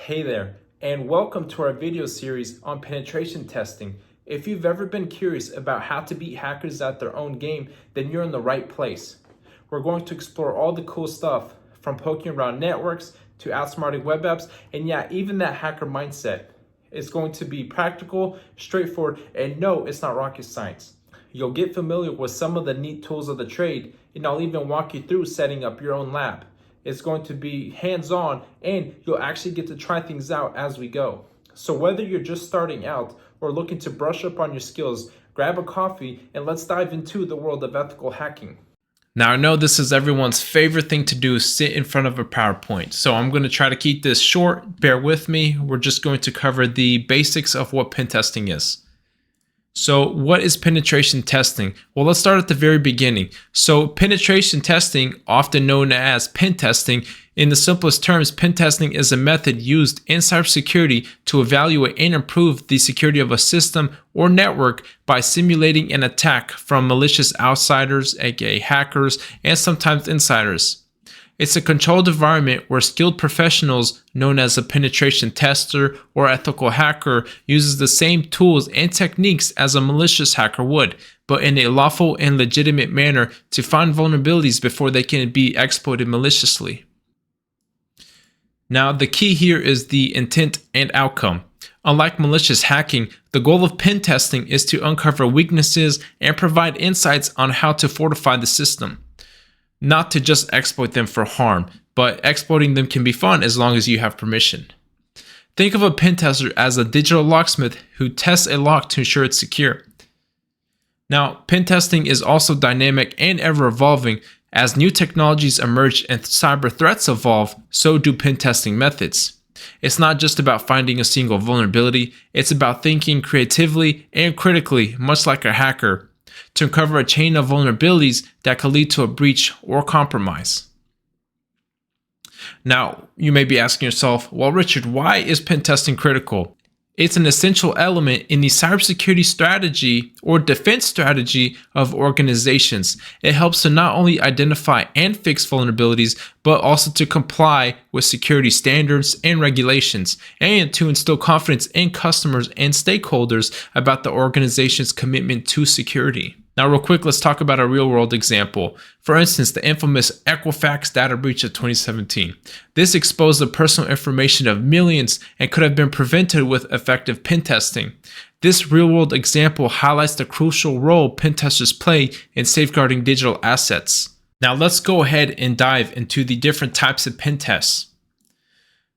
Hey there, and welcome to our video series on penetration testing. If you've ever been curious about how to beat hackers at their own game, then you're in the right place. We're going to explore all the cool stuff, from poking around networks to outsmarting web apps, and yeah, even that hacker mindset. It's going to be practical, straightforward, and no, it's not rocket science. You'll get familiar with some of the neat tools of the trade, and I'll even walk you through setting up your own lab. It's going to be hands-on, and you'll actually get to try things out as we go. So whether you're just starting out or looking to brush up on your skills, grab a coffee and let's dive into the world of ethical hacking. Now I know this is everyone's favorite thing to do, sit in front of a PowerPoint. So I'm going to try to keep this short, bear with me. We're just going to cover the basics of what pen testing is. So what is penetration testing? Well, let's start at the very beginning. So penetration testing, often known as pen testing, in the simplest terms, pen testing is a method used in cybersecurity to evaluate and improve the security of a system or network by simulating an attack from malicious outsiders, aka hackers, and sometimes insiders. It's a controlled environment where skilled professionals, known as a penetration tester or ethical hacker, uses the same tools and techniques as a malicious hacker would, but in a lawful and legitimate manner to find vulnerabilities before they can be exploited maliciously. Now, the key here is the intent and outcome. Unlike malicious hacking, the goal of pen testing is to uncover weaknesses and provide insights on how to fortify the system. Not to just exploit them for harm, but exploiting them can be fun as long as you have permission. Think of a pen tester as a digital locksmith who tests a lock to ensure it's secure. Now, pen testing is also dynamic and ever evolving. As new technologies emerge and cyber threats evolve, so do pen testing methods. It's not just about finding a single vulnerability, it's about thinking creatively and critically, much like a hacker, to uncover a chain of vulnerabilities that could lead to a breach or compromise. Now, you may be asking yourself, well, Richard, why is pen testing critical? It's an essential element in the cybersecurity strategy or defense strategy of organizations. It helps to not only identify and fix vulnerabilities, but also to comply with security standards and regulations, and to instill confidence in customers and stakeholders about the organization's commitment to security. Now, real quick, let's talk about a real-world example. For instance, the infamous Equifax data breach of 2017. This exposed the personal information of millions and could have been prevented with effective pen testing. This real-world example highlights the crucial role pen testers play in safeguarding digital assets. Now, let's go ahead and dive into the different types of pen tests.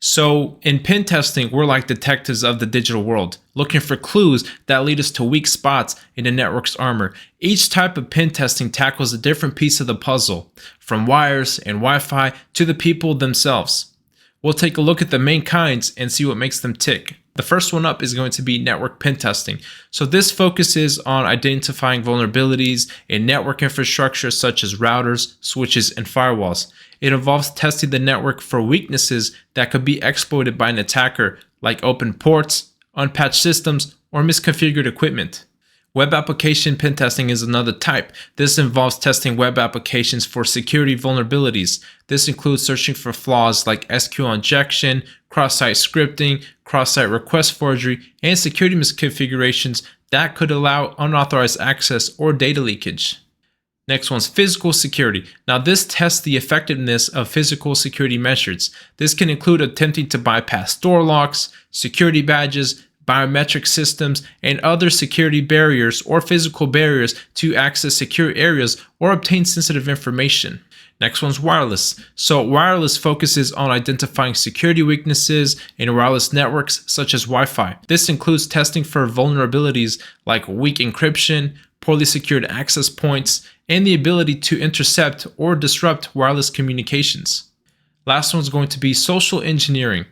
So in pen testing, we're like detectives of the digital world, looking for clues that lead us to weak spots in the network's armor. Each type of pen testing tackles a different piece of the puzzle, from wires and Wi-Fi to the people themselves. We'll take a look at the main kinds and see what makes them tick. The first one up is going to be network pen testing. So this focuses on identifying vulnerabilities in network infrastructure such as routers, switches, and firewalls. It involves testing the network for weaknesses that could be exploited by an attacker, like open ports, unpatched systems, or misconfigured equipment. Web application pen testing is another type. This involves testing web applications for security vulnerabilities. This includes searching for flaws like SQL injection, cross-site scripting, cross-site request forgery, and security misconfigurations that could allow unauthorized access or data leakage. Next one's physical security. Now this tests the effectiveness of physical security measures. This can include attempting to bypass door locks, security badges, biometric systems, and other security barriers or physical barriers to access secure areas or obtain sensitive information. Next one's wireless. So wireless focuses on identifying security weaknesses in wireless networks such as Wi-Fi. This includes testing for vulnerabilities like weak encryption, poorly secured access points, and the ability to intercept or disrupt wireless communications. Last one's going to be social engineering.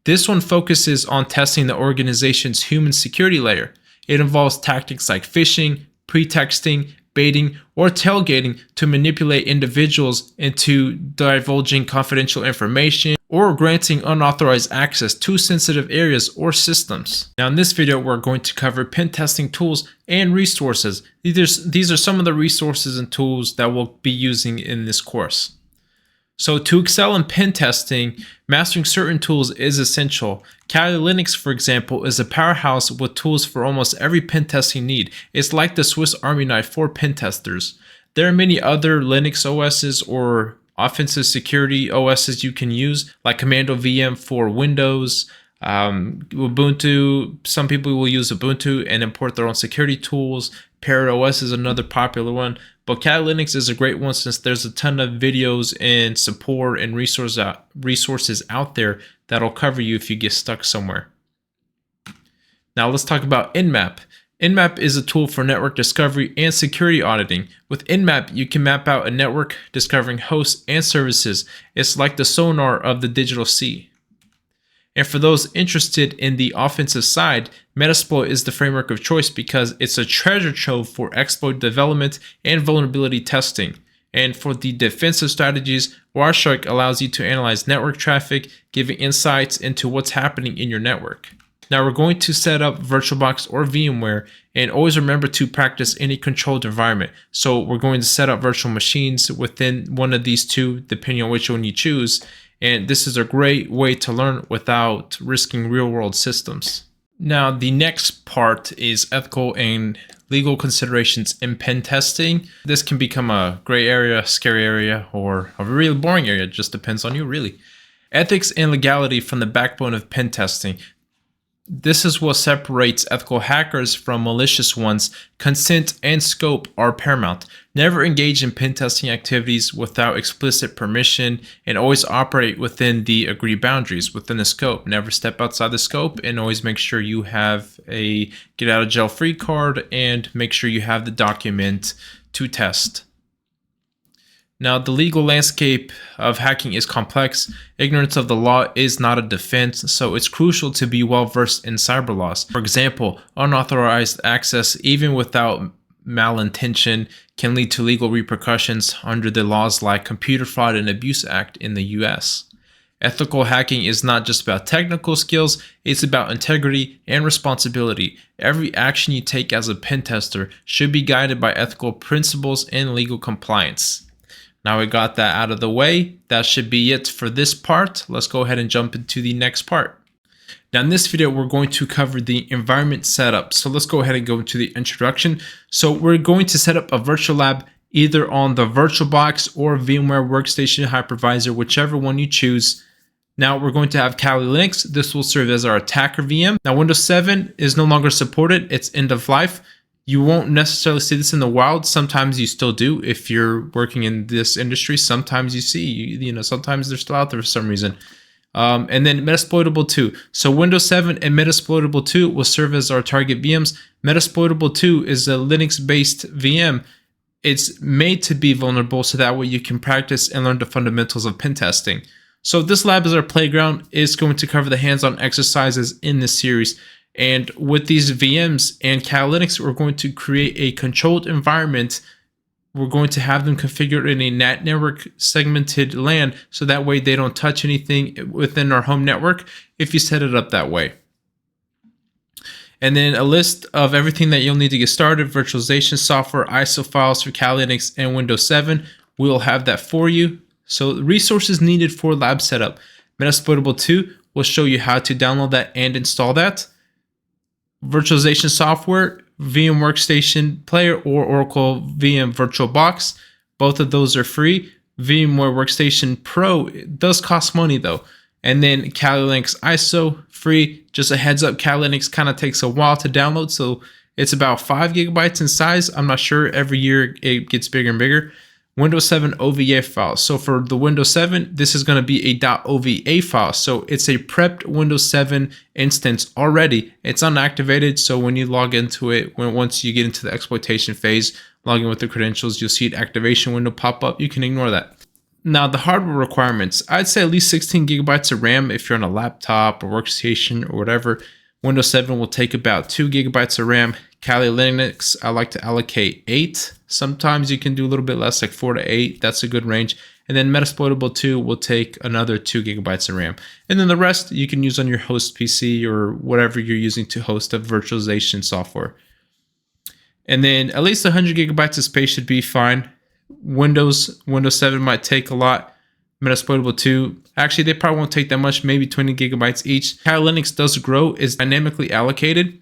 This one focuses on testing the organization's human security layer. It involves tactics like phishing, pretexting, baiting, or tailgating to manipulate individuals into divulging confidential information or granting unauthorized access to sensitive areas or systems. Now in this video, we're going to cover pen testing tools and resources. These are some of the resources and tools that we'll be using in this course. So to excel in pen testing, mastering certain tools is essential. Kali Linux, for example, is a powerhouse with tools for almost every pen testing need. It's like the Swiss Army knife for pen testers. There are many other Linux OSs or offensive security OSs you can use, like Commando VM for Windows, Ubuntu. Some people will use Ubuntu and import their own security tools. Parrot OS is another popular one, but Kali Linux is a great one since there's a ton of videos and support and resources out there that'll cover you if you get stuck somewhere. Now let's talk about Nmap. Nmap is a tool for network discovery and security auditing. With Nmap, you can map out a network discovering hosts and services. It's like the sonar of the digital sea. And for those interested in the offensive side, Metasploit is the framework of choice because it's a treasure trove for exploit development and vulnerability testing. And for the defensive strategies, WireShark allows you to analyze network traffic, giving insights into what's happening in your network. Now we're going to set up VirtualBox or VMware, and always remember to practice any controlled environment. So we're going to set up virtual machines within one of these two, depending on which one you choose. And this is a great way to learn without risking real-world systems. Now, the next part is ethical and legal considerations in pen testing. This can become a gray area, scary area, or a really boring area. It just depends on you, really. Ethics and legality from the backbone of pen testing. This is what separates ethical hackers from malicious ones. Consent and scope are paramount. Never engage in pen testing activities without explicit permission, and always operate within the agreed boundaries, within the scope. Never step outside the scope, and always make sure you have a get out of jail free card and make sure you have the document to test. Now, the legal landscape of hacking is complex. Ignorance of the law is not a defense, so it's crucial to be well versed in cyber laws. For example, unauthorized access, even without malintention, can lead to legal repercussions under the laws like Computer Fraud and Abuse Act in the US. Ethical hacking is not just about technical skills, it's about integrity and responsibility. Every action you take as a pen tester should be guided by ethical principles and legal compliance. Now we got that out of the way. That should be it for this part. Let's go ahead and jump into the next part. Now in this video, we're going to cover the environment setup. So let's go ahead and go into the introduction. So we're going to set up a virtual lab either on the VirtualBox or VMware Workstation Hypervisor, whichever one you choose. Now we're going to have Kali Linux. This will serve as our attacker VM. Now Windows 7 is no longer supported. It's end of life. You won't necessarily see this in the wild. Sometimes you still do if you're working in this industry. Sometimes you see, you know, sometimes they're still out there for some reason. And then Metasploitable 2. So Windows 7 and Metasploitable 2 will serve as our target VMs. Metasploitable 2 is a Linux-based VM. It's made to be vulnerable so that way you can practice and learn the fundamentals of pen testing. So this lab is our playground. It's going to cover the hands-on exercises in this series. And with these VMs and Kali Linux, we're going to create a controlled environment. We're going to have them configured in a NAT network segmented LAN so that way they don't touch anything within our home network if you set it up that way. And then a list of everything that you'll need to get started: virtualization software, ISO files for Kali Linux and Windows 7. We'll have that for you. So the resources needed for lab setup. Metasploitable 2 will show you how to download that and install that. Virtualization software, VM Workstation Player, or Oracle VM VirtualBox. Both of those are free. VMware Workstation Pro does cost money though. And then Kali Linux ISO, free. Just a heads up, Kali Linux kind of takes a while to download, so it's about 5 GB in size. I'm not sure, every year it gets bigger and bigger. Windows 7 OVA file. So for the Windows 7, this is going to be a .ova file. So it's a prepped Windows 7 instance already. It's unactivated. So when you log into it, once you get into the exploitation phase, log in with the credentials, you'll see an activation window pop up. You can ignore that. Now the hardware requirements, I'd say at least 16 GB of RAM if you're on a laptop or workstation or whatever. Windows 7 will take about 2 GB of RAM. Kali Linux, I like to allocate 8. Sometimes you can do a little bit less, like 4 to 8. That's a good range. And then Metasploitable 2 will take another 2 GB of RAM. And then the rest you can use on your host PC or whatever you're using to host a virtualization software. And then at least 100 GB of space should be fine. Windows 7 might take a lot. Metasploitable 2, actually they probably won't take that much, maybe 20 gigabytes each. Kali Linux does grow, is dynamically allocated,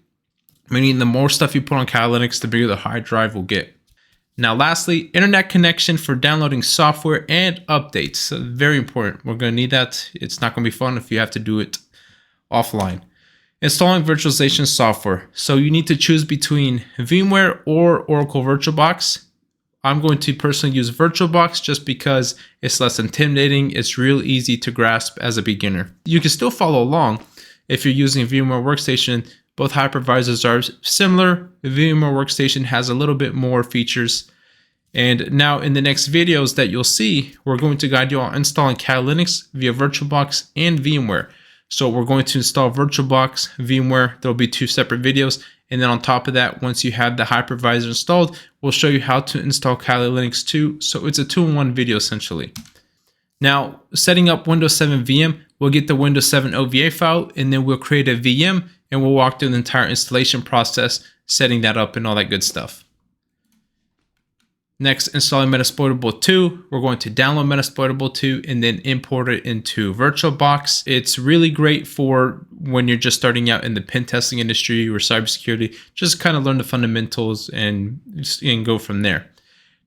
meaning the more stuff you put on Kali Linux, the bigger the hard drive will get. Now lastly, internet connection for downloading software and updates. So very important. We're going to need that. It's not going to be fun if you have to do it offline. Installing virtualization software. So you need to choose between VMware or Oracle VirtualBox. I'm going to personally use VirtualBox just because it's less intimidating. It's real easy to grasp as a beginner. You can still follow along if you're using VMware Workstation. Both hypervisors are similar. The VMware Workstation has a little bit more features. And now in the next videos that you'll see, we're going to guide you on installing Kali Linux via VirtualBox and VMware. So we're going to install VirtualBox, VMware. There'll be 2 separate videos. And then on top of that, once you have the hypervisor installed, we'll show you how to install Kali Linux too. So it's a 2-in-1 video essentially. Now, setting up Windows 7 VM, we'll get the Windows 7 OVA file, and then we'll create a VM, and we'll walk through the entire installation process, setting that up and all that good stuff. Next, installing Metasploitable 2. We're going to download Metasploitable 2 and then import it into VirtualBox. It's really great for when you're just starting out in the pen testing industry or cybersecurity. Just kind of learn the fundamentals and go from there.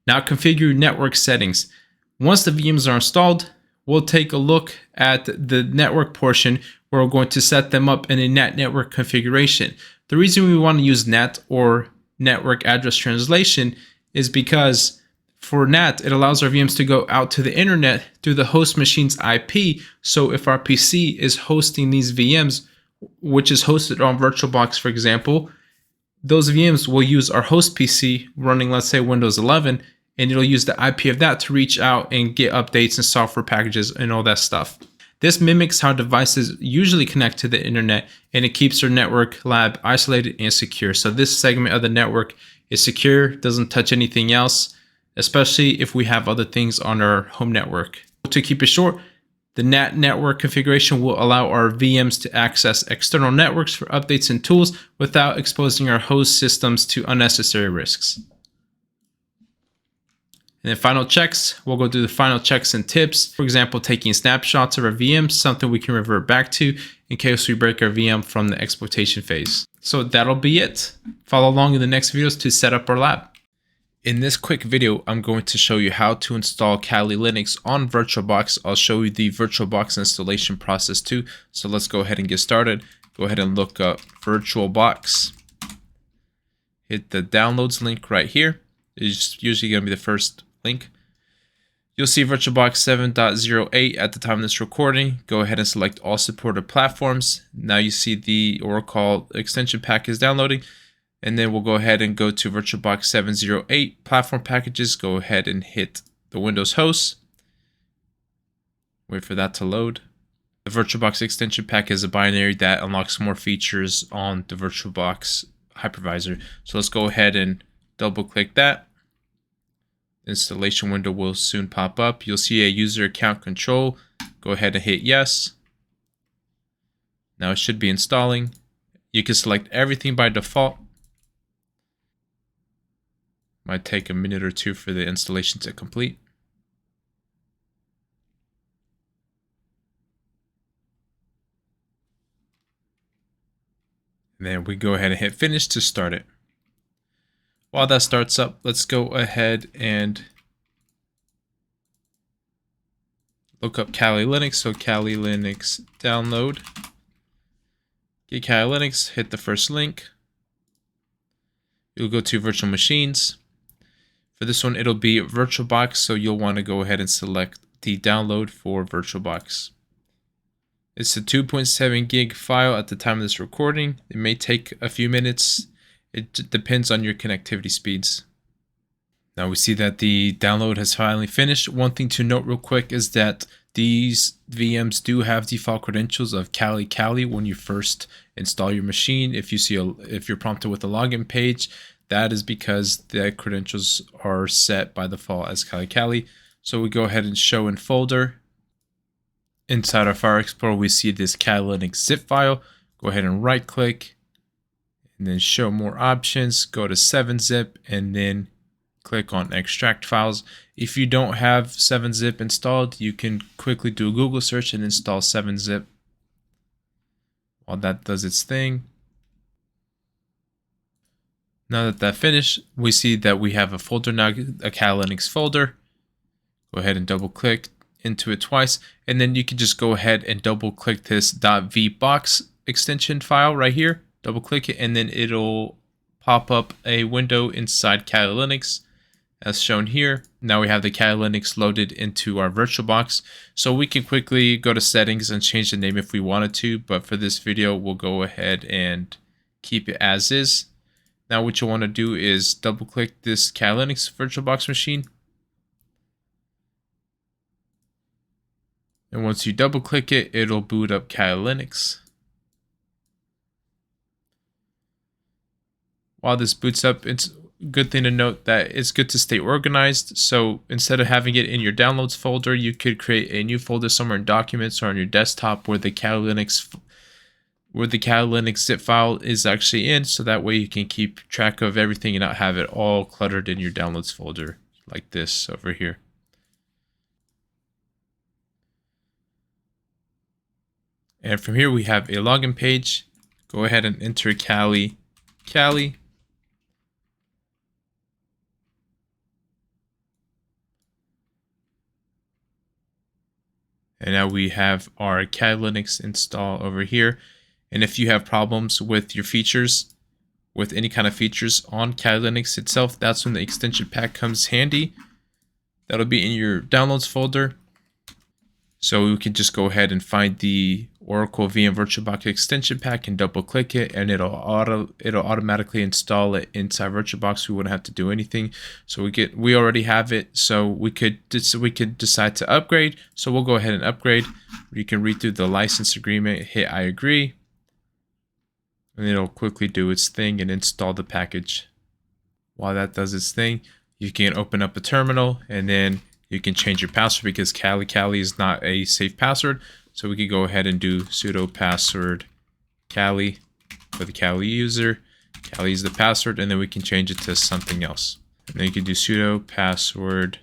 Now, configure your network settings. Once the VMs are installed, we'll take a look at the network portion where we're going to set them up in a NAT network configuration. The reason we want to use NAT or network address translation is because for NAT, it allows our VMs to go out to the internet through the host machine's IP. So if our PC is hosting these VMs, which is hosted on VirtualBox, for example, those VMs will use our host PC running, let's say, Windows 11, and it'll use the IP of that to reach out and get updates and software packages and all that stuff. This mimics how devices usually connect to the internet, and it keeps our network lab isolated and secure. So this segment of the network is secure, doesn't touch anything else, especially if we have other things on our home network. To keep it short, the NAT network configuration will allow our VMs to access external networks for updates and tools without exposing our host systems to unnecessary risks. And then final checks, we'll go through the final checks and tips. For example, taking snapshots of our VMs, something we can revert back to in case we break our VM from the exploitation phase. So that'll be it. Follow along in the next videos to set up our lab. In this quick video, I'm going to show you how to install Kali Linux on VirtualBox. I'll show you the VirtualBox installation process too. So let's go ahead and get started. Go ahead and look up VirtualBox. Hit the downloads link right here. It's usually going to be the first link. You'll see VirtualBox 7.08 at the time of this recording. Go ahead and select all supported platforms. Now you see the Oracle extension pack is downloading. And then we'll go ahead and go to VirtualBox 708 platform packages. Go ahead and hit the Windows host. Wait for that to load. The VirtualBox extension pack is a binary that unlocks more features on the VirtualBox hypervisor. So let's go ahead and double click that. The installation window will soon pop up. You'll see a user account control. Go ahead and hit yes. Now it should be installing. You can select everything by default. Might take a minute or two for the installation to complete. And then we go ahead and hit finish to start it. While that starts up, let's go ahead and look up Kali Linux. So Kali Linux download. Get Kali Linux, hit the first link. You'll go to virtual machines. For this one, it'll be VirtualBox, so you'll want to go ahead and select the download for VirtualBox. It's a 2.7 gig file at the time of this recording. It may take a few minutes. It depends on your connectivity speeds. Now we see that the download has finally finished. One thing to note real quick is that these VMs do have default credentials of Kali when you first install your machine. If you're prompted with a login page, that is because the credentials are set by default as Kali. So we go ahead and show in folder. Inside our File Explorer, we see this Kali Linux zip file. Go ahead and right click and then show more options. Go to 7-zip and then click on extract files. If you don't have 7-zip installed, you can quickly do a Google search and install 7-zip while that does its thing. Now that finished, we see that we have a folder now, a Kali Linux folder. Go ahead and double click into it twice, and then you can just go ahead and double click this .vbox extension file right here. Double click it, and then it'll pop up a window inside Kali Linux as shown here. Now we have the Kali Linux loaded into our VirtualBox, so we can quickly go to settings and change the name if we wanted to, but for this video we'll go ahead and keep it as is. Now what you want to do is double click this Kali Linux VirtualBox machine, and once you double click it, it'll boot up Kali Linux. While this boots up, it's a good thing to note that it's good to stay organized. So instead of having it in your downloads folder, you could create a new folder somewhere in documents or on your desktop where the Kali Linux zip file is actually in, so that way you can keep track of everything and not have it all cluttered in your downloads folder like this over here. And from here we have a login page. Go ahead and enter Kali. And now we have our Kali Linux install over here. And if you have problems with your features, with any kind of features on Kali Linux itself, that's when the extension pack comes handy. That'll be in your downloads folder. So we can just go ahead and find the Oracle VM VirtualBox extension pack and double click it, and it'll automatically install it inside VirtualBox. We wouldn't have to do anything. So we already have it, so we could decide to upgrade. So we'll go ahead and upgrade. You can read through the license agreement, hit I agree, and it'll quickly do its thing and install the package. While that does its thing, you can open up a terminal, and then you can change your password because Kali is not a safe password. So we could go ahead and do sudo password Kali for the Kali user. Kali is the password, and then we can change it to something else. And then you can do sudo password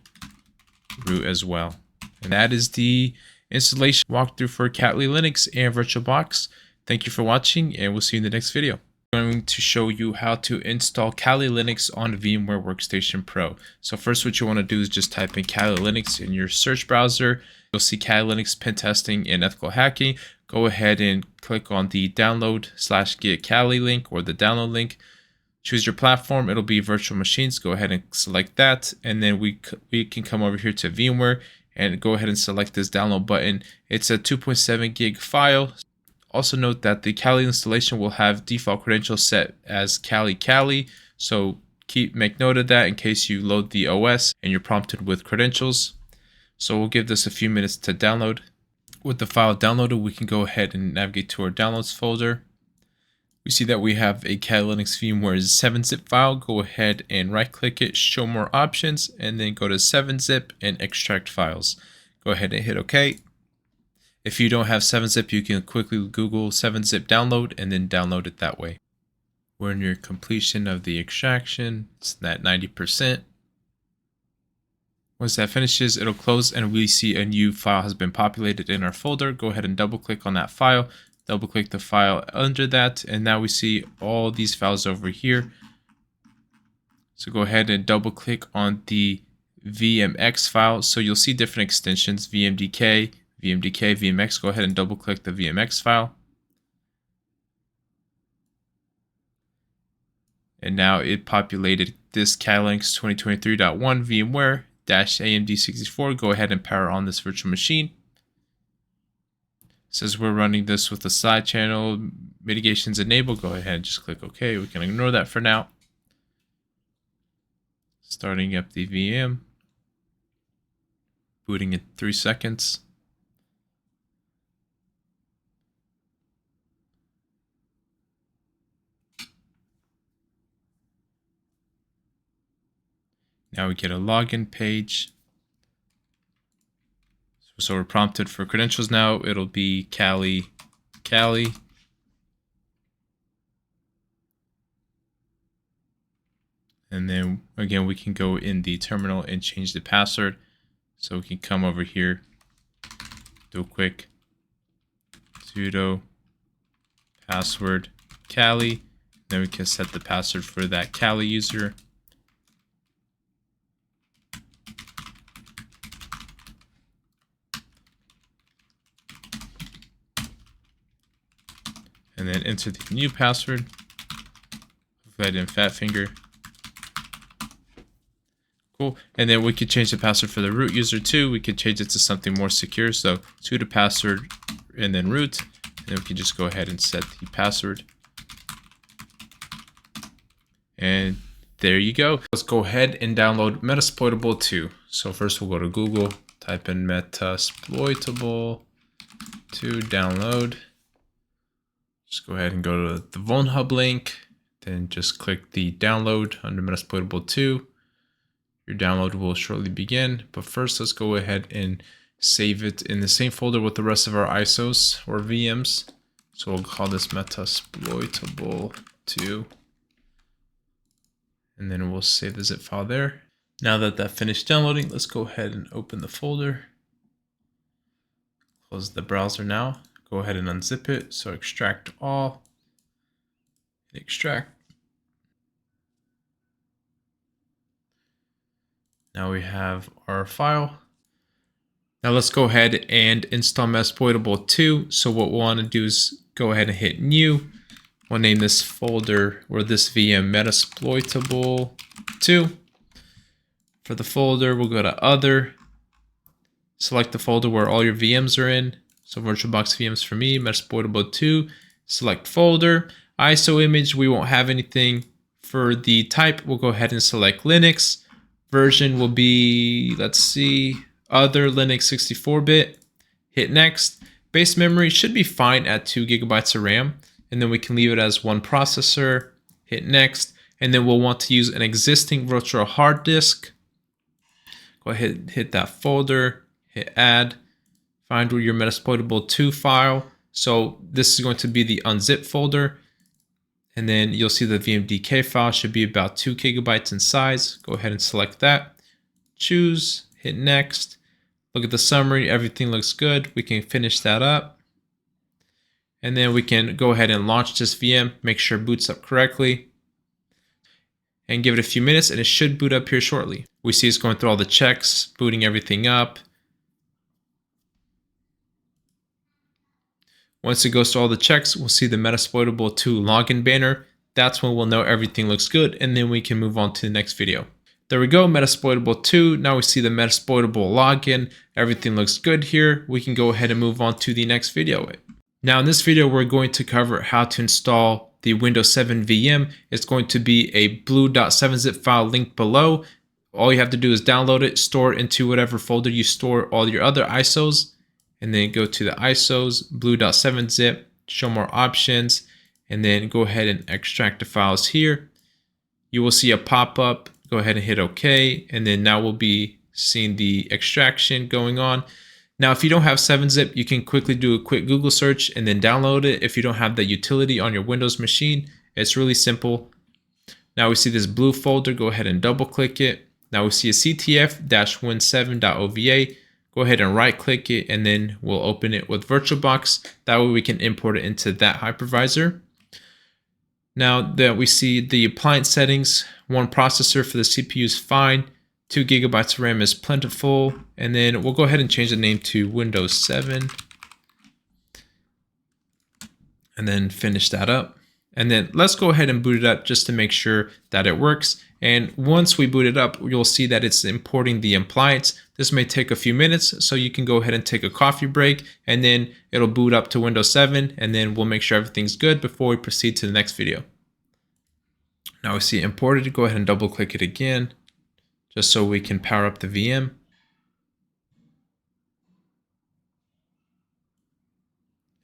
root as well. And that is the installation walkthrough for Kali Linux and VirtualBox. Thank you for watching, and we'll see you in the next video. I'm going to show you how to install Kali Linux on VMware Workstation Pro. So first, what you want to do is just type in Kali Linux in your search browser. You'll see Kali Linux PenTesting and ethical hacking. Go ahead and click on the download/get Kali link or the download link. Choose your platform. It'll be virtual machines. Go ahead and select that, and then we can come over here to VMware and go ahead and select this download button. It's a 2.7 gig file. Also note that the Kali installation will have default credentials set as Kali, so make note of that in case you load the OS and you're prompted with credentials. So we'll give this a few minutes to download. With the file downloaded, we can go ahead and navigate to our downloads folder. We see that we have a Kali Linux VMware 7-zip file. Go ahead and right click it, show more options, and then go to 7-zip and extract files. Go ahead and hit OK. If you don't have 7-zip, you can quickly Google 7-zip download and then download it that way. We're near completion of the extraction. It's at 90%. Once that finishes, it'll close and we see a new file has been populated in our folder. Go ahead and double click on that file. Double click the file under that, and now we see all these files over here. So go ahead and double click on the VMX file. So you'll see different extensions, VMDK, VMX. Go ahead and double click the VMX file. And now it populated this Kali Linux 2023.1 VMware -AMD64. Go ahead and power on this virtual machine. It says we're running this with the side channel mitigations enabled. Go ahead and just click OK. We can ignore that for now. Starting up the VM. Booting in 3 seconds. Now we get a login page. So we're prompted for credentials now. It'll be Kali. And then again, we can go in the terminal and change the password. So we can come over here, do a quick sudo password Kali. Then we can set the password for that Kali user. And then enter the new password. Hopefully I didn't fat finger. Cool. And then we could change the password for the root user too. We could change it to something more secure. So sudo password and then root. And then we can just go ahead and set the password. And there you go. Let's go ahead and download Metasploitable 2. So first we'll go to Google, type in Metasploitable 2 download. Just go ahead and go to the VulnHub link. Then just click the download under Metasploitable 2. Your download will shortly begin. But first, let's go ahead and save it in the same folder with the rest of our ISOs or VMs. So we'll call this Metasploitable 2. And then we'll save the zip file there. Now that that finished downloading, let's go ahead and open the folder. Close the browser now. Go ahead and unzip it. So extract all. Extract. Now we have our file. Now let's go ahead and install Metasploitable 2. So what we'll want to do is go ahead and hit new. We'll name this folder or this VM Metasploitable 2. For the folder, we'll go to other. Select the folder where all your VMs are in. So VirtualBox VMs for me, Metasploitable 2. Select folder. ISO image, we won't have anything. For the type, we'll go ahead and select Linux. Version will be, let's see, other Linux 64-bit. Hit next. Base memory should be fine at 2 GB of RAM. And then we can leave it as one processor. Hit next. And then we'll want to use an existing virtual hard disk. Go ahead, hit that folder, hit add. Find where your Metasploitable 2 file. So this is going to be the unzip folder. And then you'll see the VMDK file should be about 2 GB in size. Go ahead and select that. Choose, hit next. Look at the summary, everything looks good. We can finish that up. And then we can go ahead and launch this VM, make sure it boots up correctly. And give it a few minutes and it should boot up here shortly. We see it's going through all the checks, booting everything up. Once it goes to all the checks, we'll see the Metasploitable 2 login banner. That's when we'll know everything looks good, and then we can move on to the next video. There we go, Metasploitable 2. Now we see the Metasploitable login. Everything looks good here. We can go ahead and move on to the next video. Now in this video, we're going to cover how to install the Windows 7 VM. It's going to be a blue.7zip file linked below. All you have to do is download it, store it into whatever folder you store all your other ISOs. And then go to the ISOs, blue.7zip, show more options, and then go ahead and extract the files here. You will see a pop-up, go ahead and hit OK, and then now we'll be seeing the extraction going on. Now, if you don't have 7-zip, you can quickly do a quick Google search and then download it. If you don't have that utility on your Windows machine, it's really simple. Now we see this blue folder, go ahead and double click it. Now we see a ctf-win7.ova. Go ahead and right click it and then we'll open it with VirtualBox. That way we can import it into that hypervisor. Now that we see the appliance settings, one processor for the CPU is fine. 2 GB of RAM is plentiful. And then we'll go ahead and change the name to Windows 7. And then finish that up. And then let's go ahead and boot it up just to make sure that it works. And once we boot it up, you'll see that it's importing the appliance. This may take a few minutes, so you can go ahead and take a coffee break, and then it'll boot up to Windows 7, and then we'll make sure everything's good before we proceed to the next video. Now we see it imported. Go ahead and double click it again, just so we can power up the VM.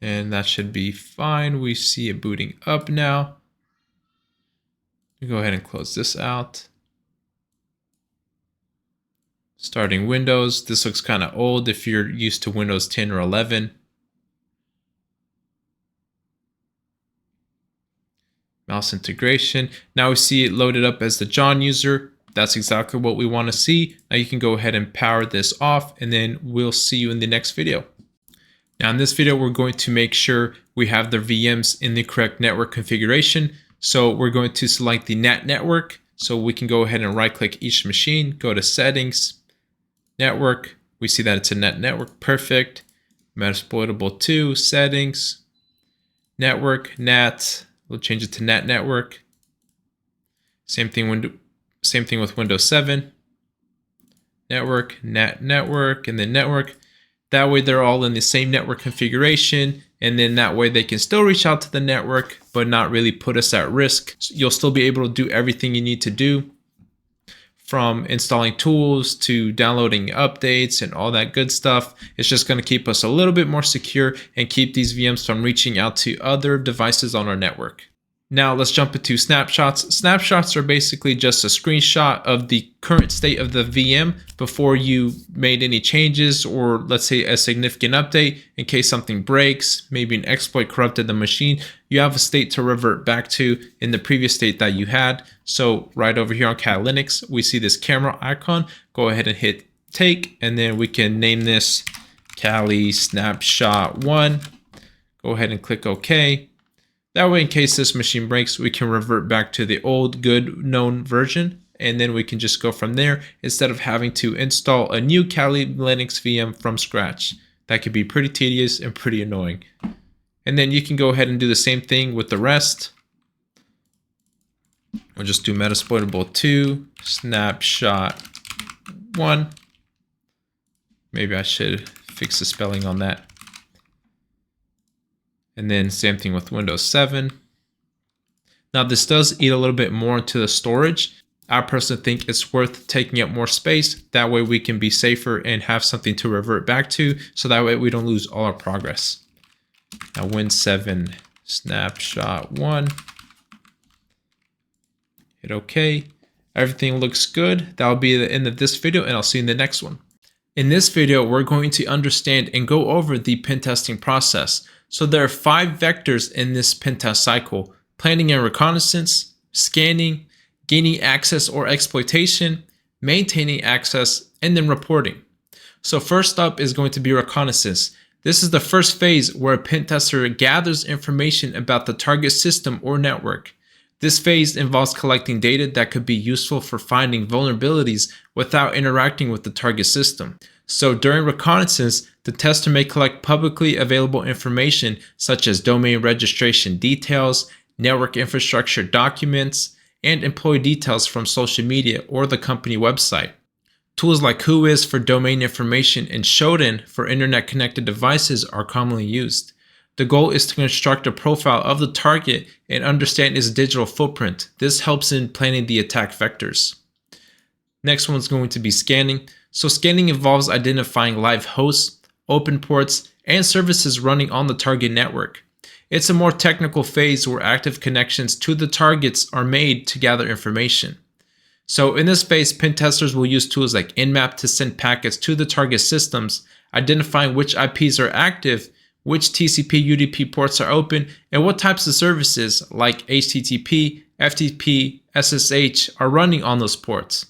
And that should be fine. We see it booting up now. Go ahead and close this out. Starting Windows. This looks kind of old if you're used to Windows 10 or 11. mouse integration. Now we see it loaded up as the John user. That's exactly what we want to see. Now you can go ahead and power this off, and then we'll see you in the next video. Now in this video, we're going to make sure we have the VMs in the correct network configuration. So we're going to select the NAT network. So we can go ahead and right click each machine, go to settings, network. We see that it's a NAT network, perfect. Metasploitable 2, settings, network, NAT. We'll change it to NAT network. Same thing with Windows 7. Network, NAT network, and then network. That way they're all in the same network configuration, and then that way they can still reach out to the network, but not really put us at risk. So you'll still be able to do everything you need to do, from installing tools to downloading updates and all that good stuff. It's just going to keep us a little bit more secure and keep these VMs from reaching out to other devices on our network. Now let's jump into snapshots. Snapshots are basically just a screenshot of the current state of the VM before you made any changes, or let's say a significant update. In case something breaks, maybe an exploit corrupted the machine, you have a state to revert back to in the previous state that you had. So right over here on Catalytics, we see this camera icon. Go ahead and hit take, and then we can name this Kali Snapshot 1. Go ahead and click OK. That way, in case this machine breaks, we can revert back to the old good known version, and then we can just go from there instead of having to install a new Kali Linux VM from scratch. That could be pretty tedious and pretty annoying. And then you can go ahead and do the same thing with the rest. We'll just do Metasploitable 2, Snapshot 1. Maybe I should fix the spelling on that. And then same thing with Windows 7. Now this does eat a little bit more into the storage. I personally think it's worth taking up more space. That way we can be safer and have something to revert back to, so that way we don't lose all our progress. Now Win 7 Snapshot 1. Hit OK. Everything looks good. That'll be the end of this video, and I'll see you in the next one. In this video, we're going to understand and go over the pen testing process. So there are 5 vectors in this pen test cycle: planning and reconnaissance, scanning, gaining access or exploitation, maintaining access, and then reporting. So first up is going to be reconnaissance. This is the first phase where a pen tester gathers information about the target system or network. This phase involves collecting data that could be useful for finding vulnerabilities without interacting with the target system. So during reconnaissance, the tester may collect publicly available information such as domain registration details, network infrastructure documents, and employee details from social media or the company website. Tools like Whois for domain information and Shodan for internet-connected devices are commonly used. The goal is to construct a profile of the target and understand its digital footprint. This helps in planning the attack vectors. Next one's going to be scanning. So scanning involves identifying live hosts, open ports, and services running on the target network. It's a more technical phase where active connections to the targets are made to gather information. So in this phase, pen testers will use tools like Nmap to send packets to the target systems, identifying which IPs are active, which TCP UDP ports are open, and what types of services like HTTP, FTP, SSH are running on those ports.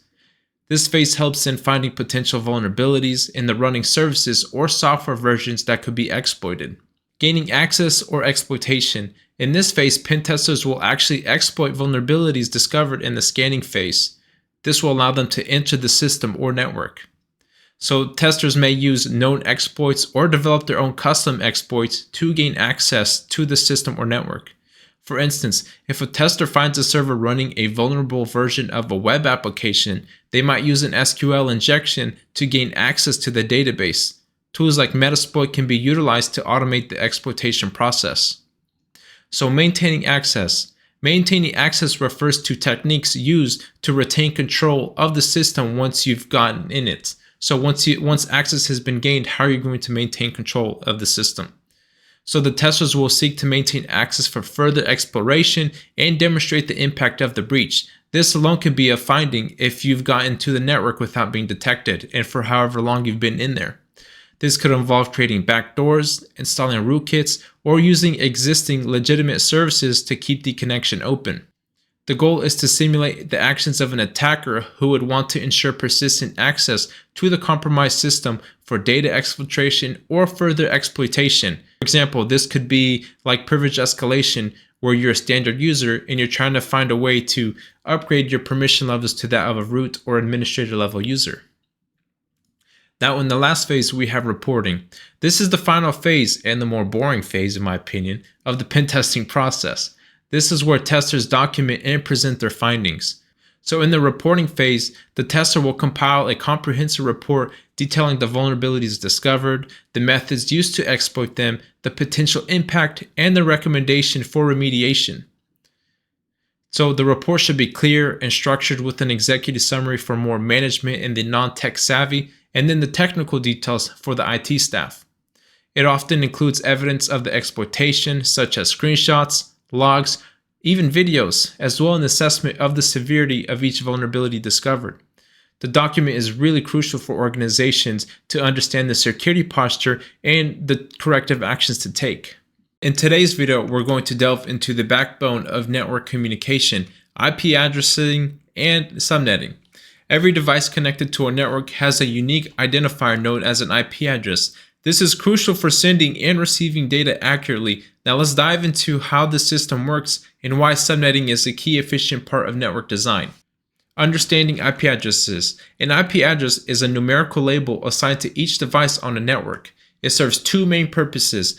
This phase helps in finding potential vulnerabilities in the running services or software versions that could be exploited. Gaining access or exploitation. In this phase, pen testers will actually exploit vulnerabilities discovered in the scanning phase. This will allow them to enter the system or network. So testers may use known exploits or develop their own custom exploits to gain access to the system or network. For instance, if a tester finds a server running a vulnerable version of a web application, they might use an SQL injection to gain access to the database. Tools like Metasploit can be utilized to automate the exploitation process. So maintaining access. Maintaining access refers to techniques used to retain control of the system once you've gotten in it. So once access has been gained, how are you going to maintain control of the system? So the testers will seek to maintain access for further exploration and demonstrate the impact of the breach. This alone could be a finding if you've gotten to the network without being detected and for however long you've been in there. This could involve creating backdoors, installing rootkits, or using existing legitimate services to keep the connection open. The goal is to simulate the actions of an attacker who would want to ensure persistent access to the compromised system for data exfiltration or further exploitation. For example, this could be like privilege escalation, where you're a standard user and you're trying to find a way to upgrade your permission levels to that of a root or administrator level user. Now in the last phase, we have reporting. This is the final phase and the more boring phase, in my opinion, of the pen testing process. This is where testers document and present their findings. So in the reporting phase, the tester will compile a comprehensive report detailing the vulnerabilities discovered, the methods used to exploit them, the potential impact, and the recommendation for remediation. So the report should be clear and structured with an executive summary for more management and the non-tech savvy, and then the technical details for the IT staff. It often includes evidence of the exploitation, such as screenshots, logs, even videos, as well as an assessment of the severity of each vulnerability discovered. The document is really crucial for organizations to understand the security posture and the corrective actions to take. In today's video, we're going to delve into the backbone of network communication, IP addressing, and subnetting. Every device connected to a network has a unique identifier known as an IP address. This is crucial for sending and receiving data accurately. Now let's dive into how the system works and why subnetting is a key efficient part of network design. Understanding IP addresses. An IP address is a numerical label assigned to each device on a network. It serves two main purposes: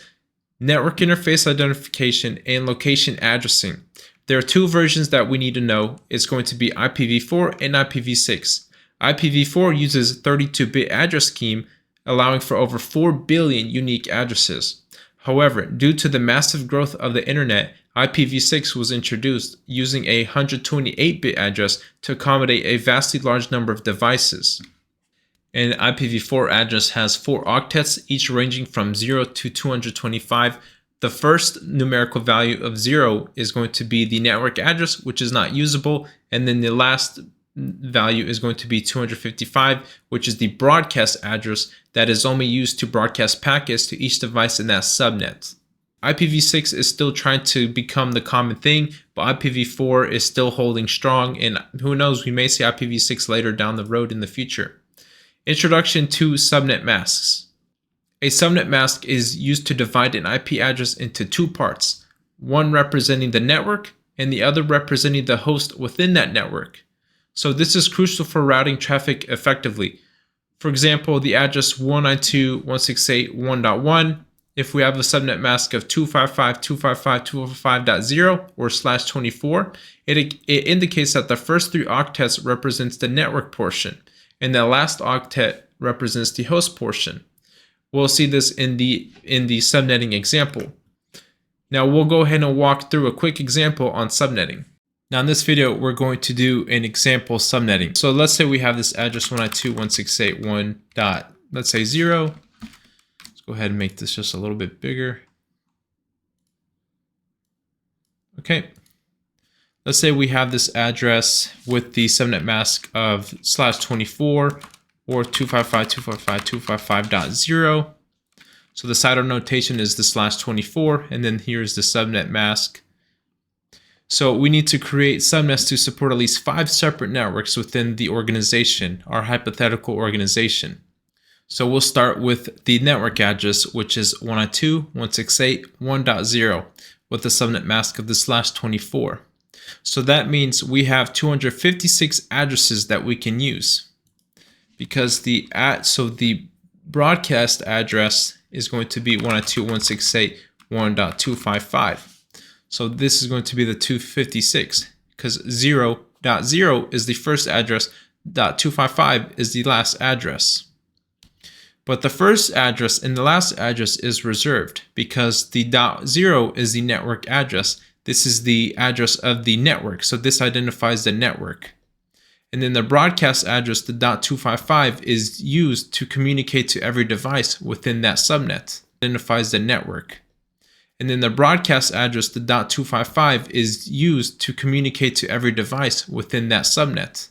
network interface identification and location addressing. There are two versions that we need to know. It's going to be IPv4 and IPv6. IPv4 uses a 32-bit address scheme, allowing for over 4 billion unique addresses. However, due to the massive growth of the internet, IPv6 was introduced using a 128-bit address to accommodate a vastly large number of devices. An IPv4 address has 4 octets, each ranging from 0 to 225. The first numerical value of 0 is going to be the network address, which is not usable, and then the last value is going to be 255, which is the broadcast address that is only used to broadcast packets to each device in that subnet. IPv6 is still trying to become the common thing, but IPv4 is still holding strong, and who knows, we may see IPv6 later down the road in the future. Introduction to subnet masks. A subnet mask is used to divide an IP address into two parts, one representing the network and the other representing the host within that network. So this is crucial for routing traffic effectively. For example, the address 192.168.1.1, if we have a subnet mask of 255.255.255.0 or /24, it indicates that the first 3 octets represents the network portion, and the last octet represents the host portion. We'll see this in the subnetting example. Now we'll go ahead and walk through a quick example on subnetting. Now in this video, we're going to do an example subnetting. So let's say we have this address 192.168.1.0. Let's go ahead and make this just a little bit bigger. Okay. Let's say we have this address with the subnet mask of /24 or 255.255.255.0. So the CIDR notation is the /24, and then here's the subnet mask. So we need to create subnets to support at least 5 separate networks within the organization, our hypothetical organization. So we'll start with the network address, which is 192.168.1.0 with the subnet mask of the /24. So that means we have 256 addresses that we can use, because the broadcast address is going to be 192.168.1.255. So this is going to be the 256, because 0.0 is the first address, .255 is the last address. But the first address and the last address is reserved, because the .0 is the network address. This is the address of the network, so this identifies the network. And then the broadcast address, the .255, is used to communicate to every device within that subnet. It identifies the network. And then the broadcast address, the .255, is used to communicate to every device within that subnet.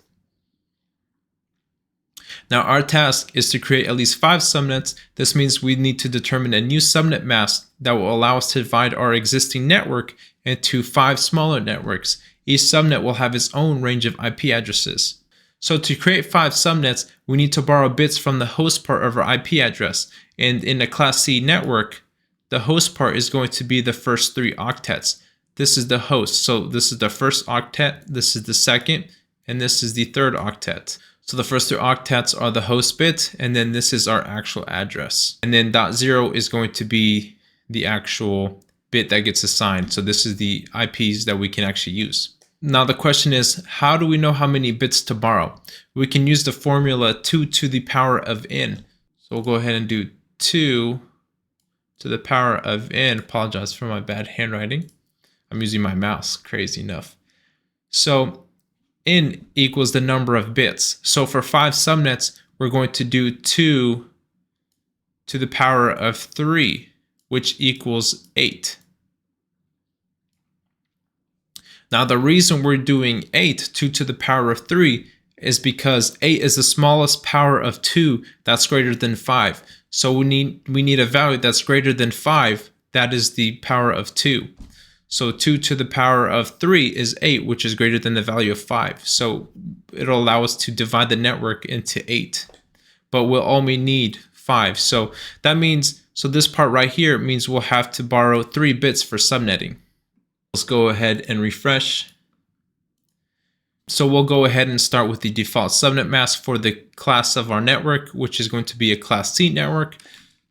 Now our task is to create at least 5 subnets. This means we need to determine a new subnet mask that will allow us to divide our existing network into 5 smaller networks. Each subnet will have its own range of IP addresses. So to create 5 subnets, we need to borrow bits from the host part of our IP address. And in a Class C network, the host part is going to be the first 3 octets. This is the host. So this is the first octet, this is the second, and this is the third octet. So the first 3 octets are the host bit, and then this is our actual address. And then .0 is going to be the actual bit that gets assigned. So this is the IPs that we can actually use. Now the question is, how do we know how many bits to borrow? We can use the formula 2 to the power of n. So we'll go ahead and do 2 to the power of n. Apologize for my bad handwriting. I'm using my mouse, crazy enough. So n equals the number of bits. So for 5 subnets, we're going to do 2 to the power of 3, which equals 8. Now the reason we're doing 8, 2 to the power of 3, is because 8 is the smallest power of 2 that's greater than 5. So we need a value that's greater than 5, that is the power of 2. So 2 to the power of 3 is 8, which is greater than the value of 5. So it'll allow us to divide the network into 8. But we'll only need 5. So that means, so this part right here means we'll have to borrow 3 bits for subnetting. Let's go ahead and refresh. So we'll go ahead and start with the default subnet mask for the class of our network, which is going to be a Class C network.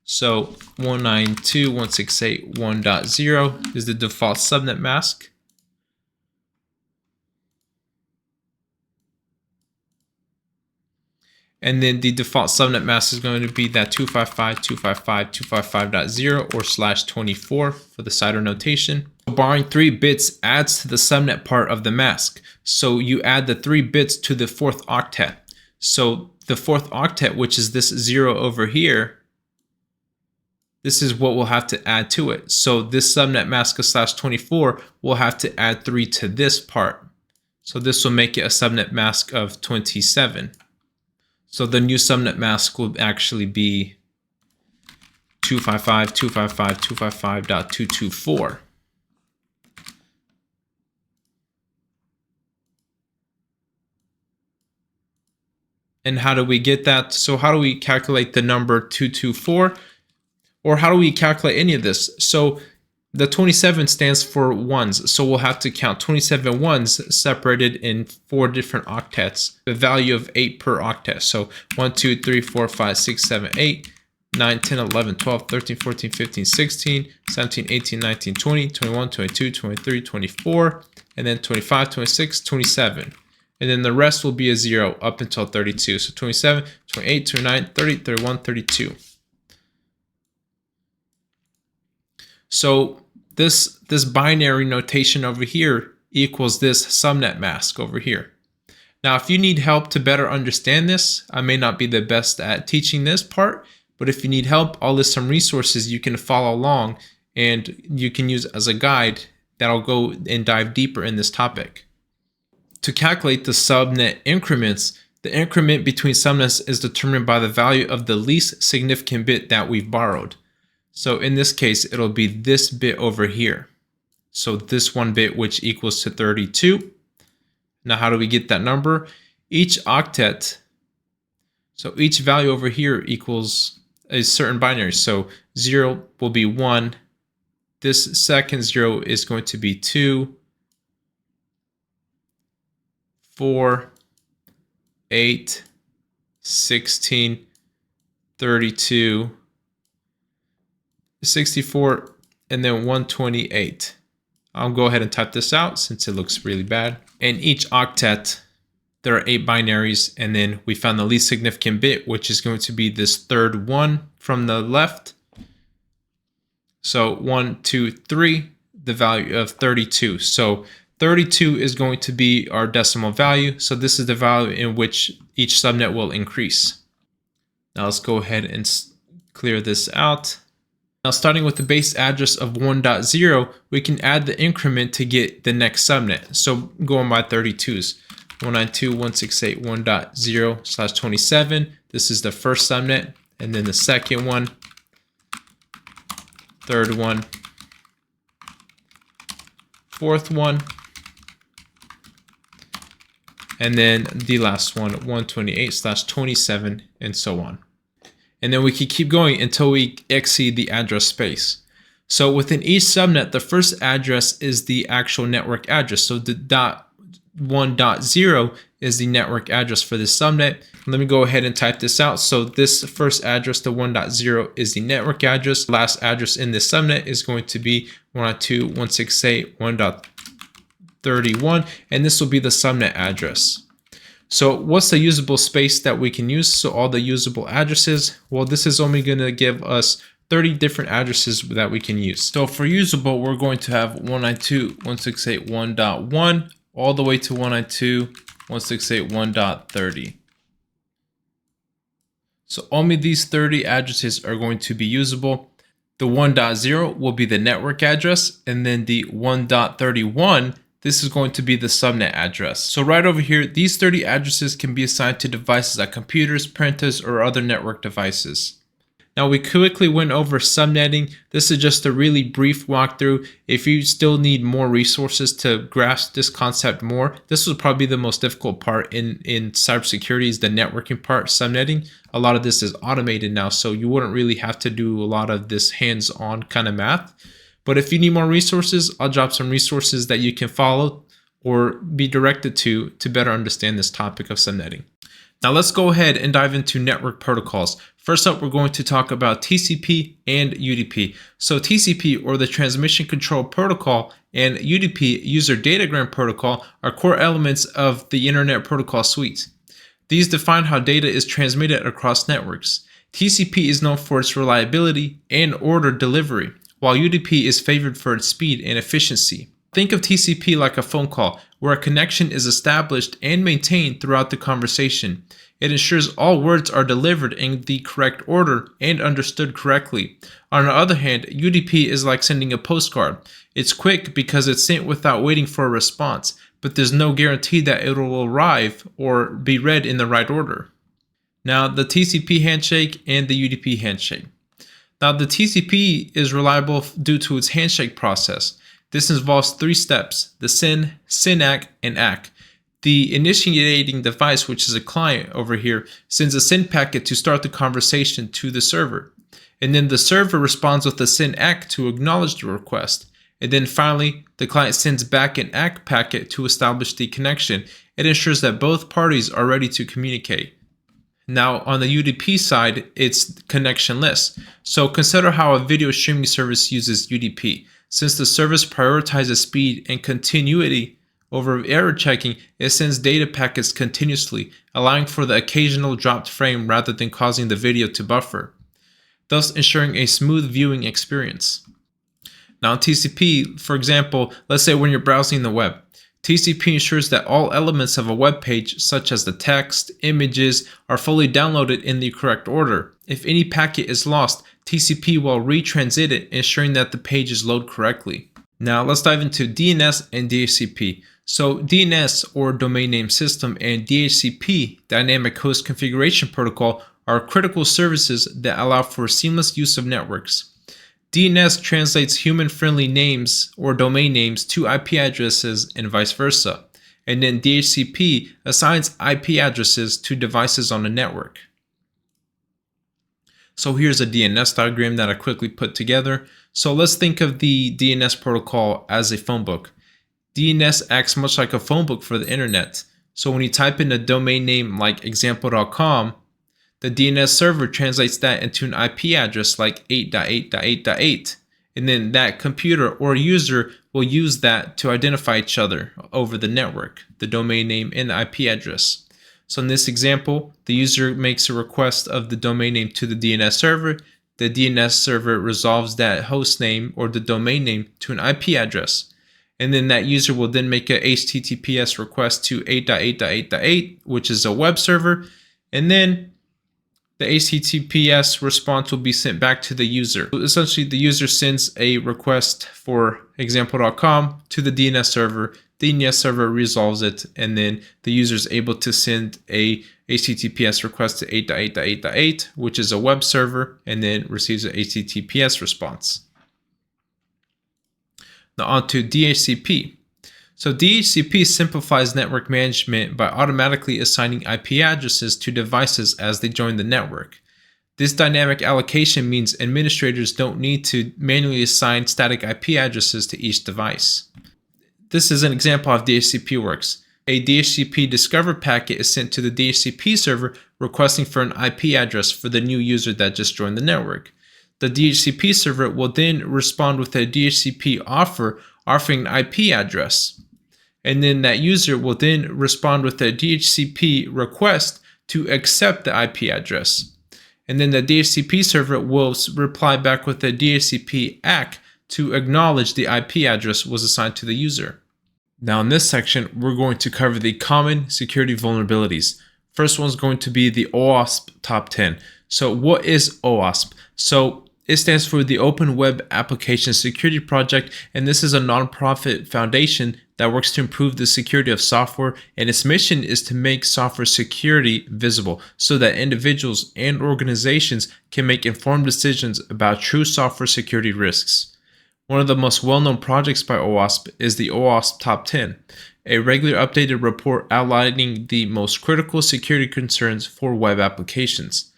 So 192.168.1.0 is the default subnet mask. And then the default subnet mask is going to be that 255.255.255.0 or /24 for the CIDR notation. Borrowing 3 bits adds to the subnet part of the mask. So you add the 3 bits to the 4th octet. So the 4th octet, which is this 0 over here, this is what we'll have to add to it. So this subnet mask of /24 will have to add 3 to this part. So this will make it a subnet mask of 27. So the new subnet mask will actually be 255.255.255.224. And how do we get that? So how do we calculate the number 224? Or how do we calculate any of this? So the 27 stands for ones. So we'll have to count 27 ones separated in 4 different octets, the value of 8 per octet. So 1, 2, 3, 4, 5, 6, 7, 8, 9, 10, 11, 12, 13, 14, 15, 16, 17, 18, 19, 20, 21, 22, 23, 24, and then 25, 26, 27. And then the rest will be a 0 up until 32. So 27, 28, 29, 30, 31, 32. So this binary notation over here equals this subnet mask over here. Now, if you need help to better understand this, I may not be the best at teaching this part, but if you need help, I'll list some resources you can follow along and you can use as a guide that'll go and dive deeper in this topic. To calculate the subnet increments, the increment between subnets is determined by the value of the least significant bit that we've borrowed. So in this case, it'll be this bit over here. So this 1 bit, which equals to 32. Now, how do we get that number? Each octet, so each value over here equals a certain binary. So 0 will be 1. This second 0 is going to be 2, 4, 8, 16, 32, 64, and then 128. I'll go ahead and type this out since it looks really bad. In each octet, there are 8 binaries, and then we found the least significant bit, which is going to be this third 1 from the left. So 1, 2, 3, the value of 32. So 32 is going to be our decimal value. So this is the value in which each subnet will increase. Now let's go ahead and clear this out. Now, starting with the base address of 1.0, we can add the increment to get the next subnet. So going by 32s, 192.168.1.0/27. This is the first subnet, and then the second one, third one, fourth one, and then the last one, 128/27, and so on. And then we can keep going until we exceed the address space. So within each subnet, the first address is the actual network address. So the .1.0 is the network address for this subnet. Let me go ahead and type this out. So this first address, the 1.0, is the network address. Last address in this subnet is going to be 192.168.1.31, and this will be the subnet address. So what's the usable space that we can use? So all the usable addresses, well, this is only going to give us 30 different addresses that we can use. So for usable, we're going to have 192.168.1.1 all the way to 192.168.1.30. So only these 30 addresses are going to be usable. The 1.0 will be the network address, and then the 1.31, this is going to be the subnet address. So right over here, these 30 addresses can be assigned to devices like computers, printers, or other network devices. Now we quickly went over subnetting. This is just a really brief walkthrough. If you still need more resources to grasp this concept more, this was probably the most difficult part in cybersecurity, is the networking part, subnetting. A lot of this is automated now, so you wouldn't really have to do a lot of this hands-on kind of math. But if you need more resources, I'll drop some resources that you can follow or be directed to better understand this topic of subnetting. Now let's go ahead and dive into network protocols. First up, we're going to talk about TCP and UDP. So TCP, or the Transmission Control Protocol, and UDP, User Datagram Protocol, are core elements of the Internet Protocol Suite. These define how data is transmitted across networks. TCP is known for its reliability and order delivery, while UDP is favored for its speed and efficiency. Think of TCP like a phone call, where a connection is established and maintained throughout the conversation. It ensures all words are delivered in the correct order and understood correctly. On the other hand, UDP is like sending a postcard. It's quick because it's sent without waiting for a response, but there's no guarantee that it will arrive or be read in the right order. Now, the TCP handshake and the UDP handshake. Now, the TCP is reliable due to its handshake process. This involves 3 steps: the SYN, SYN-ACK, and ACK. The initiating device, which is a client over here, sends a SYN packet to start the conversation to the server. And then the server responds with a SYN-ACK to acknowledge the request. And then finally, the client sends back an ACK packet to establish the connection. It ensures that both parties are ready to communicate. Now, on the UDP side, it's connectionless. So consider how a video streaming service uses UDP. Since the service prioritizes speed and continuity over error checking, it sends data packets continuously, allowing for the occasional dropped frame rather than causing the video to buffer, thus ensuring a smooth viewing experience. Now, TCP, for example, let's say when you're browsing the web, TCP ensures that all elements of a web page, such as the text, images, are fully downloaded in the correct order. If any packet is lost, TCP will retransit it, ensuring that the pages load correctly. Now let's dive into DNS and DHCP. So DNS, or Domain Name System, and DHCP, Dynamic Host Configuration Protocol, are critical services that allow for seamless use of networks. DNS translates human-friendly names or domain names to IP addresses and vice versa. And then DHCP assigns IP addresses to devices on the network. So here's a DNS diagram that I quickly put together. So let's think of the DNS protocol as a phone book. DNS acts much like a phone book for the internet. So when you type in a domain name like example.com, the DNS server translates that into an IP address like 8.8.8.8, and then that computer or user will use that to identify each other over the network, the domain name and the IP address. So in this example, the user makes a request of the domain name to the DNS server. The DNS server resolves that host name or the domain name to an IP address. And then that user will then make a HTTPS request to 8.8.8.8, which is a web server. And then the HTTPS response will be sent back to the user. Essentially, the user sends a request for example.com to the DNS server. The DNS server resolves it, and then the user is able to send a HTTPS request to 8.8.8.8, which is a web server, and then receives an HTTPS response. Now on to DHCP. So DHCP simplifies network management by automatically assigning IP addresses to devices as they join the network. This dynamic allocation means administrators don't need to manually assign static IP addresses to each device. This is an example of how DHCP works. A DHCP discover packet is sent to the DHCP server requesting for an IP address for the new user that just joined the network. The DHCP server will then respond with a DHCP offer offering an IP address. And then that user will then respond with a DHCP request to accept the IP address. And then the DHCP server will reply back with a DHCP ACK to acknowledge the IP address was assigned to the user. Now in this section, we're going to cover the common security vulnerabilities. First one is going to be the OWASP top 10. So what is OWASP? So it stands for the Open Web Application Security Project, and this is a nonprofit foundation that works to improve the security of software, and its mission is to make software security visible so that individuals and organizations can make informed decisions about true software security risks. One of the most well-known projects by OWASP is the OWASP Top 10, a regular updated report outlining the most critical security concerns for web applications.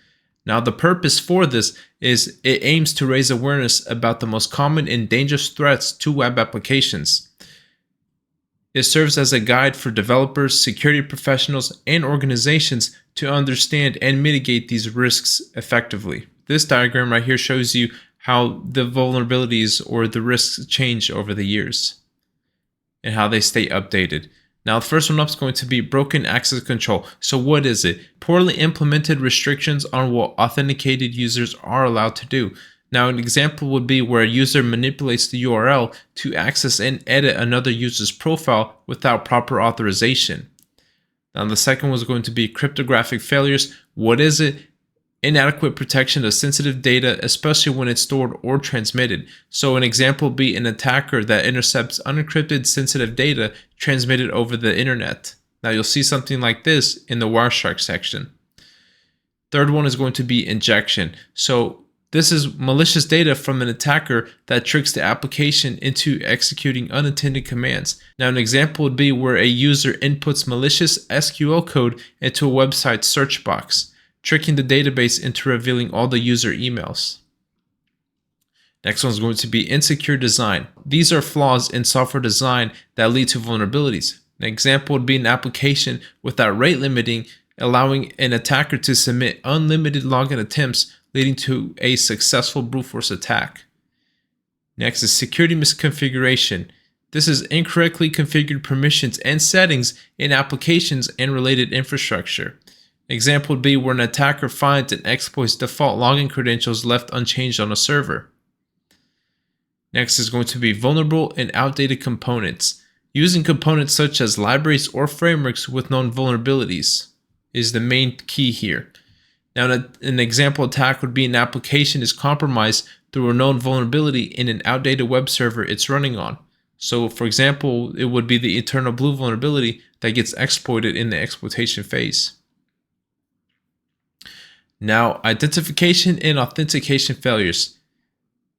Now, the purpose for this is it aims to raise awareness about the most common and dangerous threats to web applications. It serves as a guide for developers, security professionals, and organizations to understand and mitigate these risks effectively. This diagram right here shows you how the vulnerabilities or the risks change over the years and how they stay updated. Now, the first one up is going to be broken access control. So what is it? Poorly implemented restrictions on what authenticated users are allowed to do. Now, an example would be where a user manipulates the URL to access and edit another user's profile without proper authorization. Now, the second one is going to be cryptographic failures. What is it? Inadequate protection of sensitive data, especially when it's stored or transmitted. So an example would be an attacker that intercepts unencrypted sensitive data transmitted over the internet. Now you'll see something like this in the WireShark section. Third one is going to be injection. So this is malicious data from an attacker that tricks the application into executing unintended commands. Now an example would be where a user inputs malicious SQL code into a website search box, tricking the database into revealing all the user emails. Next one is going to be insecure design. These are flaws in software design that lead to vulnerabilities. An example would be an application without rate limiting, allowing an attacker to submit unlimited login attempts, leading to a successful brute force attack. Next is security misconfiguration. This is incorrectly configured permissions and settings in applications and related infrastructure. Example would be where an attacker finds and exploits default login credentials left unchanged on a server. Next is going to be vulnerable and outdated components. Using components such as libraries or frameworks with known vulnerabilities is the main key here. Now, an example attack would be an application is compromised through a known vulnerability in an outdated web server it's running on. So, for example, it would be the EternalBlue vulnerability that gets exploited in the exploitation phase. Now, identification and authentication failures.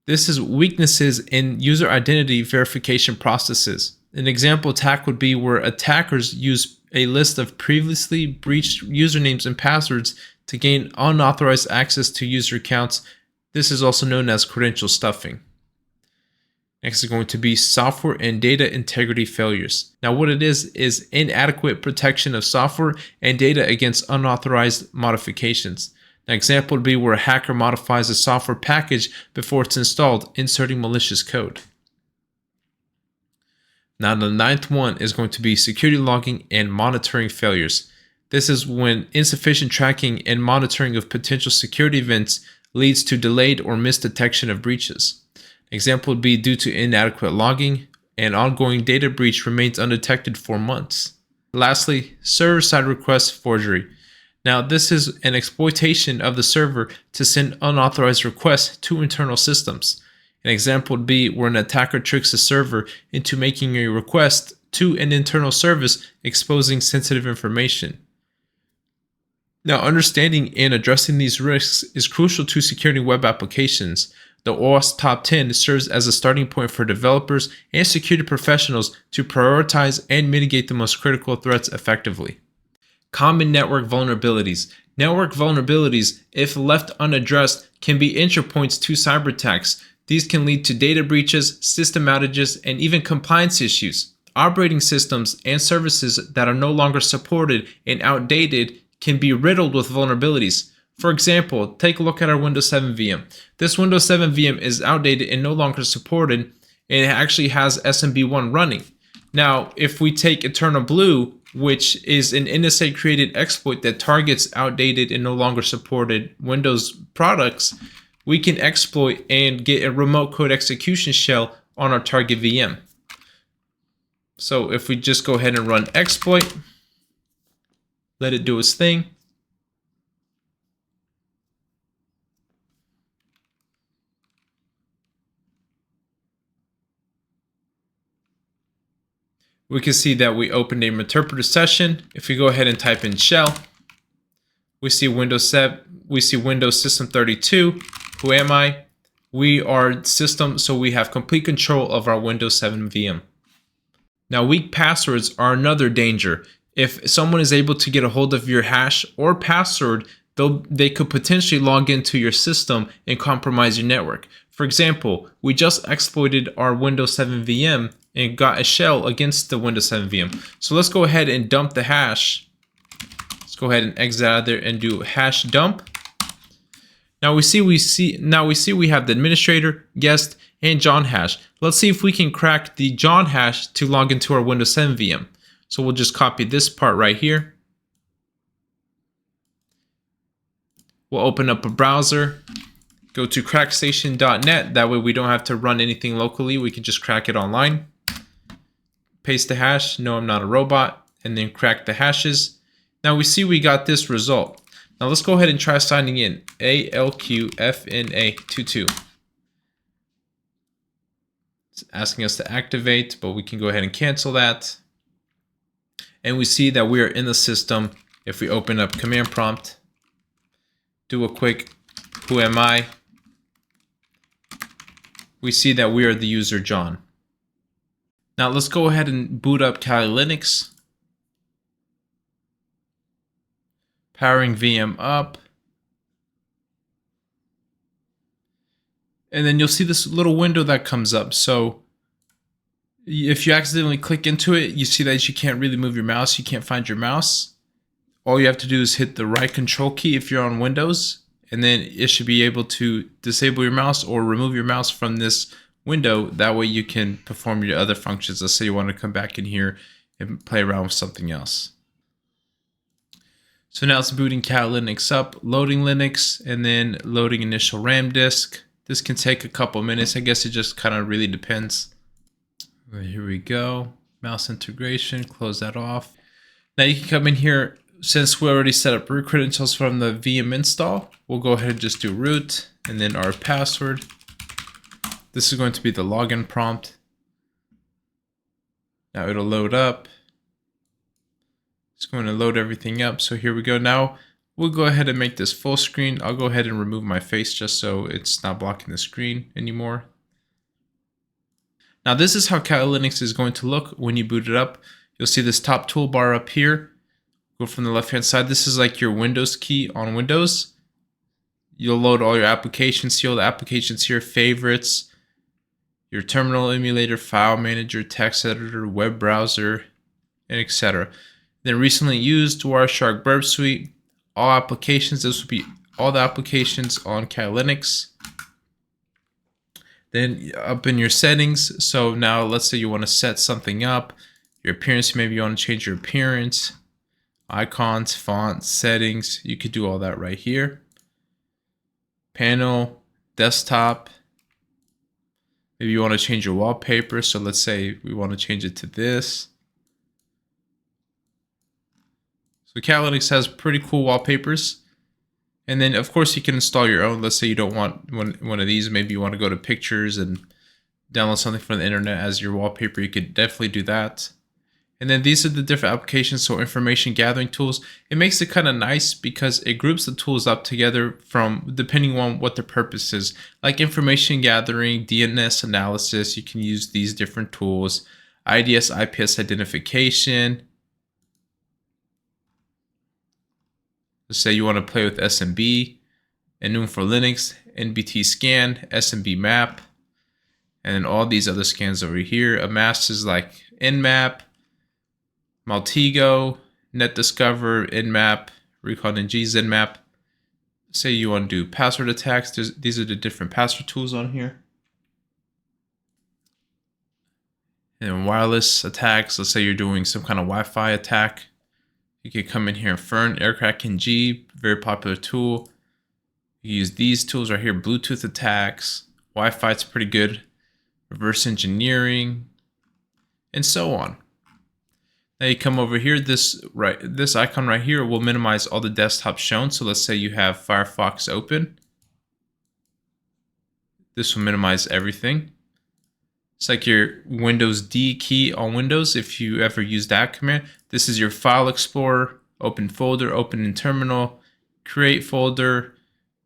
This is weaknesses in user identity verification processes. An example attack would be where attackers use a list of previously breached usernames and passwords to gain unauthorized access to user accounts. This is also known as credential stuffing. Next is going to be software and data integrity failures. Now, what it is inadequate protection of software and data against unauthorized modifications. An example would be where a hacker modifies a software package before it's installed, inserting malicious code. Now, the ninth one is going to be security logging and monitoring failures. This is when insufficient tracking and monitoring of potential security events leads to delayed or missed detection of breaches. An example would be due to inadequate logging, and ongoing data breach remains undetected for months. Lastly, server-side request forgery. Now, this is an exploitation of the server to send unauthorized requests to internal systems. An example would be where an attacker tricks a server into making a request to an internal service exposing sensitive information. Now, understanding and addressing these risks is crucial to securing web applications. The OWASP Top 10 serves as a starting point for developers and security professionals to prioritize and mitigate the most critical threats effectively. Common network vulnerabilities. Network vulnerabilities, if left unaddressed, can be entry points to cyber attacks. These can lead to data breaches, system outages, and even compliance issues. Operating systems and services that are no longer supported and outdated can be riddled with vulnerabilities. For example, take a look at our Windows 7 VM. This Windows 7 VM is outdated and no longer supported, and it actually has SMB1 running. Now, if we take EternalBlue, which is an NSA created exploit that targets outdated and no longer supported Windows products, we can exploit and get a remote code execution shell on our target VM. So if we just go ahead and run exploit, let it do its thing. We can see that we opened a interpreter session. If we go ahead and type in shell, we see Windows 7, we see Windows System 32. Who am I? We are system, so we have complete control of our Windows 7 VM. Now, weak passwords are another danger. If someone is able to get a hold of your hash or password, they could potentially log into your system and compromise your network. For example, we just exploited our Windows 7 VM and got a shell against the Windows 7 VM. So let's go ahead and dump the hash. Let's go ahead and exit out of there and do hash dump. Now we see we have the administrator, guest, and John hash. Let's see if we can crack the John hash to log into our Windows 7 VM. So we'll just copy this part right here. We'll open up a browser, go to crackstation.net. That way we don't have to run anything locally. We can just crack it online. Paste the hash, no, I'm not a robot, and then crack the hashes. Now we see we got this result. Now let's go ahead and try signing in. ALQFNA22. It's asking us to activate, but we can go ahead and cancel that. And we see that we are in the system. If we open up command prompt, do a quick who am I, we see that we are the user John. Now let's go ahead and boot up Kali Linux. Powering VM up. And then you'll see this little window that comes up. So if you accidentally click into it, you see that you can't really move your mouse. You can't find your mouse. All you have to do is hit the right control key if you're on Windows, and then it should be able to disable your mouse or remove your mouse from this window. That way you can perform your other functions. Let's say you want to come back in here and play around with something else. So now it's booting Kali Linux up, loading Linux, and then loading initial RAM disk. This can take a couple minutes. I guess it just kind of really depends. Here we go. Mouse integration, close that off. Now you can come in here. Since we already set up root credentials from the VM install, we'll go ahead and just do root and then our password. This is going to be the login prompt. Now it'll load up. It's going to load everything up. So here we go. Now we'll go ahead and make this full screen. I'll go ahead and remove my face just so it's not blocking the screen anymore. Now this is how Kali Linux is going to look when you boot it up. You'll see this top toolbar up here. Go from the left hand side. This is like your Windows key on Windows. You'll load all your applications. See all the applications here, favorites, your terminal emulator, file manager, text editor, web browser, and etc. Then recently used WireShark Burp Suite, all applications. This will be all the applications on Kali Linux. Then up in your settings. So now let's say you want to set something up. Your appearance, maybe you want to change your appearance. Icons, fonts, settings, you could do all that right here. Panel, desktop. Maybe you want to change your wallpaper. So let's say we want to change it to this. So Kali Linux has pretty cool wallpapers. And then of course you can install your own. Let's say you don't want one of these. Maybe you want to go to pictures and download something from the internet as your wallpaper. You could definitely do that. And then these are the different applications. So information gathering tools. It makes it kind of nice because it groups the tools up together from depending on what the purpose is. Like information gathering, DNS analysis, you can use these different tools. IDS, IPS identification. Let's say you want to play with SMB, Enum for Linux, NBT scan, SMBMap, and then all these other scans over here. Amass is like Nmap, Maltego, NetDiscover, Nmap, Recon NG, Nmap. Say you want to do password attacks. These are the different password tools on here. And wireless attacks. Let's say you're doing some kind of Wi-Fi attack. You could come in here and Fern, Aircrack NG, very popular tool. You use these tools right here, Bluetooth attacks, Wi-Fi, it's pretty good, reverse engineering, and so on. Now you come over here, this icon right here will minimize all the desktops shown. So let's say you have Firefox open. This will minimize everything. It's like your Windows D key on Windows, if you ever use that command. This is your File Explorer, open folder, open in terminal, create folder,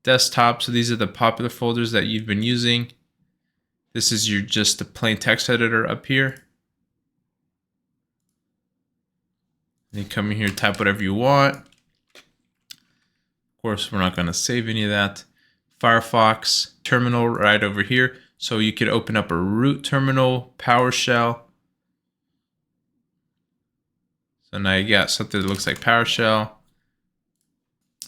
desktop. So these are the popular folders that you've been using. This is your just a plain text editor up here. And you come in here, type whatever you want. Of course, we're not going to save any of that. Firefox terminal right over here. So you could open up a root terminal, PowerShell. So now you got something that looks like PowerShell.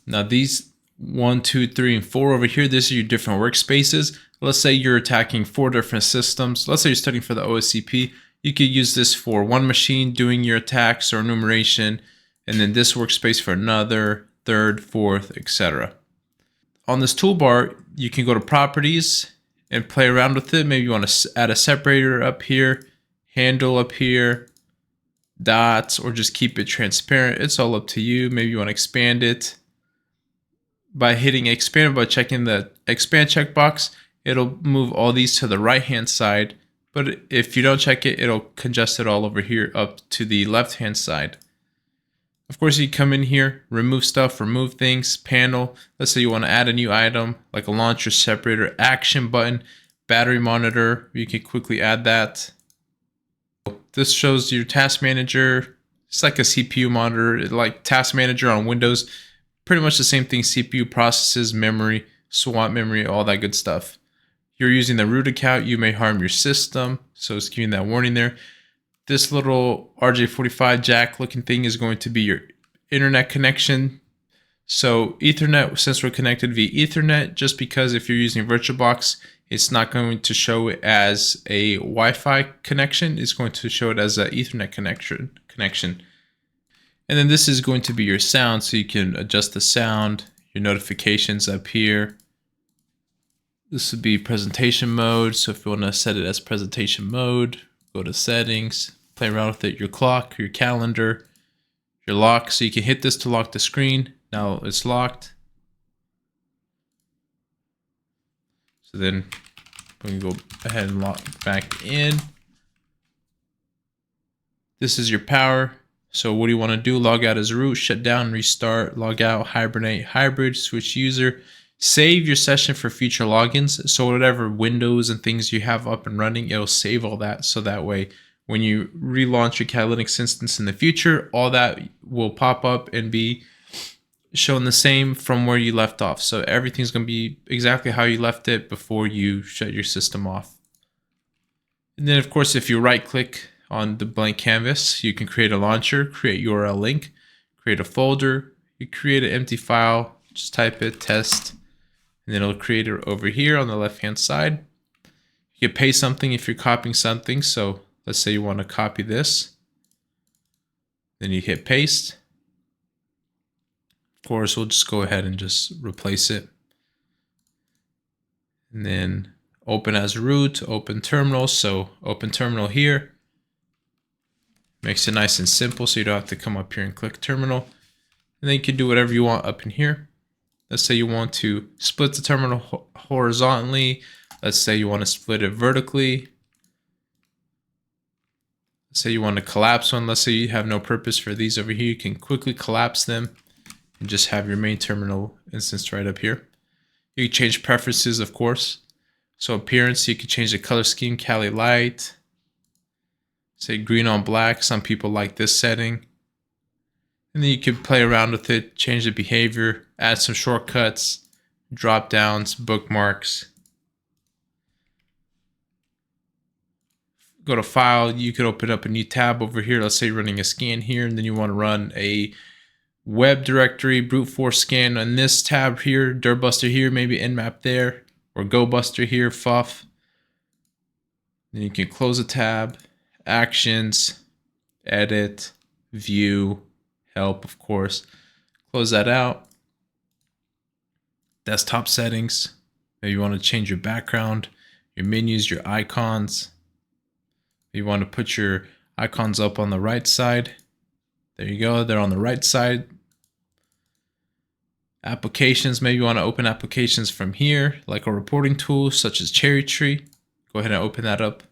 Now these 1, 2, 3, and 4 over here, these are your different workspaces. Let's say you're attacking 4 different systems. Let's say you're studying for the OSCP. You could use this for one machine doing your attacks or enumeration, and then this workspace for another, third, fourth, etc. On this toolbar, you can go to properties and play around with it. Maybe you want to add a separator up here, handle up here, dots, or just keep it transparent. It's all up to you. Maybe you want to expand it. By hitting expand, by checking the expand checkbox, it'll move all these to the right-hand side. But if you don't check it, it'll congest it all over here up to the left-hand side. Of course, you come in here, remove stuff, remove things, panel. Let's say you want to add a new item, like a launcher, separator, action button, battery monitor. You can quickly add that. This shows your task manager. It's like a CPU monitor, like task manager on Windows. Pretty much the same thing, CPU processes, memory, swap memory, all that good stuff. You're using the root account, you may harm your system. So it's giving that warning there. This little RJ45 jack looking thing is going to be your internet connection. So Ethernet, since we're connected via Ethernet, just because if you're using VirtualBox, it's not going to show it as a Wi-Fi connection. It's going to show it as an Ethernet connection. And then this is going to be your sound. So you can adjust the sound, your notifications up here. This would be presentation mode. So if you want to set it as presentation mode, go to settings, play around with it, your clock, your calendar, your lock. So you can hit this to lock the screen. Now it's locked. So then we can go ahead and lock back in. This is your power. So what do you want to do? Log out as root, shut down, restart, log out, hibernate, hybrid, switch user. Save your session for future logins. So whatever windows and things you have up and running, it'll save all that. So that way, when you relaunch your Cat Linux instance in the future, all that will pop up and be shown the same from where you left off. So everything's going to be exactly how you left it before you shut your system off. And then of course, if you right click on the blank canvas, you can create a launcher, create URL link, create a folder, you create an empty file, just type it, test, and then it'll create it over here on the left-hand side. You can paste something if you're copying something. So let's say you want to copy this. Then you hit paste. Of course, we'll just go ahead and just replace it. And then open as root, open terminal. So open terminal here. Makes it nice and simple so you don't have to come up here and click terminal. And then you can do whatever you want up in here. Let's say you want to split the terminal horizontally. Let's say you want to split it vertically. Let's say you want to collapse one. Let's say you have no purpose for these over here. You can quickly collapse them and just have your main terminal instance right up here. You can change preferences, of course. So appearance, you can change the color scheme, Cali light. Say green on black. Some people like this setting. And then you can play around with it, change the behavior, add some shortcuts, drop downs, bookmarks. Go to file, you could open up a new tab over here. Let's say you're running a scan here, and then you want to run a web directory brute force scan on this tab here, DirBuster here, maybe Nmap there, or GoBuster here, Ffuf. Then you can close a tab, actions, edit, view, help, of course. Close that out. Desktop settings. Maybe you want to change your background, your menus, your icons. You want to put your icons up on the right side. There you go, they're on the right side. Applications, maybe you want to open applications from here, like a reporting tool such as Cherry Tree. Go ahead and open that up.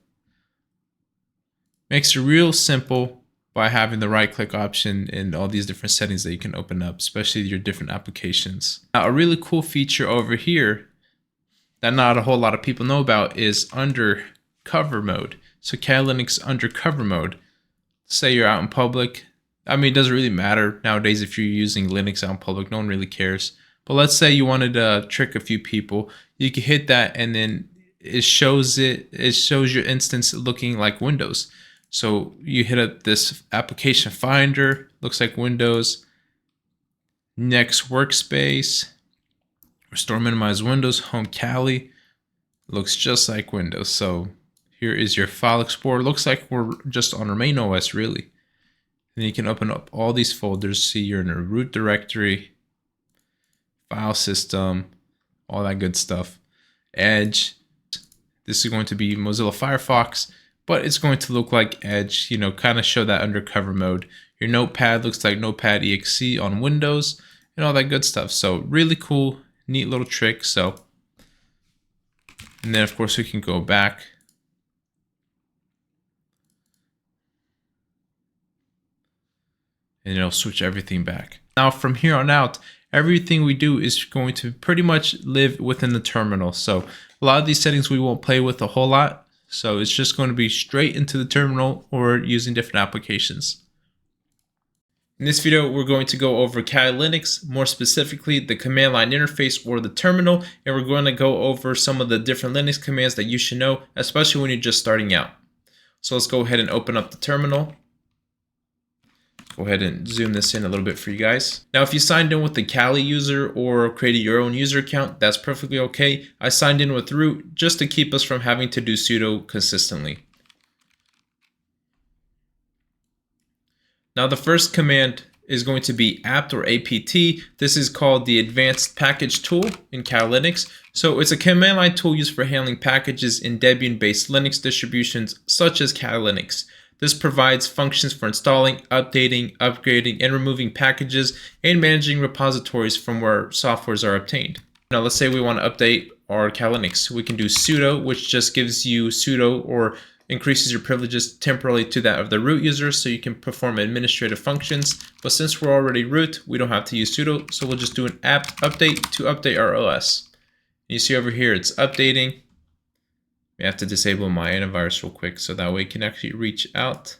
Makes it real simple by having the right click option and all these different settings that you can open up, especially your different applications. Now, a really cool feature over here that not a whole lot of people know about is undercover mode. So Kali Linux undercover mode. Say you're out in public. I mean, it doesn't really matter nowadays if you're using Linux out in public. No one really cares. But let's say you wanted to trick a few people. You can hit that and then it shows your instance looking like Windows. So you hit up this application finder, looks like Windows. Next workspace, restore minimize Windows, home Kali, looks just like Windows. So here is your file explorer. Looks like we're just on our main OS really. Then you can open up all these folders, see you're in a root directory, file system, all that good stuff. Edge, this is going to be Mozilla Firefox, but it's going to look like Edge, kind of show that undercover mode. Your notepad looks like Notepad EXE on Windows and all that good stuff. So really cool, neat little trick. So, and then of course we can go back. And it'll switch everything back. Now from here on out, everything we do is going to pretty much live within the terminal. So a lot of these settings we won't play with a whole lot. So it's just going to be straight into the terminal or using different applications. In this video, we're going to go over Kali Linux, more specifically the command line interface or the terminal, and we're going to go over some of the different Linux commands that you should know, especially when you're just starting out. So let's go ahead and open up the terminal. Go ahead and zoom this in a little bit for you guys. Now, if you signed in with the Kali user or created your own user account, that's perfectly okay. I signed in with root just to keep us from having to do sudo consistently. Now, the first command is going to be apt or apt. This is called the advanced package tool in Kali Linux. So it's a command line tool used for handling packages in Debian-based Linux distributions such as Kali Linux. This provides functions for installing, updating, upgrading, and removing packages and managing repositories from where softwares are obtained. Now let's say we want to update our Kali Linux. We can do sudo, which just gives you sudo or increases your privileges temporarily to that of the root user so you can perform administrative functions. But since we're already root, we don't have to use sudo, so we'll just do an apt update to update our OS. And you see over here it's updating. I have to disable my antivirus real quick so that way it can actually reach out.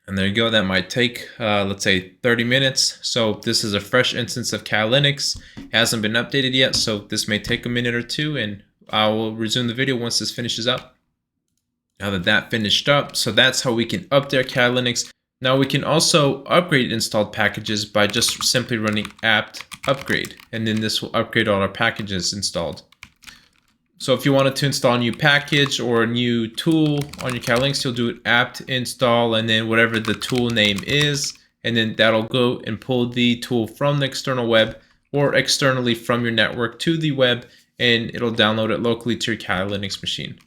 And there you go, that might take, let's say 30 minutes. So this is a fresh instance of Kali Linux. It hasn't been updated yet, so this may take a minute or two and I will resume the video once this finishes up. Now that finished up, so that's how we can update Kali Linux. Now we can also upgrade installed packages by just simply running apt upgrade, and then this will upgrade all our packages installed. So if you wanted to install a new package or a new tool on your Kali Linux, you'll do it apt install and then whatever the tool name is, and then that'll go and pull the tool from the external web or externally from your network to the web, and it'll download it locally to your Kali Linux machine.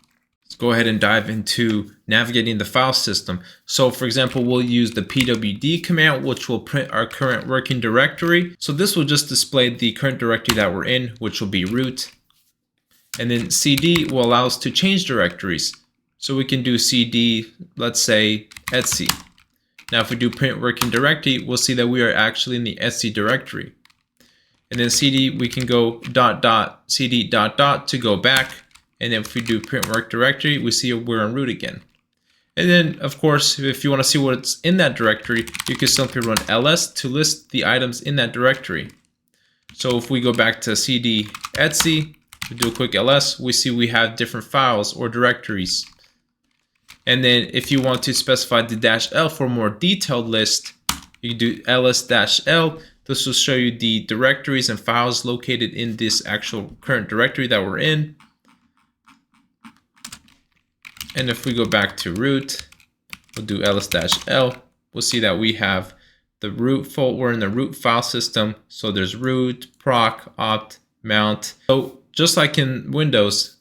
Let's go ahead and dive into navigating the file system. So for example, we'll use the pwd command, which will print our current working directory. So this will just display the current directory that we're in, which will be root. And then cd will allow us to change directories. So we can do cd, let's say etc. Now if we do print working directory, we'll see that we are actually in the etc directory. And then cd, we can go cd to go back. And then if we do print work directory, we see we're on root again. And then of course, if you want to see what's in that directory, you can simply run ls to list the items in that directory. So if we go back to cd etc, we do a quick ls, we see we have different files or directories. And then if you want to specify the -l for a more detailed list, you can do ls-l. This will show you the directories and files located in this actual current directory that we're in. And if we go back to root, we'll do ls-l. We'll see that we have the root folder. We're in the root file system. So there's root, proc, opt, mount. So just like in Windows,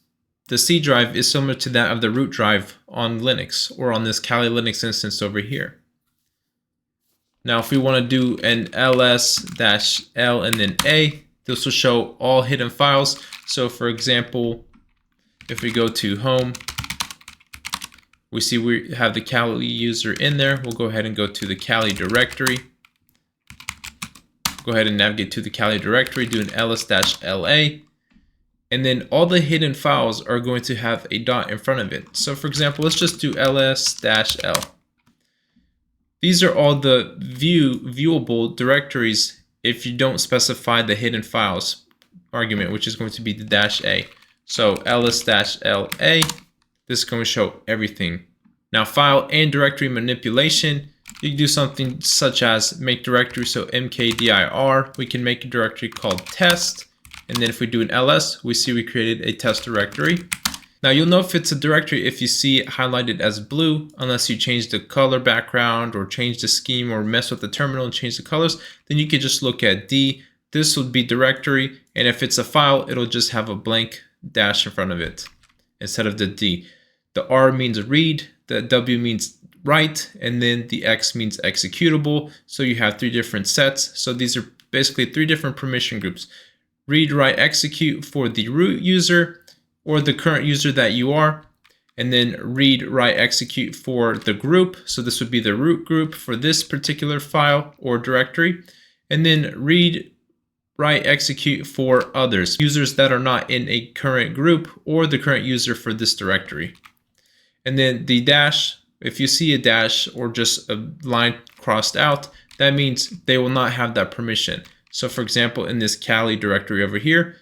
the C drive is similar to that of the root drive on Linux or on this Kali Linux instance over here. Now, if we want to do an ls-l and then a, this will show all hidden files. So for example, if we go to home, we see we have the Kali user in there. We'll go ahead and go to the Kali directory. Go ahead and navigate to the Kali directory, do an ls-la, and then all the hidden files are going to have a dot in front of it. So for example, let's just do ls-l. These are all the viewable directories if you don't specify the hidden files argument, which is going to be the -a. So ls-la, this is going to show everything. Now, file and directory manipulation, you can do something such as make directory. So mkdir, we can make a directory called test. And then if we do an ls, we see we created a test directory. Now you'll know if it's a directory if you see it highlighted as blue, unless you change the color background or change the scheme or mess with the terminal and change the colors, then you could just look at D. This would be directory. And if it's a file, it'll just have a blank dash in front of it instead of the D. The R means read, the W means write, and then the X means executable. So you have three different sets. So these are basically three different permission groups. Read, write, execute for the root user or the current user that you are, and then read, write, execute for the group. So this would be the root group for this particular file or directory, and then read, write, execute for others, users that are not in a current group or the current user for this directory. And then the dash, if you see a dash or just a line crossed out, that means they will not have that permission. So for example, in this Kali directory over here,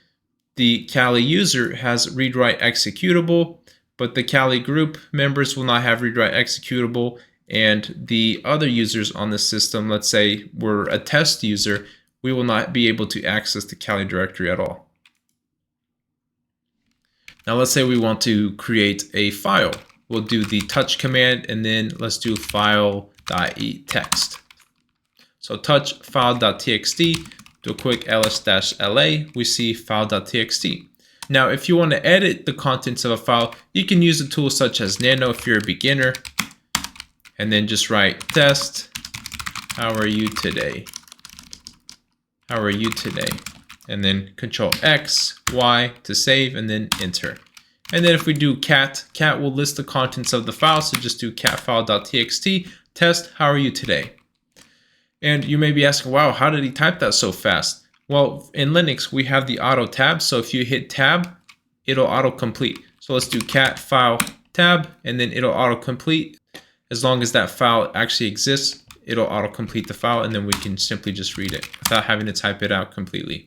the Kali user has read, write, executable, but the Kali group members will not have read, write, executable, and the other users on the system, let's say we're a test user, we will not be able to access the Kali directory at all. Now let's say we want to create a file. We'll do the touch command, and then let's do file.text. So touch file.txt, do a quick ls-la, we see file.txt. Now, if you want to edit the contents of a file, you can use a tool such as Nano if you're a beginner, and then just write test, how are you today? How are you today? And then Control X, Y to save, and then enter. And then if we do cat will list the contents of the file. So just do cat file.txt, test, how are you today? And you may be asking, wow, how did he type that so fast? Well, in Linux, we have the auto tab. So if you hit tab, it'll auto complete. So let's do cat file tab, and then it'll auto complete. As long as that file actually exists, it'll auto complete the file, and then we can simply just read it without having to type it out completely.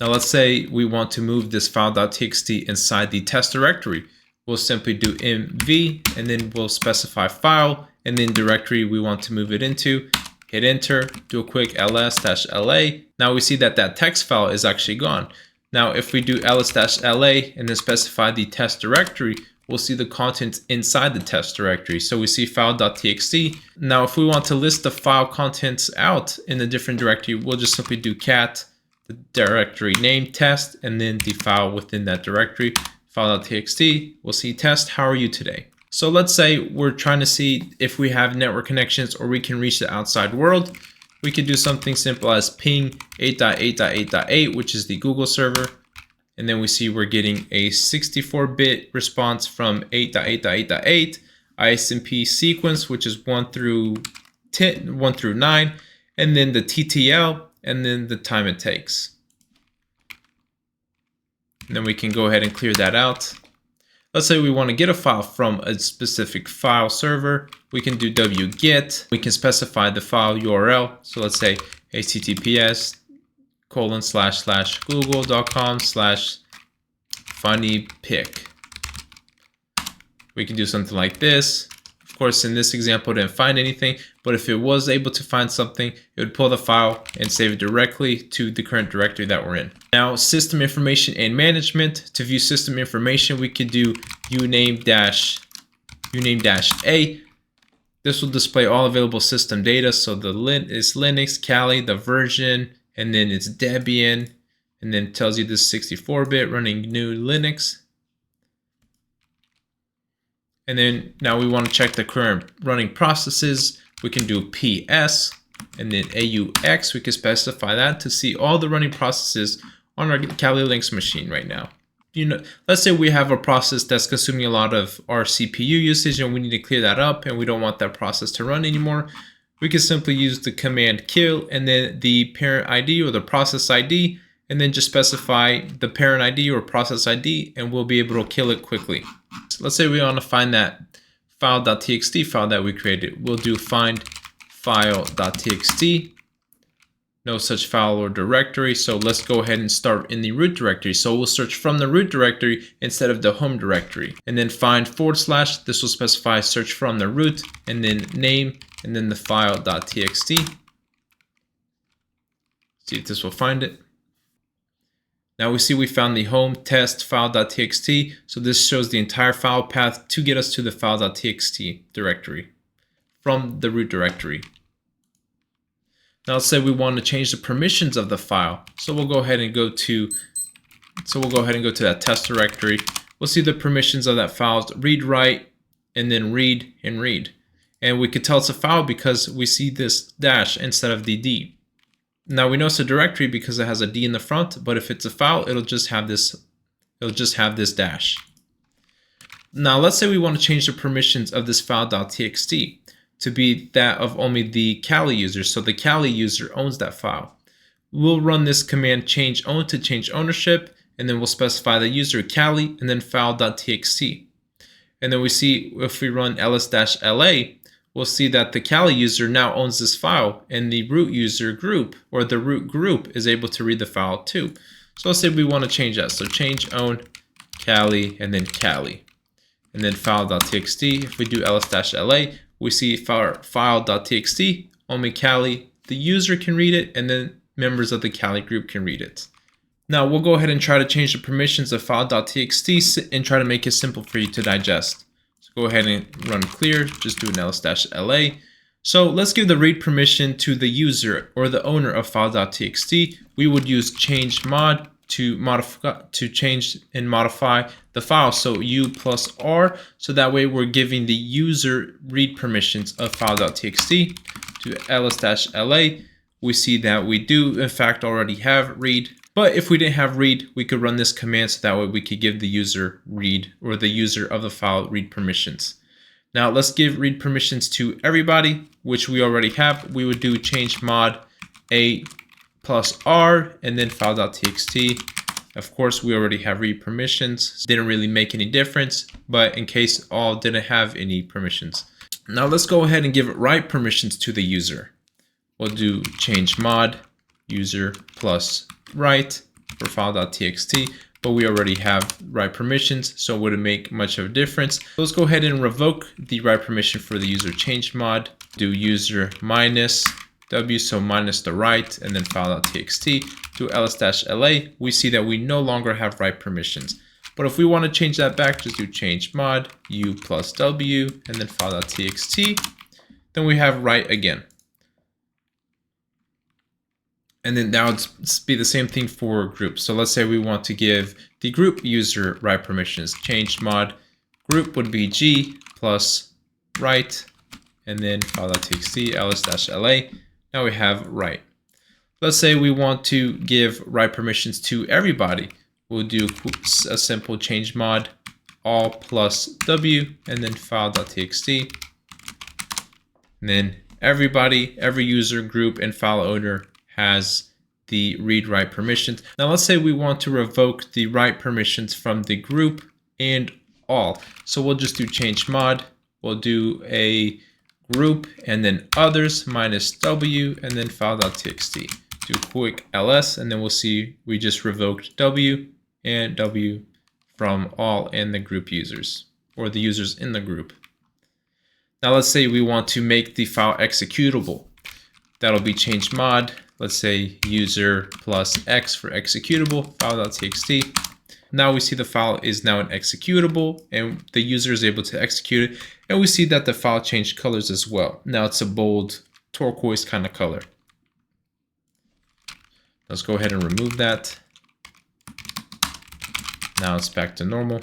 Now let's say we want to move this file.txt inside the test directory. We'll simply do mv, and then we'll specify file, and then directory we want to move it into. Hit enter, do a quick ls-la. Now we see that that text file is actually gone. Now if we do ls-la and then specify the test directory, we'll see the contents inside the test directory. So we see file.txt. Now if we want to list the file contents out in a different directory, we'll just simply do cat, the directory name test, and then the file within that directory, file.txt, we'll see test, how are you today? So let's say we're trying to see if we have network connections or we can reach the outside world. We could do something simple as ping 8.8.8.8, which is the Google server. And then we see we're getting a 64-bit response from 8.8.8.8, ISMP sequence, which is 1 through 9, and then the TTL, and then the time it takes. And then we can go ahead and clear that out. Let's say we want to get a file from a specific file server. We can do wget. We can specify the file URL. So let's say https://google.com/funnypic. We can do something like this. Of course, in this example, it didn't find anything, but if it was able to find something, it would pull the file and save it directly to the current directory that we're in. Now, system information and management. To view system information, we could do uname-a. This will display all available system data. So the is Linux, Kali, the version, and then it's Debian, and then it tells you this 64-bit running GNU Linux. And then now we want to check the current running processes. We can do PS and then AUX. We can specify that to see all the running processes on our Kali Linux machine right now. Let's say we have a process that's consuming a lot of our CPU usage and we need to clear that up and we don't want that process to run anymore. We can simply use the command kill and then the parent ID or the process ID, and then just specify the parent ID or process ID, and we'll be able to kill it quickly. So let's say we want to find that file.txt file that we created. We'll do find file.txt. No such file or directory. So let's go ahead and start in the root directory. So we'll search from the root directory instead of the home directory. And then find /. This will specify search from the root, and then name, and then the file.txt. See if this will find it. Now we see we found the home test file.txt. So this shows the entire file path to get us to the file.txt directory from the root directory. Now let's say we want to change the permissions of the file. So we'll go ahead and go to that test directory. We'll see the permissions of that file: read, write, and then read and read. And we could tell it's a file because we see this dash instead of the D. Now we know it's a directory because it has a D in the front, but if it's a file, it'll just have this dash. Now let's say we want to change the permissions of this file.txt to be that of only the Kali user, so the Kali user owns that file. We'll run this command change own to change ownership, and then we'll specify the user Kali and then file.txt. And then we see if we run ls-la, we'll see that the Kali user now owns this file, and the root user group or the root group is able to read the file too. So let's say we want to change that. So change own Kali and then Kali, and then file.txt. If we do ls-la, we see file.txt, only Kali, the user can read it, and then members of the Kali group can read it. Now we'll go ahead and try to change the permissions of file.txt and try to make it simple for you to digest. So go ahead and run clear, just do an ls-la. So let's give the read permission to the user or the owner of file.txt. We would use change mod to change and modify the file. So u+r, so that way we're giving the user read permissions of file.txt. To ls-la, we see that we do in fact already have read, but if we didn't have read, we could run this command so that way we could give the user read or the user of the file read permissions. Now let's give read permissions to everybody, which we already have. We would do change mod a+r and then file.txt. Of course, we already have read permissions. Didn't really make any difference, but in case all didn't have any permissions. Now let's go ahead and give write permissions to the user. We'll do change mod user plus write for file.txt, but we already have write permissions, so it wouldn't make much of a difference. Let's go ahead and revoke the write permission for the user change mod. Do user minus W, so minus the write, and then file.txt. To ls-la, we see that we no longer have write permissions. But if we want to change that back, just do change mod u+w and then file.txt. Then we have write again. And then now it's be the same thing for groups. So let's say we want to give the group user write permissions. Change mod group would be G plus write, and then file.txt ls-la. Now we have write. Let's say we want to give write permissions to everybody. We'll do a simple change mod all plus w, and then file.txt. And then everybody, every user, group, and file owner has the read-write permissions. Now let's say we want to revoke the write permissions from the group and all. So we'll just do change mod. We'll do a group and then others minus w and then file.txt. Do quick ls, and then we'll see we just revoked w and w from all and the group users, or the users in the group. Now let's say we want to make the file executable. That'll be change mod. Let's say user plus x for executable, file.txt. Now we see the file is now an executable and the user is able to execute it. And we see that the file changed colors as well. Now it's a bold turquoise kind of color. Let's go ahead and remove that. Now it's back to normal.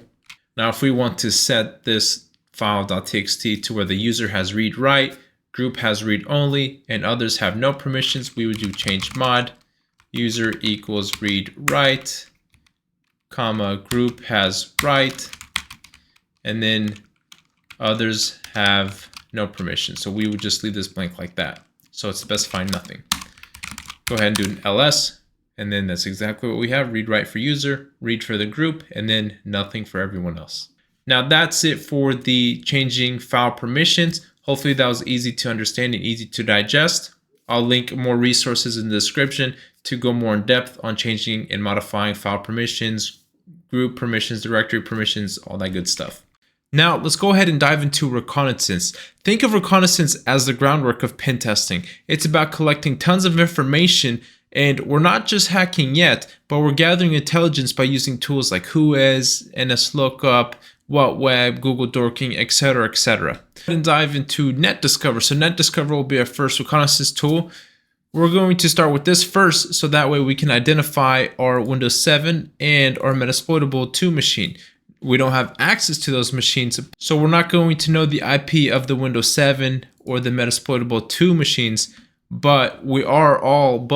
Now if we want to set this file.txt to where the user has read write, group has read only, and others have no permissions, we would do change mod user equals read write, comma group has write, and then others have no permission. So we would just leave this blank like that. So it's specifying nothing. Go ahead and do an ls, and then that's exactly what we have. Read write for user, read for the group, and then nothing for everyone else. Now that's it for the changing file permissions. Hopefully that was easy to understand and easy to digest. I'll link more resources in the description to go more in depth on changing and modifying file permissions, group permissions, directory permissions, all that good stuff. Now let's go ahead and dive into Reconnaissance. Think of Reconnaissance as the groundwork of pen testing. It's about collecting tons of information, and we're not just hacking yet, but we're gathering intelligence by using tools like Whois, Nslookup, Whatweb, Google Dorking, etc., etc. And dive into NetDiscover. So NetDiscover will be our first reconnaissance tool. We're going to start with this first, so that way we can identify our Windows 7 and our Metasploitable 2 machine. We don't have access to those machines, so we're not going to know the IP of the Windows 7 or the Metasploitable 2 machines, but we are all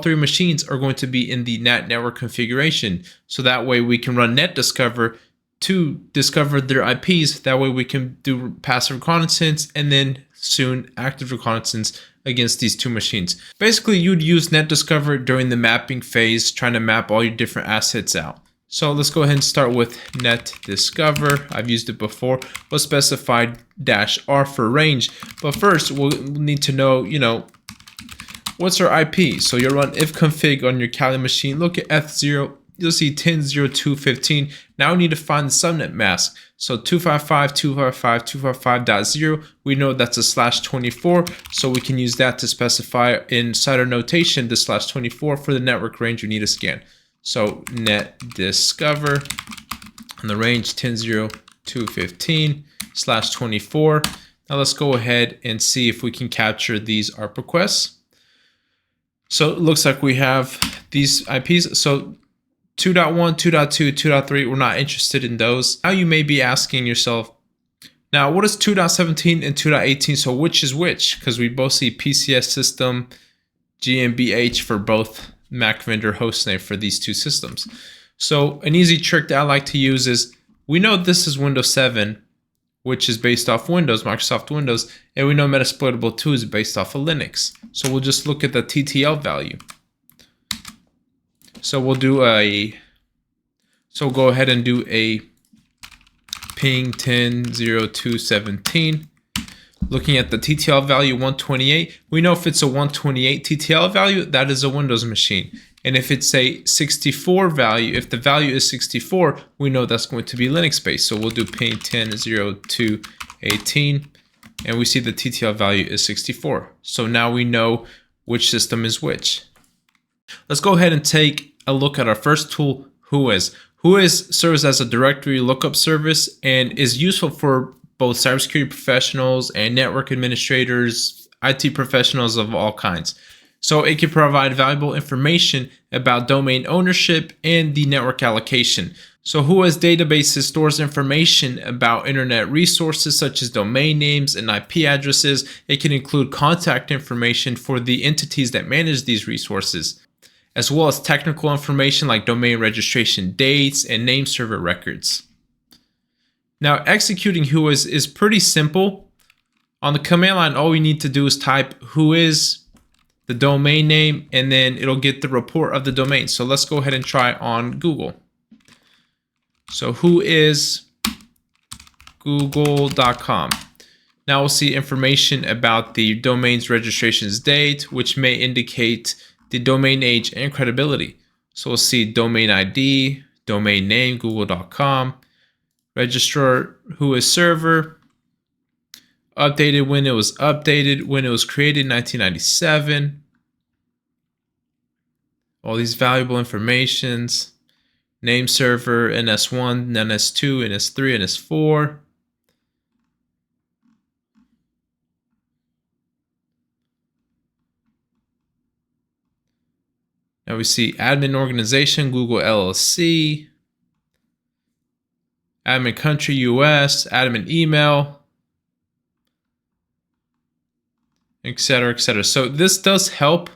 three machines are going to be in the NAT network configuration. So that way we can run NetDiscover to discover their IPs. That way we can do passive reconnaissance and then soon active reconnaissance against these two machines. Basically, you'd use NetDiscover during the mapping phase, trying to map all your different assets out. So let's go ahead and start with NetDiscover. I've used it before. We'll specify -R for range. But first, we'll need to know, what's our IP. So you'll run ifconfig on your Kali machine. Look at F0. You'll see 10.02.15. Now we need to find the subnet mask. So 255.255.255.0. We know that's a /24, so we can use that to specify in CIDR notation the /24 for the network range we need to scan. So NetDiscover, and the range 10.02.15/24. Now let's go ahead and see if we can capture these ARP requests. So it looks like we have these IPs. So 2.1, 2.2, 2.3, we're not interested in those. Now you may be asking yourself, now what is 2.17 and 2.18? So which is which? Because we both see PCS system, GmbH for both Mac vendor hostname for these two systems. So an easy trick that I like to use is, we know this is Windows 7, which is based off Windows, Microsoft Windows, and we know Metasploitable 2 is based off of Linux. So we'll just look at the TTL value. So we'll do we'll go ahead and do a ping 10.02.17. Looking at the TTL value 128, we know if it's a 128 TTL value, that is a Windows machine. And if it's a 64 value, if the value is 64, we know that's going to be Linux based. So we'll do ping 10.02.18, and we see the TTL value is 64. So now we know which system is which. Let's go ahead and take a look at our first tool, Whois. Whois serves as a directory lookup service and is useful for both cybersecurity professionals and network administrators, IT professionals of all kinds. So it can provide valuable information about domain ownership and the network allocation. So Whois databases stores information about internet resources such as domain names and IP addresses. It can include contact information for the entities that manage these resources, as well as technical information like domain registration dates and name server records. Now, executing Whois is pretty simple. On the command line, all we need to do is type Whois, the domain name, and then it'll get the report of the domain. So let's go ahead and try on Google. So Whois google.com. Now we'll see information about the domain's registration's date, which may indicate the domain age and credibility. So we'll see domain ID, domain name, google.com, registrar Whois server, updated when it was updated, when it was created, 1997. All these valuable informations. Name server, NS1, NS2, NS3, NS4. Now we see admin organization, Google LLC, admin country, US, admin email, etc., etc. So this does help.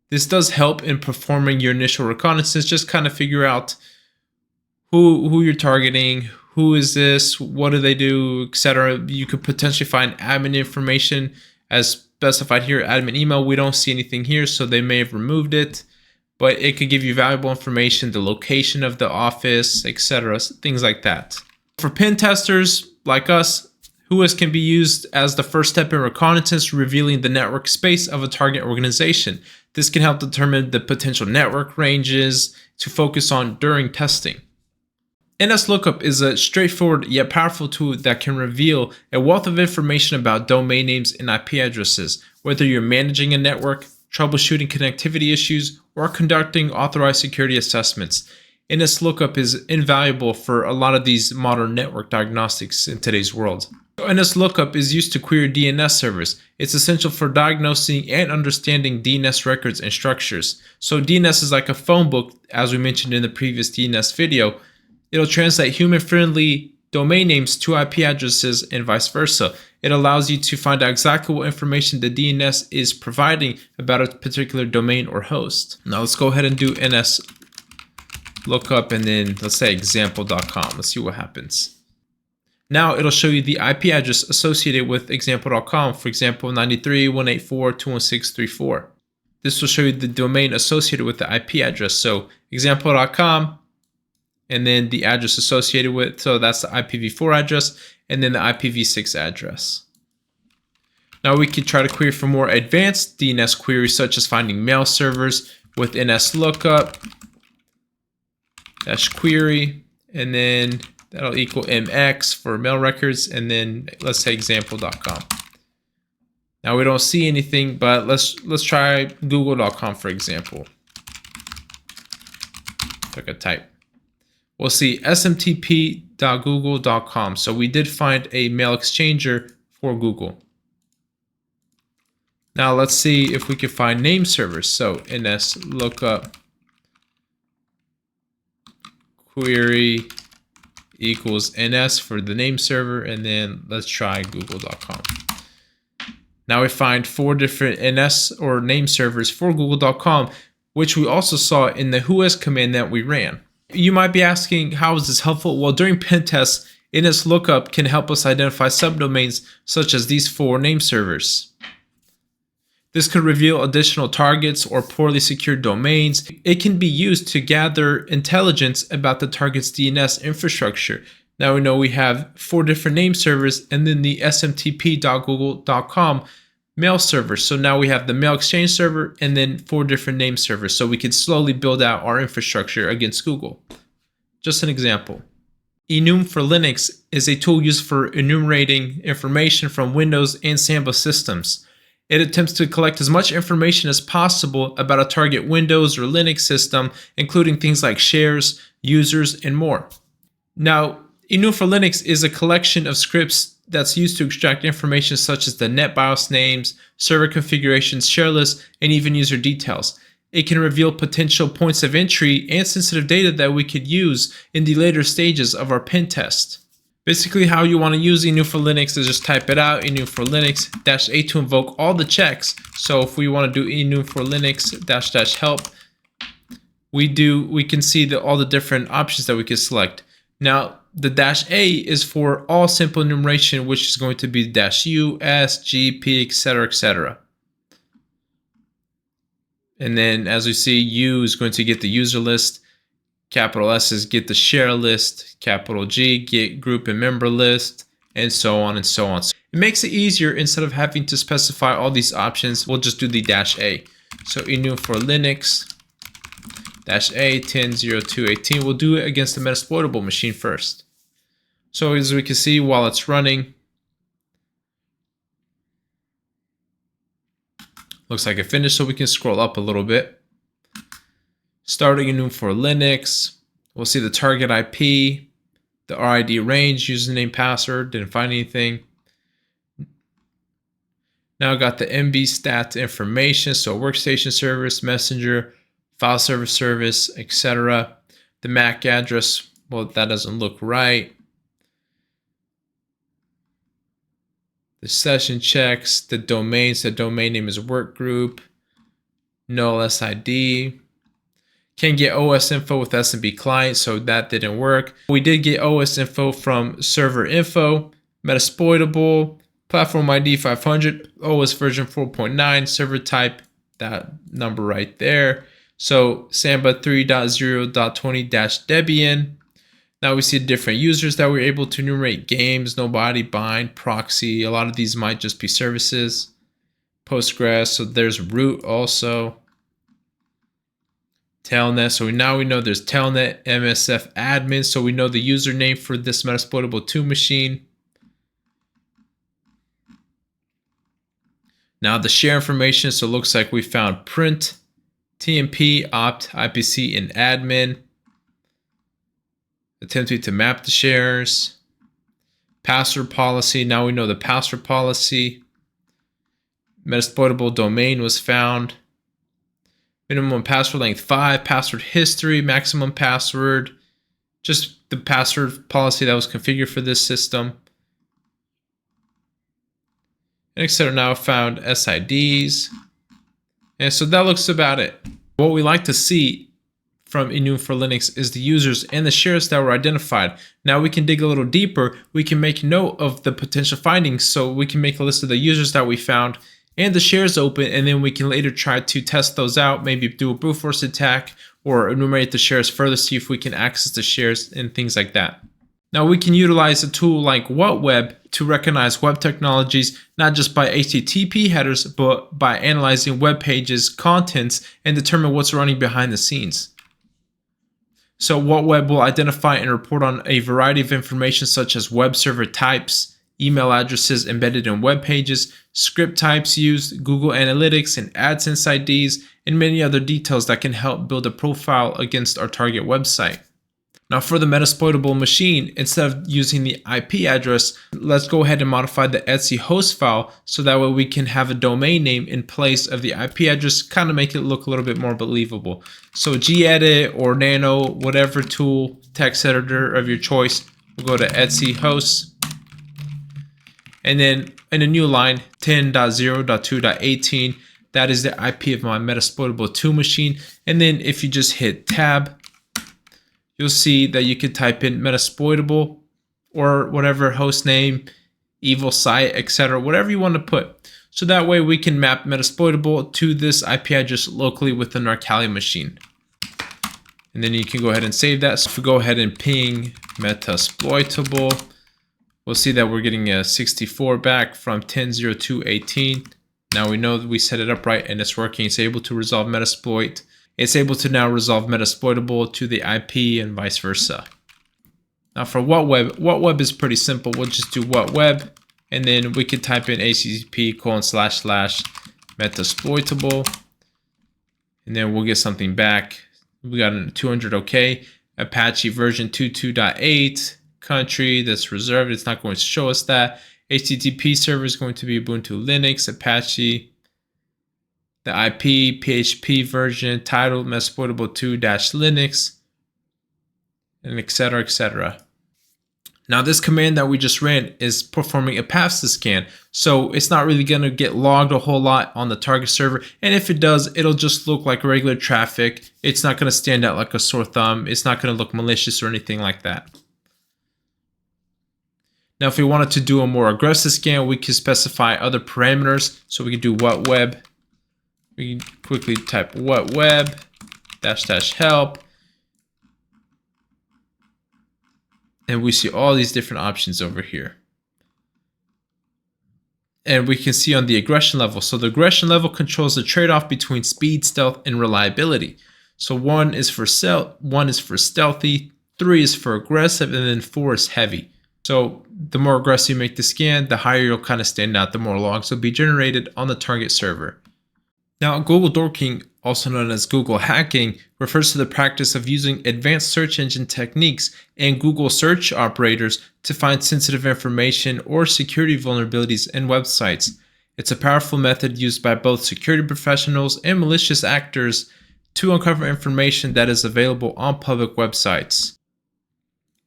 This does help in performing your initial reconnaissance. Just kind of figure out who you're targeting, who is this, what do they do, etc. You could potentially find admin information as specified here, admin email. We don't see anything here, so they may have removed it, but it could give you valuable information, the location of the office, etc., things like that. For pen testers like us, Whois can be used as the first step in reconnaissance, revealing the network space of a target organization. This can help determine the potential network ranges to focus on during testing. Nslookup is a straightforward yet powerful tool that can reveal a wealth of information about domain names and IP addresses, whether you're managing a network, troubleshooting connectivity issues, or conducting authorized security assessments. Nslookup is invaluable for a lot of these modern network diagnostics in today's world. Nslookup is used to query DNS servers. It's essential for diagnosing and understanding DNS records and structures. So DNS is like a phone book, as we mentioned in the previous DNS video. It'll translate human-friendly domain names to IP addresses and vice versa. It allows you to find out exactly what information the DNS is providing about a particular domain or host. Now let's go ahead and do Nslookup and then let's say example.com. Let's see what happens. Now it'll show you the IP address associated with example.com, for example, 93.184.216.34. This will show you the domain associated with the IP address. So example.com, and then the address associated with, so that's the IPv4 address, and then the IPv6 address. Now we could try to query for more advanced DNS queries, such as finding mail servers with Nslookup -query, and then that'll equal mx for mail records, and then let's say example.com. Now we don't see anything, but let's try google.com for example. Click a type. We'll see smtp.google.com. So we did find a mail exchanger for Google. Now let's see if we can find name servers. So Nslookup query equals ns for the name server, and then let's try google.com. Now we find 4 different ns or name servers for google.com, which we also saw in the Whois command that we ran. You might be asking, how is this helpful? Well, during pen tests, Nslookup can help us identify subdomains such as these 4 name servers. This could reveal additional targets or poorly secured domains. It can be used to gather intelligence about the target's DNS infrastructure. Now we know we have 4 different name servers and then the smtp.google.com mail server. So now we have the mail exchange server and then 4 different name servers. So we can slowly build out our infrastructure against Google. Just an example. Enum for Linux is a tool used for enumerating information from Windows and Samba systems. It attempts to collect as much information as possible about a target Windows or Linux system, including things like shares, users, and more. Now, Enum for Linux is a collection of scripts that's used to extract information such as the NetBIOS names, server configurations, share lists, and even user details. It can reveal potential points of entry and sensitive data that we could use in the later stages of our pen test. Basically, how you want to use Enum for Linux is just type it out, Enum for Linux -a to invoke all the checks. So if we want to do Enum for Linux --help, we can see all the different options that we can select. Now, the -a is for all simple enumeration, which is going to be -u, s, g, p, etc., etc. And then, as we see, U is going to get the user list. Capital S is get the share list. Capital G, get group and member list, and so on and so on. So it makes it easier. Instead of having to specify all these options, we'll just do the -a. So Enum for Linux -a 10.02.18. We'll do it against the Metasploitable machine first. So as we can see, while it's running, looks like it finished, so we can scroll up a little bit. Starting Enum for Linux, we'll see the target IP, the RID range, username, password, didn't find anything. Now I got the MB stat information, so workstation service, messenger, file server service, etc. The MAC address, well, that doesn't look right. The session checks, the domains, the domain name is workgroup, null SID. Can get OS info with Smbclient, so that didn't work. We did get OS info from server info, Metasploitable, platform ID 500, OS version 4.9, server type, that number right there. So Samba 3.0.20-Debian. Now we see different users that we're able to enumerate: games, nobody, bind, proxy. A lot of these might just be services. Postgres, so there's root also. Telnet, so now we know there's Telnet, MSF admin, so we know the username for this Metasploitable 2 machine. Now the share information, so it looks like we found print, TMP, opt, IPC, and admin. Attempting to map the shares. Password policy, now we know the password policy. Metasploitable domain was found. Minimum password length 5, password history, maximum password, just the password policy that was configured for this system. And etc. Now I found SIDs. And so that looks about it. What we like to see from Enum for Linux is the users and the shares that were identified. Now we can dig a little deeper. We can make note of the potential findings. So we can make a list of the users that we found and the shares open, and then we can later try to test those out, maybe do a brute force attack or enumerate the shares further, see if we can access the shares and things like that. Now we can utilize a tool like Whatweb to recognize web technologies, not just by HTTP headers, but by analyzing web pages, contents, and determine what's running behind the scenes. So Whatweb will identify and report on a variety of information such as web server types, email addresses embedded in web pages, script types used, Google Analytics and AdSense IDs, and many other details that can help build a profile against our target website. Now for the Metasploitable machine, instead of using the IP address, let's go ahead and modify the etc host file so that way we can have a domain name in place of the IP address, kind of make it look a little bit more believable. So gedit or nano, whatever tool, text editor of your choice, we'll go to etc hosts. And then in a new line, 10.0.2.18, that is the IP of my Metasploitable 2 machine. And then if you just hit tab, you'll see that you can type in Metasploitable or whatever host name, evil site, etc., whatever you want to put. So that way we can map Metasploitable to this IP address locally within our Kali machine. And then you can go ahead and save that. So if we go ahead and ping Metasploitable, we'll see that we're getting a 64 back from 10.02.18. Now we know that we set it up right and it's working. It's able to resolve Metasploit. It's able to now resolve Metasploitable to the IP and vice versa. Now for Whatweb is pretty simple. We'll just do Whatweb, and then we could type in http://Metasploitable, and then we'll get something back. We got a 200 OK, Apache version 2.2.8, country that's reserved. It's not going to show us that. HTTP server is going to be Ubuntu Linux, Apache, the IP, PHP version, title, Metasploitable 2-Linux, and etc. etc. Now this command that we just ran is performing a path scan, so it's not really going to get logged a whole lot on the target server, and if it does, it'll just look like regular traffic. It's not going to stand out like a sore thumb. It's not going to look malicious or anything like that. Now if we wanted to do a more aggressive scan, we can specify other parameters. So we can do Whatweb. We can quickly type Whatweb --help. And we see all these different options over here. And we can see on the aggression level. So the aggression level controls the trade-off between speed, stealth, and reliability. So 1 is for stealthy, 3 is for aggressive, and then 4 is heavy. So the more aggressive you make the scan, the higher you'll kind of stand out, the more logs will be generated on the target server. Now, Google Dorking, also known as Google hacking, refers to the practice of using advanced search engine techniques and Google search operators to find sensitive information or security vulnerabilities in websites. It's a powerful method used by both security professionals and malicious actors to uncover information that is available on public websites.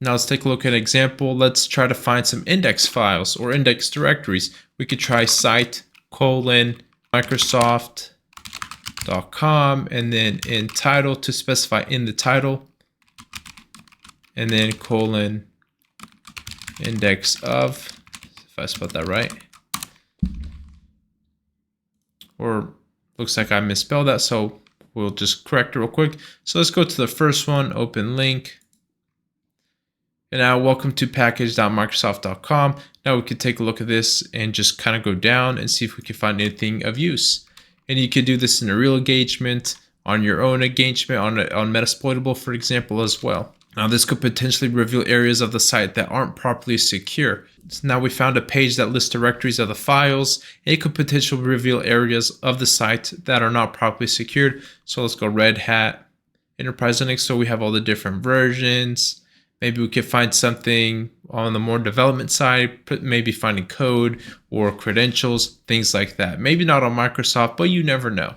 Now let's take a look at an example. Let's try to find some index files or index directories. We could try site:/Microsoft.com and then in title to specify in the title, and then :index of, if I spelled that right, or looks like I misspelled that, so we'll just correct it real quick. So let's go to the first one, open link. And now welcome to package.microsoft.com. Now we could take a look at this and just kind of go down and see if we can find anything of use. And you could do this in a real engagement, on your own engagement, on Metasploitable, for example, as well. Now this could potentially reveal areas of the site that aren't properly secure. So now we found a page that lists directories of the files. It could potentially reveal areas of the site that are not properly secured. So let's go Red Hat Enterprise Linux. So we have all the different versions. Maybe we could find something on the more development side, maybe finding code or credentials, things like that. Maybe not on Microsoft, but you never know.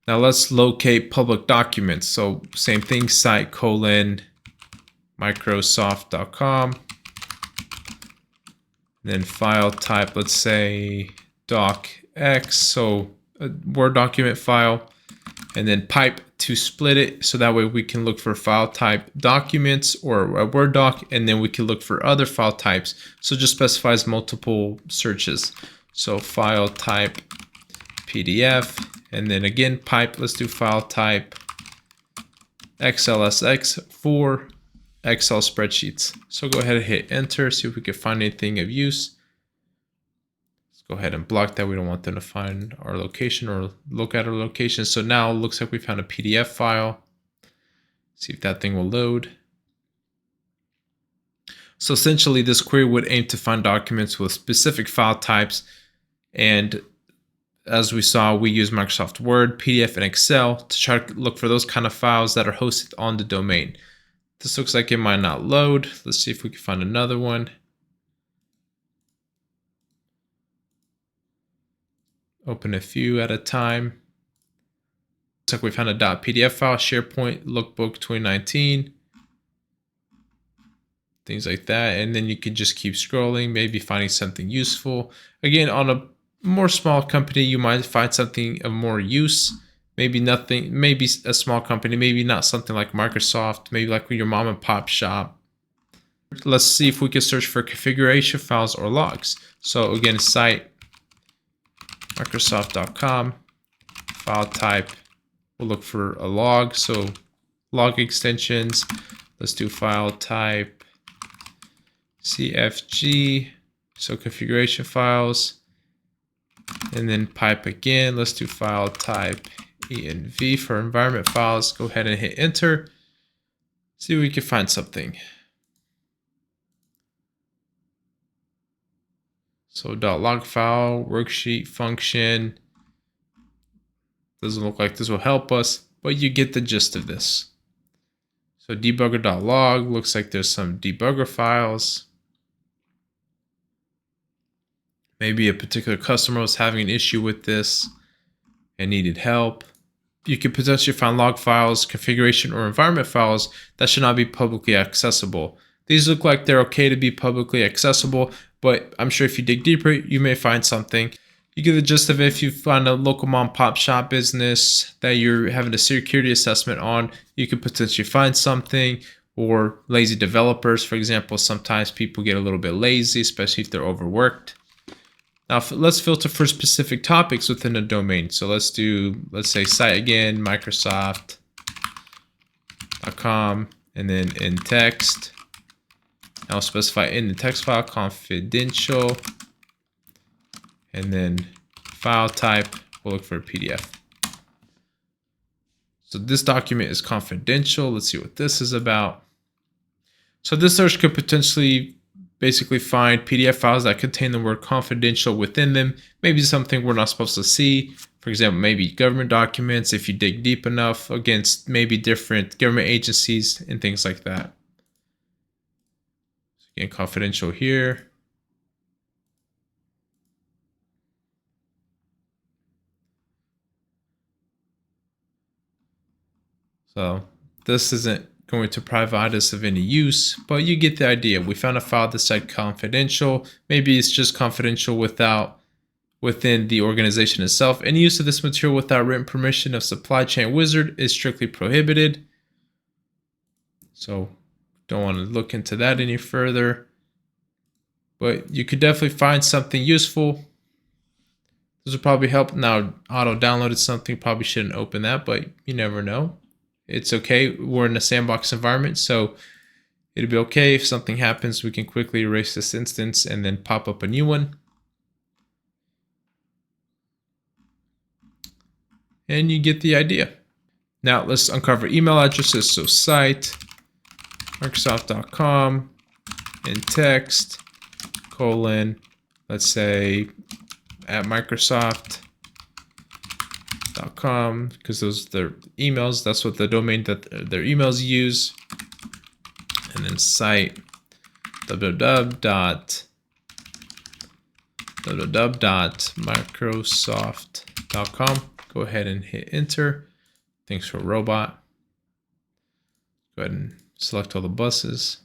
Now let's locate public documents. So same thing, site:/Microsoft.com. Then file type, let's say docx, so a Word document file. And then pipe to split it, so that way we can look for file type documents or a Word doc, and then we can look for other file types. So it just specifies multiple searches. So file type PDF, and then again pipe, let's do file type XLSX for Excel spreadsheets. So go ahead and hit enter, see if we can find anything of use. Go ahead and block that. We don't want them to find our location or look at our location. So now it looks like we found a PDF file. See if that thing will load. So essentially this query would aim to find documents with specific file types. And as we saw, we use Microsoft Word, PDF, and Excel to try to look for those kind of files that are hosted on the domain. This looks like it might not load. Let's see if we can find another one. Open a few at a time. Looks like we found a .pdf file, SharePoint, Lookbook 2019. Things like that. And then you can just keep scrolling, maybe finding something useful. Again, on a more small company, you might find something of more use. Maybe nothing, maybe a small company, maybe not something like Microsoft, maybe like your mom and pop shop. Let's see if we can search for configuration files or logs. So again, site:/Microsoft.com, file type, we'll look for a log, so log extensions. Let's do file type CFG, so configuration files, and then pipe again. Let's do file type env for environment files. Go ahead and hit enter, see if we can find something. So .log file, worksheet, function. Doesn't look like this will help us, but you get the gist of this. So debugger.log looks like there's some debugger files. Maybe a particular customer was having an issue with this and needed help. You could potentially find log files, configuration, or environment files that should not be publicly accessible. These look like they're okay to be publicly accessible, but I'm sure if you dig deeper, you may find something. You get the gist of it. If you find a local mom pop shop business that you're having a security assessment on, you could potentially find something. Or lazy developers, for example, sometimes people get a little bit lazy, especially if they're overworked. Now let's filter for specific topics within a domain. So let's say site again, Microsoft.com, and then in text. I'll specify in the text file confidential, and then file type, we'll look for a PDF. So this document is confidential. Let's see what this is about. So this search could potentially basically find PDF files that contain the word confidential within them. Maybe something we're not supposed to see. For example, maybe government documents if you dig deep enough, against maybe different government agencies and things like that. So again, confidential here. So this isn't going to provide us of any use, but you get the idea. We found a file that said confidential. Maybe it's just confidential within the organization itself. Any use of this material without written permission of supply chain wizard is strictly prohibited. So don't want to look into that any further, but you could definitely find something useful. This will probably help. Now, auto downloaded something, probably shouldn't open that, but you never know. It's okay. We're in a sandbox environment, so it'll be okay. If something happens, we can quickly erase this instance and then pop up a new one. And you get the idea. Now let's uncover email addresses. So site, Microsoft.com, in text, colon, let's say at Microsoft.com, because those are their emails. That's what the domain that their emails use. And then site www.microsoft.com. Go ahead and hit enter. Thanks for robot. Go ahead and select all the buses.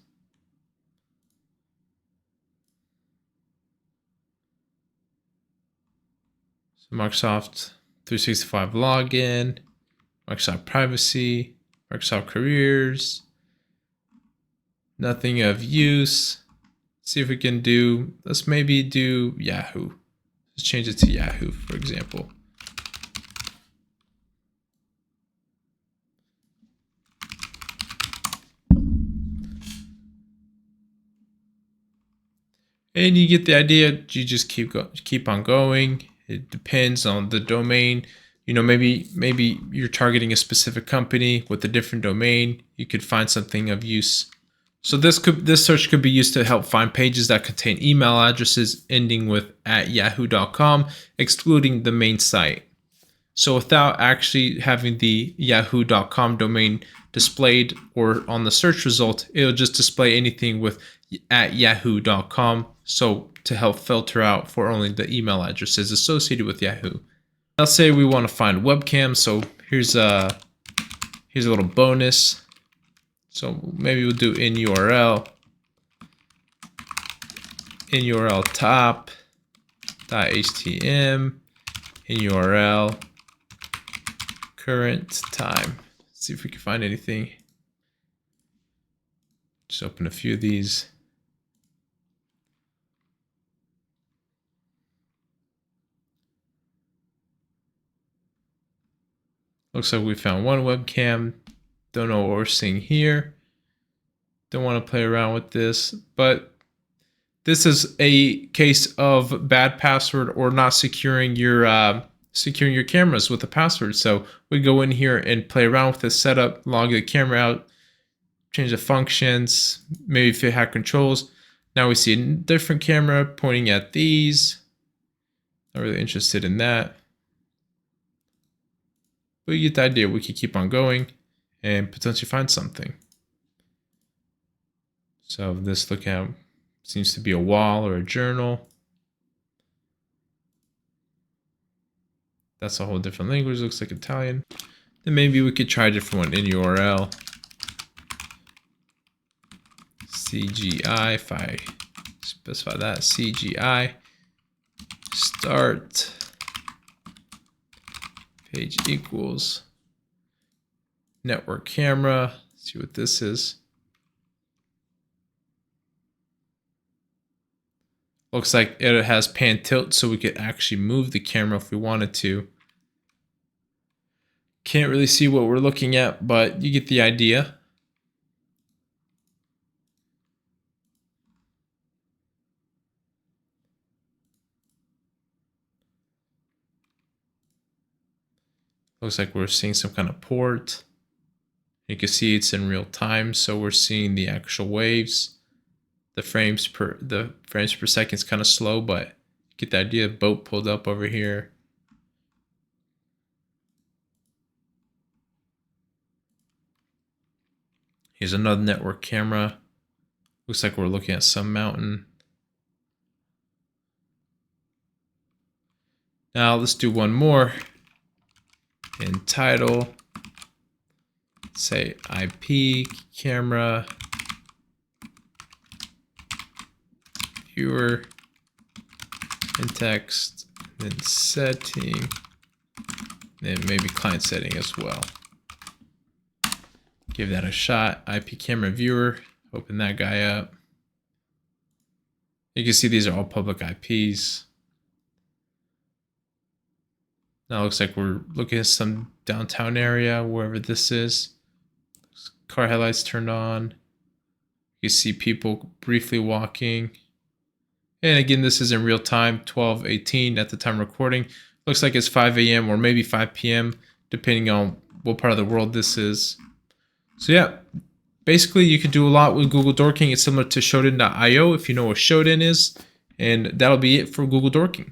So Microsoft 365 login, Microsoft privacy, Microsoft careers, nothing of use. See if we can do, let's maybe do Yahoo. Let's change it to Yahoo, for example. And you get the idea. You just keep on going. It depends on the domain. You know, maybe you're targeting a specific company with a different domain. You could find something of use. So this search could be used to help find pages that contain email addresses ending with @yahoo.com, excluding the main site. So without actually having the yahoo.com domain displayed or on the search result, it'll just display anything with @yahoo.com. So to help filter out for only the email addresses associated with Yahoo. Let's say we want to find webcam. So here's a little bonus. So maybe we'll do in URL top.htm, in URL current time. Let's see if we can find anything. Just open a few of these. Looks like we found one webcam. Don't know what we're seeing here. Don't want to play around with this, but this is a case of bad password or not securing your cameras with a password. So we go in here and play around with the setup, log the camera out, change the functions, maybe if it had controls. Now we see a different camera pointing at these. Not really interested in that. But you get the idea. We could keep on going and potentially find something. So this lookout seems to be a wall or a journal. That's a whole different language, looks like Italian. Then maybe we could try a different one in URL. CGI, if I specify that, CGI, start, page equals, network camera, let's see what this is. Looks like it has pan tilt, so we could actually move the camera if we wanted to. Can't really see what we're looking at, but you get the idea. Looks like we're seeing some kind of port. You can see it's in real time, so we're seeing the actual waves. The frames per second is kind of slow, but you get the idea. Boat pulled up over here. Here's another network camera. Looks like we're looking at some mountain. Now let's do one more. In title, say IP camera viewer, in text, then setting, then maybe client setting as well. Give that a shot. IP camera viewer, open that guy up. You can see these are all public IPs. Now it looks like we're looking at some downtown area, wherever this is. Car headlights turned on. You see people briefly walking. And again, this is in real time, 12:18 at the time of recording. Looks like it's 5 a.m. or maybe 5 p.m. depending on what part of the world this is. So yeah, basically you can do a lot with Google Dorking. It's similar to Shodan.io if you know what Shodan is. And that'll be it for Google Dorking.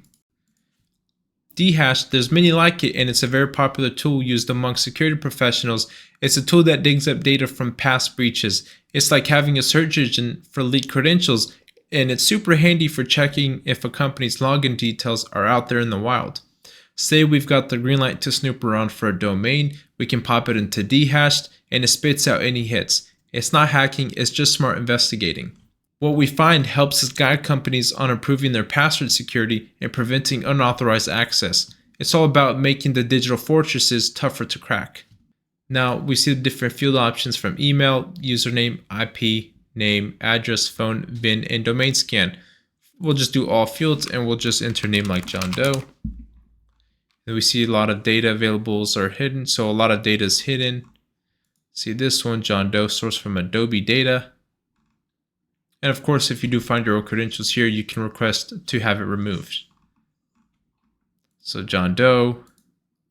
DeHashed, there's many like it, and it's a very popular tool used among security professionals. It's a tool that digs up data from past breaches. It's like having a search engine for leaked credentials, and it's super handy for checking if a company's login details are out there in the wild. Say we've got the green light to snoop around for a domain, we can pop it into DeHashed, and it spits out any hits. It's not hacking, it's just smart investigating. What we find helps us guide companies on improving their password security and preventing unauthorized access. It's all about making the digital fortresses tougher to crack. Now we see the different field options from email, username, IP, name, address, phone, VIN, and domain scan. We'll just do all fields and we'll just enter name like John Doe. Then we see a lot of data availables are hidden, so a lot of data is hidden. See this one, John Doe, source from Adobe Data. And of course, if you do find your own credentials here, you can request to have it removed. So John Doe,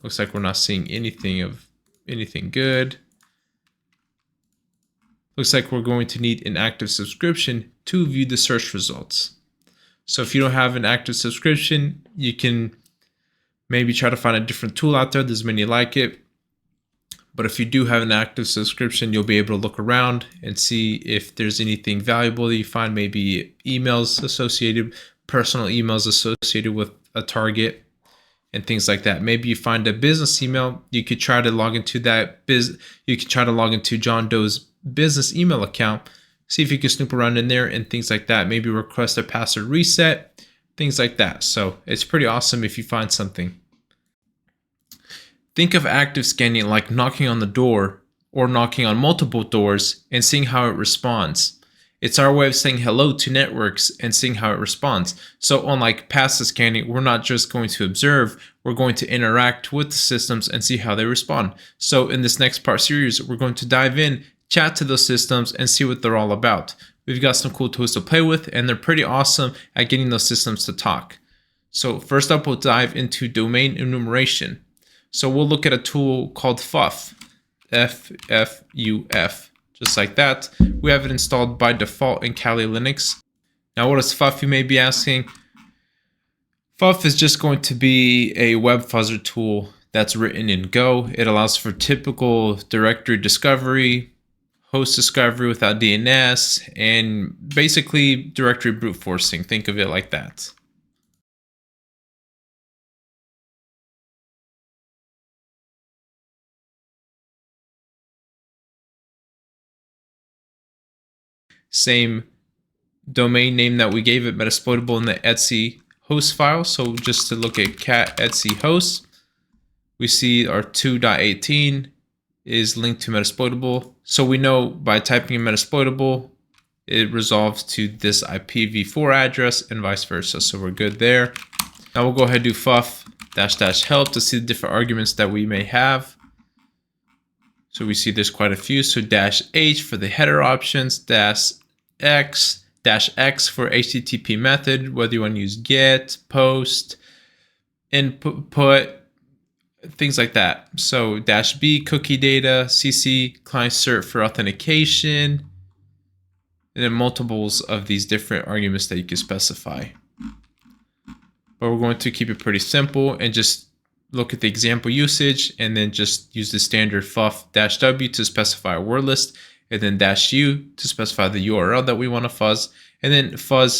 looks like we're not seeing anything good. Looks like we're going to need an active subscription to view the search results. So if you don't have an active subscription, you can maybe try to find a different tool out there. There's many like it. But if you do have an active subscription, you'll be able to look around and see if there's anything valuable that you find, maybe emails associated, personal emails associated with a target and things like that. Maybe you find a business email, you could try to log into John Doe's business email account, see if you can snoop around in there and things like that. Maybe request a password reset, things like that. So it's pretty awesome if you find something. Think of active scanning like knocking on the door or knocking on multiple doors and seeing how it responds. It's our way of saying hello to networks and seeing how it responds. So unlike passive scanning, we're not just going to observe, we're going to interact with the systems and see how they respond. So in this next part series, we're going to dive in, chat to those systems and see what they're all about. We've got some cool tools to play with and they're pretty awesome at getting those systems to talk. So first up, we'll dive into domain enumeration. So we'll look at a tool called Ffuf, F-F-U-F, just like that. We have it installed by default in Kali Linux. Now what is Ffuf, you may be asking? Ffuf is just going to be a web fuzzer tool that's written in Go. It allows for typical directory discovery, host discovery without DNS, and basically directory brute forcing. Think of it like that. Same domain name that we gave it, Metasploitable, in the etc host file. So just to look at cat etc host, we see our 2.18 is linked to Metasploitable. So we know by typing in Metasploitable, it resolves to this IPv4 address and vice versa. So we're good there. Now we'll go ahead and do Ffuf --help to see the different arguments that we may have. So we see there's quite a few. So -h for the header options, -x for HTTP method, whether you want to use get, post, input, things like that. So -b cookie data, cc client cert for authentication, and then multiples of these different arguments that you can specify. But we're going to keep it pretty simple and just look at the example usage, and then just use the standard Ffuf -w to specify a word list, and then -u to specify the URL that we want to fuzz. And then fuzz,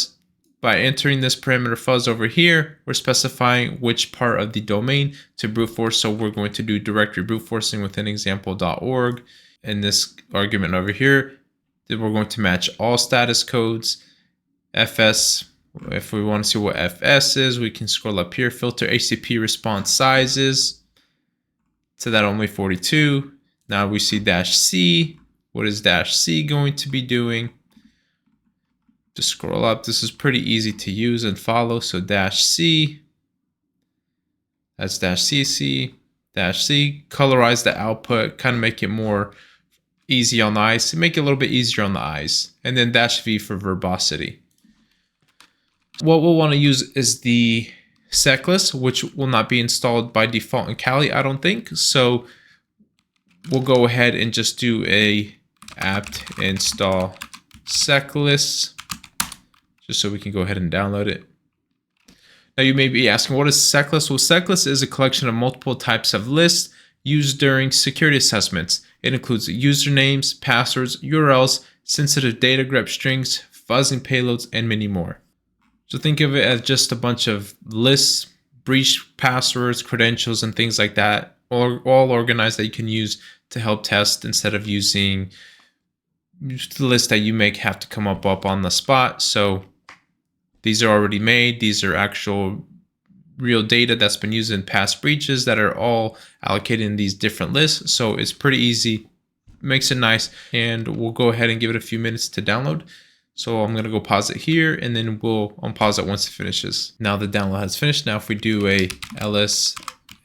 by entering this parameter fuzz over here, we're specifying which part of the domain to brute force. So we're going to do directory brute forcing within example.org. And this argument over here, then we're going to match all status codes. FS, if we want to see what FS is, we can scroll up here, filter HTTP response sizes. So that only 42. Now we see -c. What is -c going to be doing? Just scroll up. This is pretty easy to use and follow. So -c, that's -cc, -c, colorize the output, kind of make it more easy on the eyes, to make it a little bit easier on the eyes. And then -v for verbosity. What we'll want to use is the seclist, which will not be installed by default in Kali, I don't think. So we'll go ahead and just do a apt install seclist, just so we can go ahead and download it. Now you may be asking, what is seclist? Well, seclist is a collection of multiple types of lists used during security assessments. It includes usernames, passwords, URLs, sensitive data, grep strings, fuzzing payloads, and many more. So think of it as just a bunch of lists, breach passwords, credentials, and things like that, all organized that you can use to help test, instead of using the list that you may have to come up on the spot. So these are already made. These are actual real data that's been used in past breaches that are all allocated in these different lists. So it's pretty easy, makes it nice, and we'll go ahead and give it a few minutes to download. So I'm going to go pause it here, and then we'll unpause it once it finishes. Now the download has finished. Now if we do a ls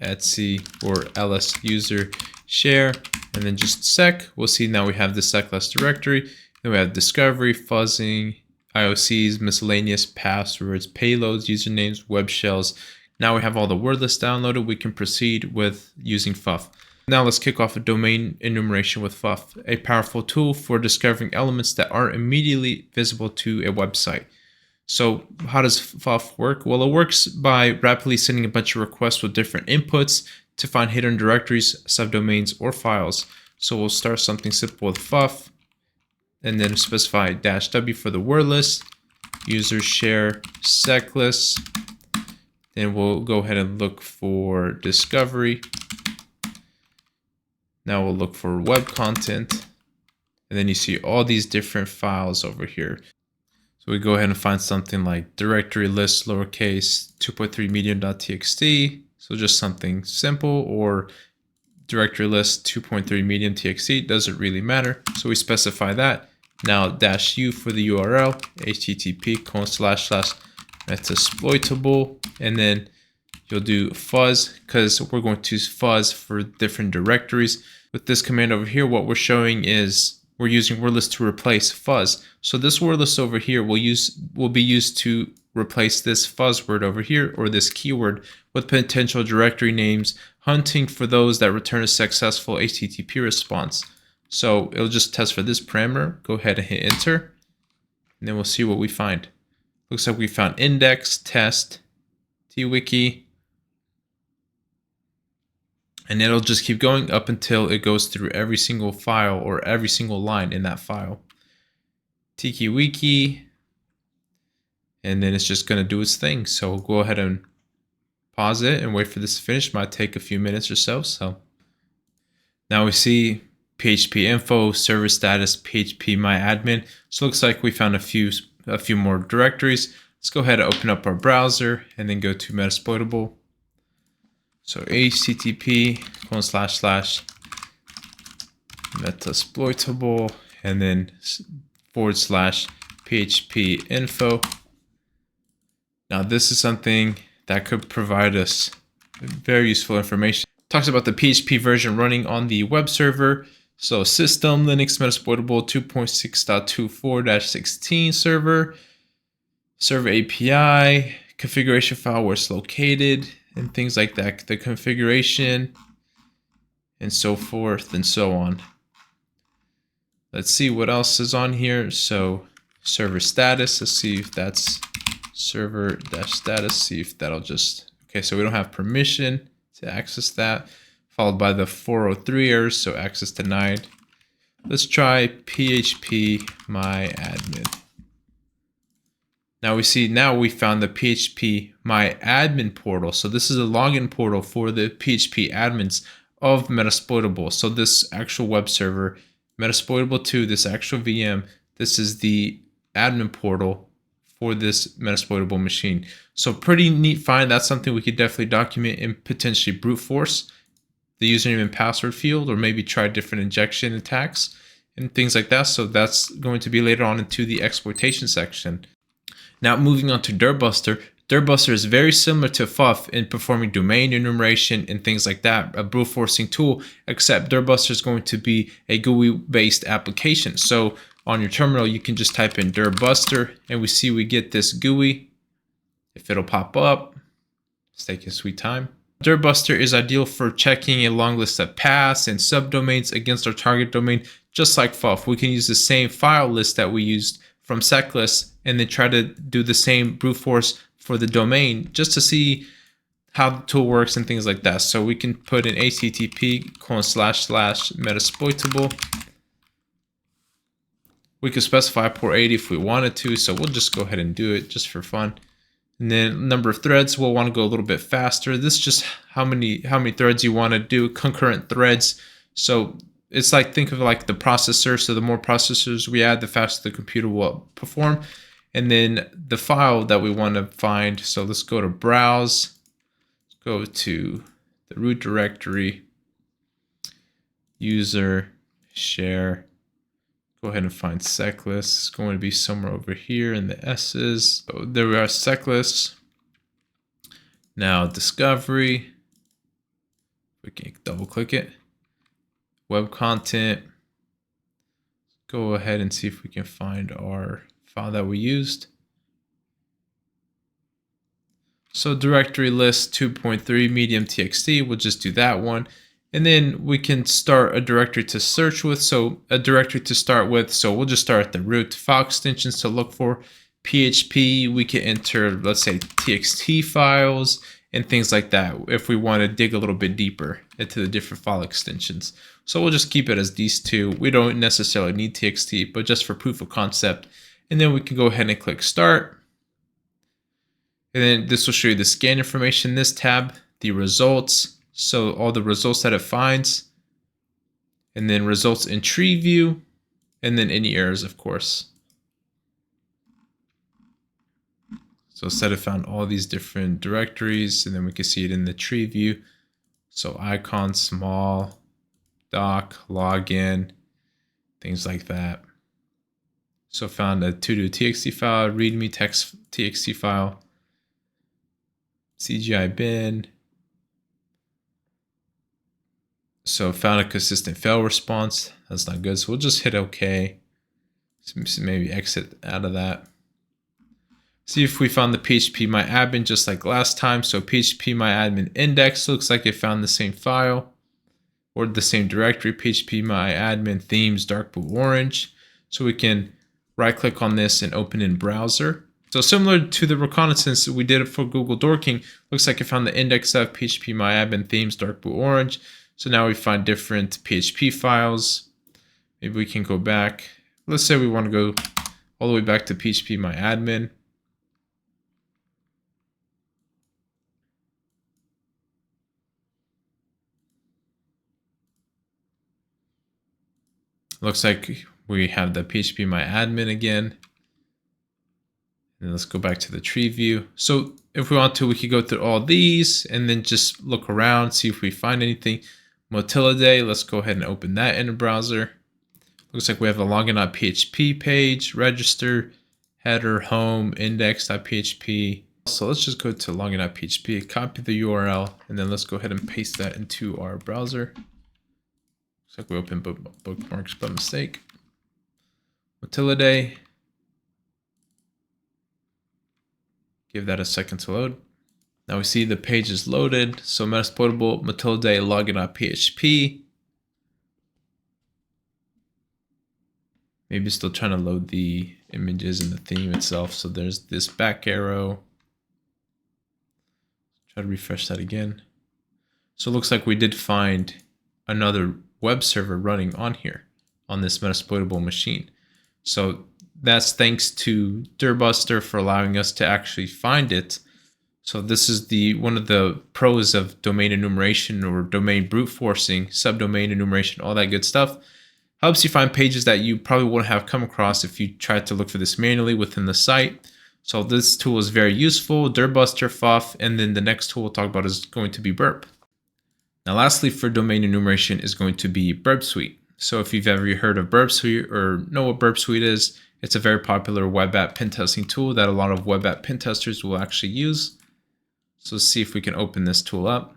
etc or ls user share and then just sec, we'll see now we have the seclist directory. Then we have discovery, fuzzing, IOCs, miscellaneous, passwords, payloads, usernames, web shells. Now we have all the word lists downloaded. We can proceed with using Ffuf. Now let's kick off a domain enumeration with Ffuf, a powerful tool for discovering elements that aren't immediately visible to a website. So how does Ffuf work? Well, it works by rapidly sending a bunch of requests with different inputs to find hidden directories, subdomains, or files. So we'll start something simple with Ffuf, and then specify -w for the word list, user share seclist. Then we'll go ahead and look for discovery. Now we'll look for web content, and then you see all these different files over here. So we go ahead and find something like directory list lowercase 2.3 medium.txt. So just something simple, or directory list 2.3 medium txt, doesn't really matter. So we specify that. Now -u for the URL, http://metasploitable, and then you'll do fuzz, because we're going to fuzz for different directories. With this command over here, what we're showing is we're using word list to replace fuzz. So this word list over here will be used to replace this fuzz word over here, or this keyword, with potential directory names, hunting for those that return a successful HTTP response. So it'll just test for this parameter. Go ahead and hit enter, and then we'll see what we find. Looks like we found index, test, twiki, And it'll just keep going up until it goes through every single file or every single line in that file. Tiki wiki. And then it's just going to do its thing. So we'll go ahead and pause it and wait for this to finish. Might take a few minutes or so. So now we see PHP info, server status, PHP my admin. So it looks like we found a few more directories. Let's go ahead and open up our browser and then go to Metasploitable. So http://Metasploitable and then /PHP info. Now this is something that could provide us very useful information. It talks about the PHP version running on the web server. So system Linux Metasploitable 2.6.24-16 server API, configuration file where it's located, and things like that, the configuration, and so forth and so on. Let's see what else is on here. So server status, let's see if that's server-status, see if that'll just, okay, so we don't have permission to access that, followed by the 403 errors, so access denied. Let's try PHP my admin. Now we found the PHP my admin portal. So this is a login portal for the PHP admins of Metasploitable. So this actual web server, Metasploitable 2, this actual VM, this is the admin portal for this Metasploitable machine. So pretty neat find. That's something we could definitely document and potentially brute force the username and password field, or maybe try different injection attacks and things like that. So that's going to be later on into the exploitation section. Now moving on to DirBuster. DirBuster is very similar to Ffuf in performing domain enumeration and things like that, a brute forcing tool, except DirBuster is going to be a GUI based application. So on your terminal, you can just type in DirBuster and we get this GUI. If it'll pop up, it's taking sweet time. DirBuster is ideal for checking a long list of paths and subdomains against our target domain, just like Ffuf. We can use the same file list that we used from seclist and then try to do the same brute force for the domain just to see how the tool works and things like that. So we can put in http://Metasploitable. We could specify port 80 if we wanted to, so we'll just go ahead and do it just for fun. And then number of threads, we'll want to go a little bit faster. This is just how many threads you want to do, concurrent threads. So it's like, think of like the processor. So the more processors we add, the faster the computer will perform. And then the file that we want to find. So let's go to browse, go to the root directory, user, share. Go ahead and find seclist. It's going to be somewhere over here in the S's. So there we are, seclist. Now discovery. We can double click it. Web content. Go ahead and see if we can find our file that we used. So directory list 2.3 medium txt. We'll just do that one. And then we can start a directory to search with. So a directory to start with. So we'll just start at the root. File extensions to look for. PHP, we can enter, let's say, txt files and things like that if we want to dig a little bit deeper into the different file extensions. So we'll just keep it as these two. We don't necessarily need txt, but just for proof of concept. And then we can go ahead and click start. And then this will show you the scan information, this tab, the results. So all the results that it finds, and then results in tree view, and then any errors, of course. So instead it found all these different directories, and then we can see it in the tree view. So icon, small, doc, login, things like that. So found a to-do txt file, readme text txt file, CGI bin. So found a consistent fail response. That's not good. So we'll just hit OK. So maybe exit out of that. See if we found the PHP my admin just like last time. So PHP my admin index looks like it found the same file or the same directory. PHP my admin themes dark blue orange. So we can right click on this and open in browser. So similar to the reconnaissance we did for Google Dorking, looks like it found the index of PHP myadmin themes, dark blue, orange. So now we find different PHP files. Maybe we can go back. Let's say we want to go all the way back to PHP myadmin. Looks like we have the PHP myadmin again. And let's go back to the tree view. So if we want to, we could go through all these and then just look around, see if we find anything. Motilidae, let's go ahead and open that in the browser. Looks like we have a login.php page, register, header, home, index.php. So let's just go to login.php, copy the URL, and then let's go ahead and paste that into our browser. Looks like we opened bookmarks by mistake. Motilidae. Give that a second to load. Now we see the page is loaded. So Metasploitable, Motilidae, login.php. Maybe still trying to load the images and the theme itself. So there's this back arrow. Try to refresh that again. So it looks like we did find another web server running on here on this Metasploitable machine. So that's thanks to DirBuster for allowing us to actually find it. So this is one of the pros of domain enumeration or domain brute forcing, subdomain enumeration, all that good stuff. Helps you find pages that you probably wouldn't have come across if you tried to look for this manually within the site. So this tool is very useful, DirBuster, Ffuf, and then the next tool we'll talk about is going to be Burp. Now lastly for domain enumeration is going to be Burp Suite. So if you've ever heard of Burp Suite or know what Burp Suite is, it's a very popular web app pen testing tool that a lot of web app pen testers will actually use. So let's see if we can open this tool up.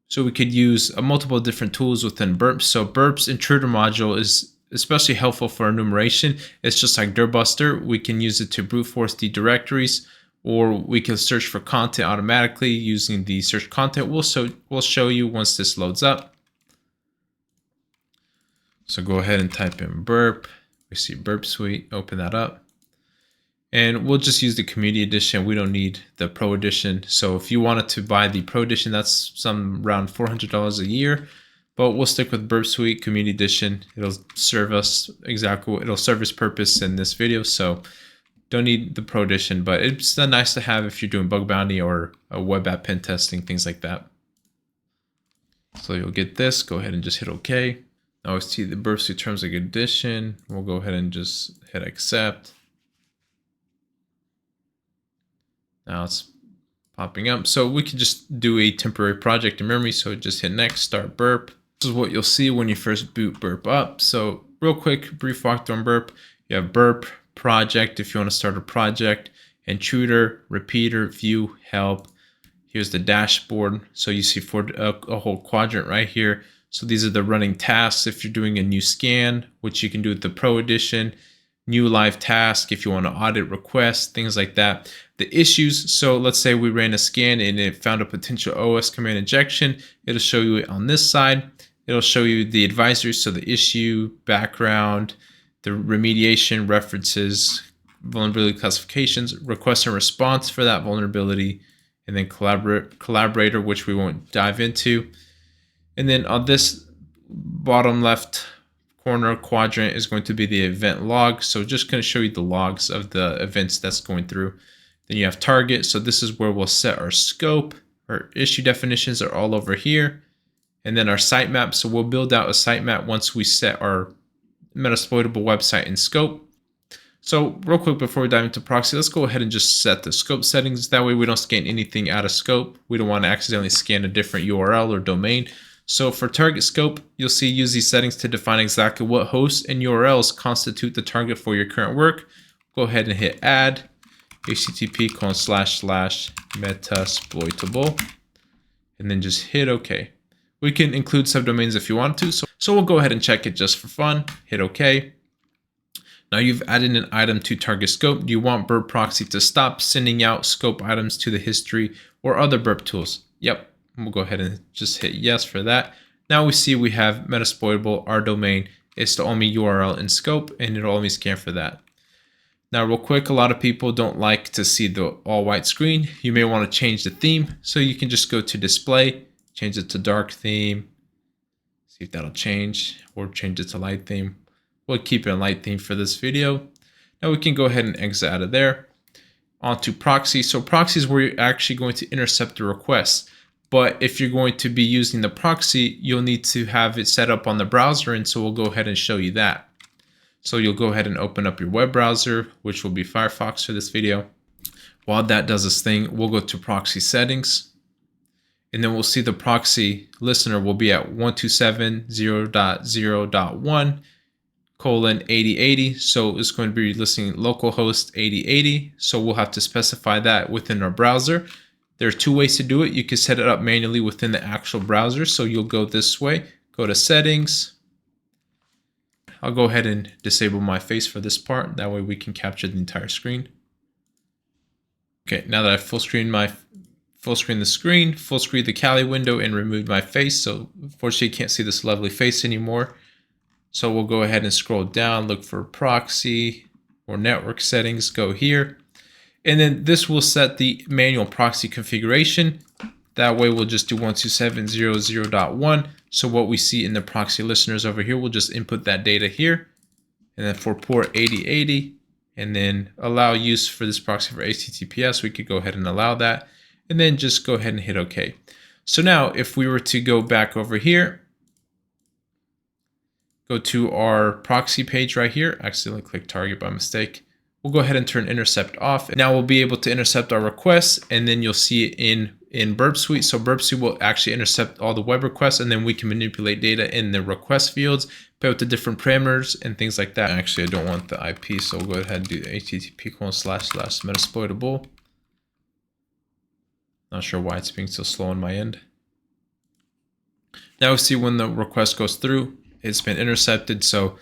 So we could use multiple different tools within Burp. So Burp's intruder module is especially helpful for enumeration. It's just like DirBuster. We can use it to brute force the directories, or we can search for content automatically using the search content. We'll show you once this loads up. So go ahead and type in Burp. We see Burp Suite, open that up. And we'll just use the community edition. We don't need the pro edition. So if you wanted to buy the pro edition, that's around $400 a year. But we'll stick with Burp Suite community edition. It'll serve us it'll serve its purpose in this video. So don't need the pro edition, but it's still nice to have if you're doing bug bounty or a web app pen testing, things like that. So you'll get this, go ahead and just hit OK. Now we see the Burp Suite terms and condition. We'll go ahead and just hit accept. Now it's popping up. So we could just do a temporary project in memory. So just hit next, start Burp. This is what you'll see when you first boot Burp up. So real quick, brief walkthrough on Burp. You have Burp, project if you want to start a project, intruder, repeater, view, help. Here's the dashboard. So you see for a whole quadrant right here. So these are the running tasks if you're doing a new scan, which you can do with the Pro Edition. New live task if you want to audit requests, things like that. The issues, so let's say we ran a scan and it found a potential OS command injection. It'll show you it on this side. It'll show you the advisories, so the issue, background, the remediation, references, vulnerability classifications, request and response for that vulnerability, and then collaborator, which we won't dive into. And then on this bottom left corner quadrant is going to be the event log. So just going to show you the logs of the events that's going through. Then you have target. So this is where we'll set our scope. Our issue definitions are all over here. And then our sitemap. So we'll build out a sitemap once we set our Metasploitable website in scope. So real quick before we dive into proxy, let's go ahead and just set the scope settings. That way we don't scan anything out of scope. We don't want to accidentally scan a different URL or domain. So for target scope, you'll see use these settings to define exactly what hosts and URLs constitute the target for your current work. Go ahead and hit add http://metasploitable and then just hit OK. We can include subdomains if you want to. So we'll go ahead and check it just for fun. Hit OK. Now you've added an item to target scope. Do you want Burp proxy to stop sending out scope items to the history or other Burp tools? Yep. We'll go ahead and just hit yes for that. Now we see we have Metasploitable, our domain. It's the only URL in scope and it'll only scan for that. Now, real quick, a lot of people don't like to see the all white screen. You may want to change the theme. So you can just go to display, change it to dark theme, see if that'll change, or change it to light theme. We'll keep it in light theme for this video. Now we can go ahead and exit out of there. Onto proxy. So proxy is where you're actually going to intercept the request. But if you're going to be using the proxy, you'll need to have it set up on the browser. And so we'll go ahead and show you that. So you'll go ahead and open up your web browser, which will be Firefox for this video. While that does this thing, we'll go to proxy settings. And then we'll see the proxy listener will be at 127.0.0.1:8080. So it's going to be listening localhost 8080. So we'll have to specify that within our browser. There are two ways to do it. You can set it up manually within the actual browser. So you'll go this way, go to settings. I'll go ahead and disable my face for this part. That way we can capture the entire screen. Okay, now that I've full screen the screen, full screen the Kali window, and removed my face. So unfortunately you can't see this lovely face anymore. So we'll go ahead and scroll down, look for proxy or network settings, go here. And then this will set the manual proxy configuration. That way we'll just do 127.0.0.1. So what we see in the proxy listeners over here, we'll just input that data here. And then for port 8080, and then allow use for this proxy for HTTPS, we could go ahead and allow that. And then just go ahead and hit OK. So now if we were to go back over here, go to our proxy page right here, accidentally clicked target by mistake. We'll go ahead and turn intercept off. Now we'll be able to intercept our requests, and then you'll see it in Burp Suite. So Burp Suite will actually intercept all the web requests, and then we can manipulate data in the request fields, play with the different parameters and things like that. Actually, I don't want the IP, so we'll go ahead and do http://metasploitable. Not sure why it's being so slow on my end. Now we see when the request goes through, it's been intercepted. So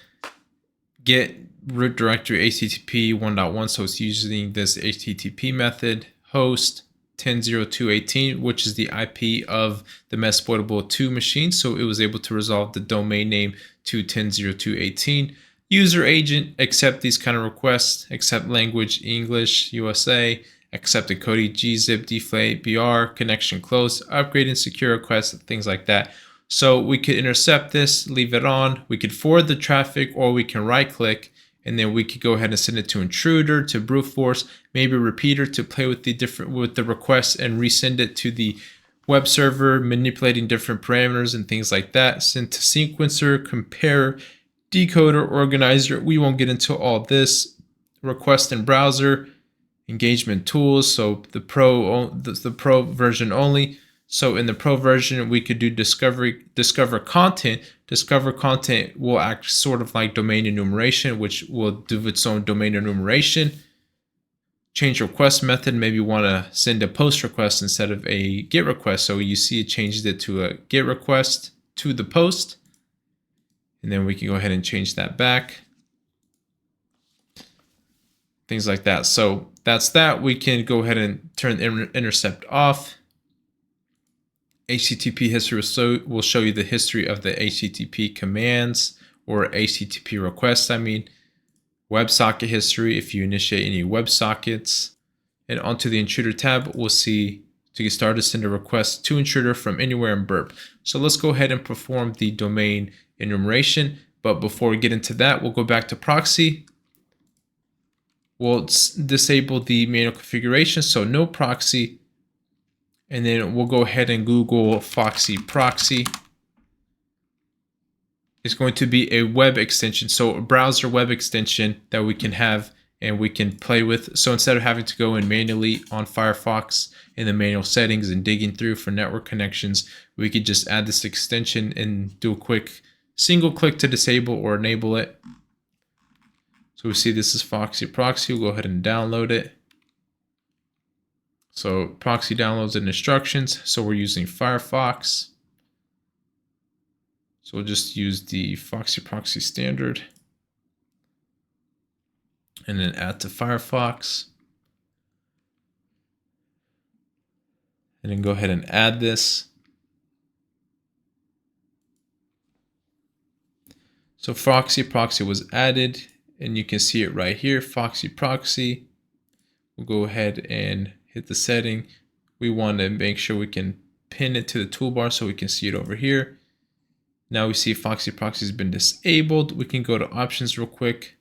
get root directory HTTP 1.1, so it's using this HTTP method, host 10.0.2.18, which is the IP of the Metasploitable 2 machine. So it was able to resolve the domain name to 10.0.2.18. User agent, accept these kind of requests, accept language English USA, accept encoding gzip, deflate, BR, connection closed, upgrade and secure requests, things like that. So we could intercept this, leave it on, we could forward the traffic, or we can right click, and then we could go ahead and send it to intruder, to brute force, maybe repeater to play with the requests and resend it to the web server, manipulating different parameters and things like that. Send to sequencer, compare, decoder, organizer. We won't get into all this. Request in browser, engagement tools. So the pro version only. So in the pro version, we could do discover content. Discover content will act sort of like domain enumeration, which will do its own domain enumeration. Change request method. Maybe you want to send a post request instead of a GET request. So you see it changed it to a GET request to the post. And then we can go ahead and change that back. Things like that. So that's that. We can go ahead and turn intercept off. HTTP history will show you the history of the HTTP commands or HTTP requests. WebSocket history if you initiate any WebSockets. And onto the intruder tab, we'll see to get started, send a request to intruder from anywhere in Burp. So let's go ahead and perform the domain enumeration. But before we get into that, we'll go back to proxy. We'll disable the manual configuration, so no proxy. And then we'll go ahead and Google Foxy proxy. It's going to be a web extension, so a browser web extension that we can have and we can play with. So instead of having to go in manually on Firefox in the manual settings and digging through for network connections, we could just add this extension and do a quick single click to disable or enable it. So we see this is Foxy proxy. We'll go ahead and download it. So proxy downloads and instructions. So we're using Firefox. So we'll just use the Foxy proxy standard and then add to Firefox. And then go ahead and add this. So Foxy proxy was added. and you can see it right here, Foxy Proxy. We'll go ahead and hit the setting. We want to make sure we can pin it to the toolbar so we can see it over here. Now we see Foxy Proxy has been disabled. We can go to options real quick,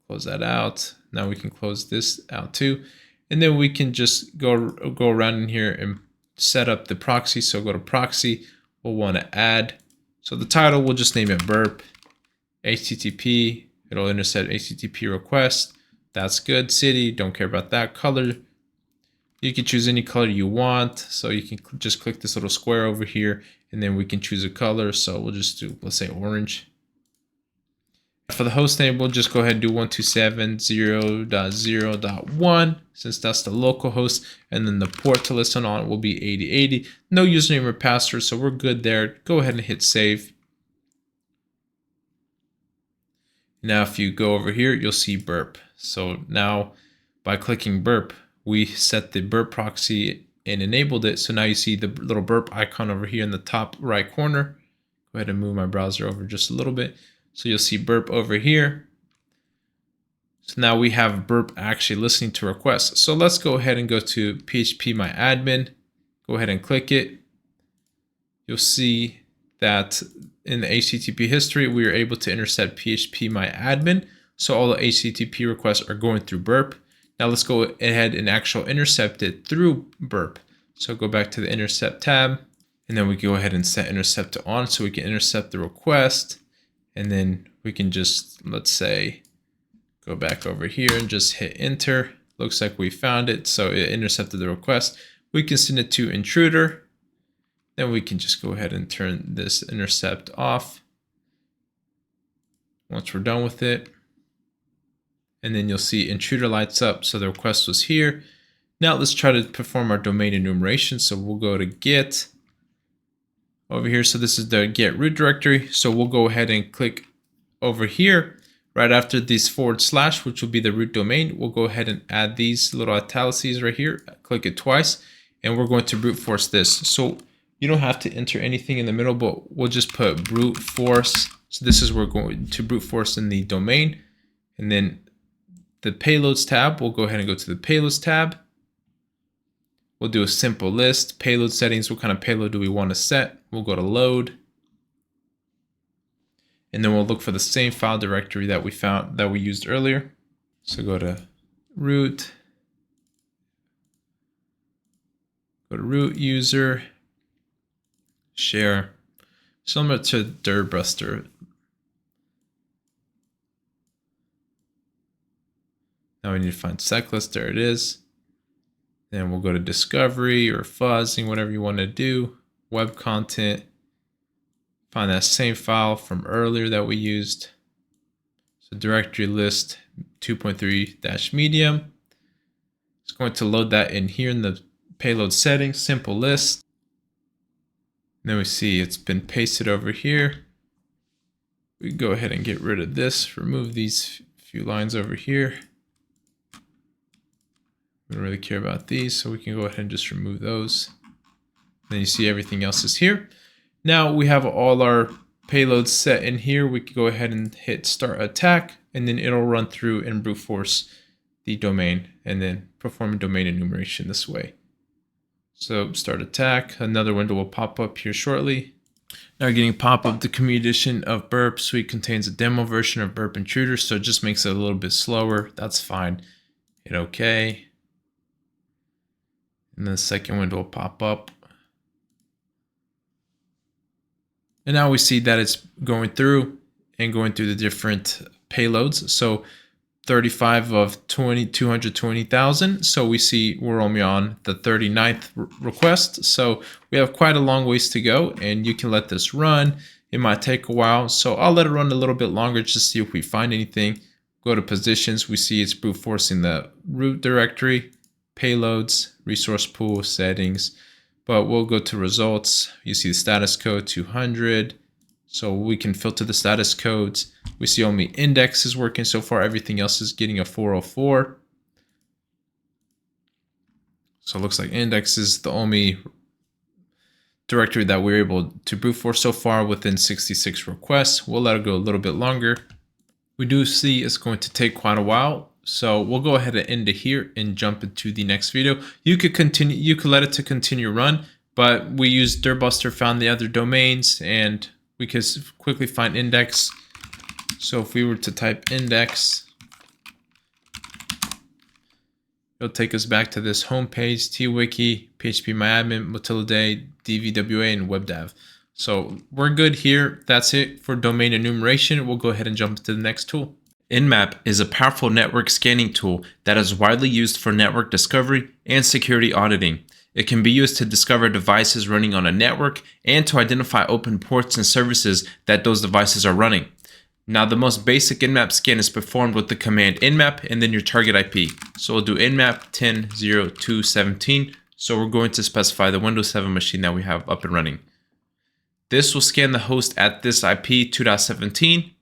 close that out. Now we can close this out too. And then we can just go around in here and set up the proxy. So go to proxy, we'll want to add. So the title, we'll just name it Burp, HTTP, it'll intercept HTTP request. That's good. City, don't care about that. Color, you can choose any color you want. So you can just click this little square over here and then we can choose a color. So we'll just do, let's say orange. For the host name, we'll just go ahead and do 127.0.0.1 since that's the local host. And then the port to listen on will be 8080. No username or password, so we're good there. Go ahead and hit save. Now, if you go over here, you'll see Burp. So now by clicking Burp, we set the Burp proxy and enabled it. So now you see the little Burp icon over here in the top right corner. Go ahead and move my browser over just a little bit. So you'll see Burp over here. So now we have Burp actually listening to requests. So let's go ahead and go to phpMyAdmin. Go ahead and click it. You'll see that in the HTTP history, we are able to intercept phpMyAdmin. So all the HTTP requests are going through Burp. Now let's go ahead and actually intercept it through Burp. So go back to the intercept tab, and then we go ahead and set intercept to on so we can intercept the request. And then we can just, let's say, go back over here and just hit enter. Looks like we found it. So it intercepted the request. We can send it to intruder. Then we can just go ahead and turn this intercept off once we're done with it. And then you'll see intruder lights up. So the request was here. Now let's try to perform our domain enumeration. So we'll go to get over here. So this is the get root directory. So we'll go ahead and click over here right after this / which will be the root domain. We'll go ahead and add these little italices right here. Click it twice, and we're going to brute force this. So you don't have to enter anything in the middle, but we'll just put brute force. So this is where we're going to brute force in the domain. And then the payloads tab, we'll go ahead and go to the payloads tab. We'll do a simple list, payload settings. What kind of payload do we want to set? We'll go to load. And then we'll look for the same file directory that we found, that we used earlier. So go to root, user, share, similar to DirBuster. Now we need to find seclist, there it is. Then we'll go to discovery or fuzzing, whatever you want to do. Web content. Find that same file from earlier that we used. So directory list 2.3-medium. It's going to load that in here in the payload settings, simple list. And then we see it's been pasted over here. We can go ahead and get rid of this, remove these few lines over here. We don't really care about these, so we can go ahead and just remove those. Then you see everything else is here. Now we have all our payloads set in here. We can go ahead and hit start attack, and then it'll run through and brute force the domain and then perform a domain enumeration this way. So start attack, another window will pop up here shortly. Now getting pop-up, the community edition of Burp Suite contains a demo version of Burp Intruder, so it just makes it a little bit slower. That's fine. Hit OK. And then the second window will pop up. And now we see that it's going through the different payloads. So 35 of 220,000. So we see we're only on the 39th request. So we have quite a long ways to go, and you can let this run. It might take a while. So I'll let it run a little bit longer just to see if we find anything. Go to positions. We see it's brute forcing the root directory, payloads, resource pool, settings. But we'll go to results. You see the status code 200. So we can filter the status codes. We see only index is working so far. Everything else is getting a 404. So it looks like index is the only directory that we're able to brute force so far within 66 requests. We'll let it go a little bit longer. We do see it's going to take quite a while. So we'll go ahead and end it here and jump into the next video. You could continue, you could let it to continue run, but we used DirBuster, found the other domains, and we could quickly find index. So if we were to type index, it'll take us back to this homepage, TWiki, PHPMyAdmin, Motilla, DVWA, and WebDAV. So we're good here. That's it for domain enumeration. We'll go ahead and jump to the next tool. Nmap is a powerful network scanning tool that is widely used for network discovery and security auditing. It can be used to discover devices running on a network and to identify open ports and services that those devices are running. Now, the most basic Nmap scan is performed with the command nmap and then your target IP. So we'll do nmap 10.02.17. So we're going to specify the Windows 7 machine that we have up and running. This will scan the host at this IP 2.17.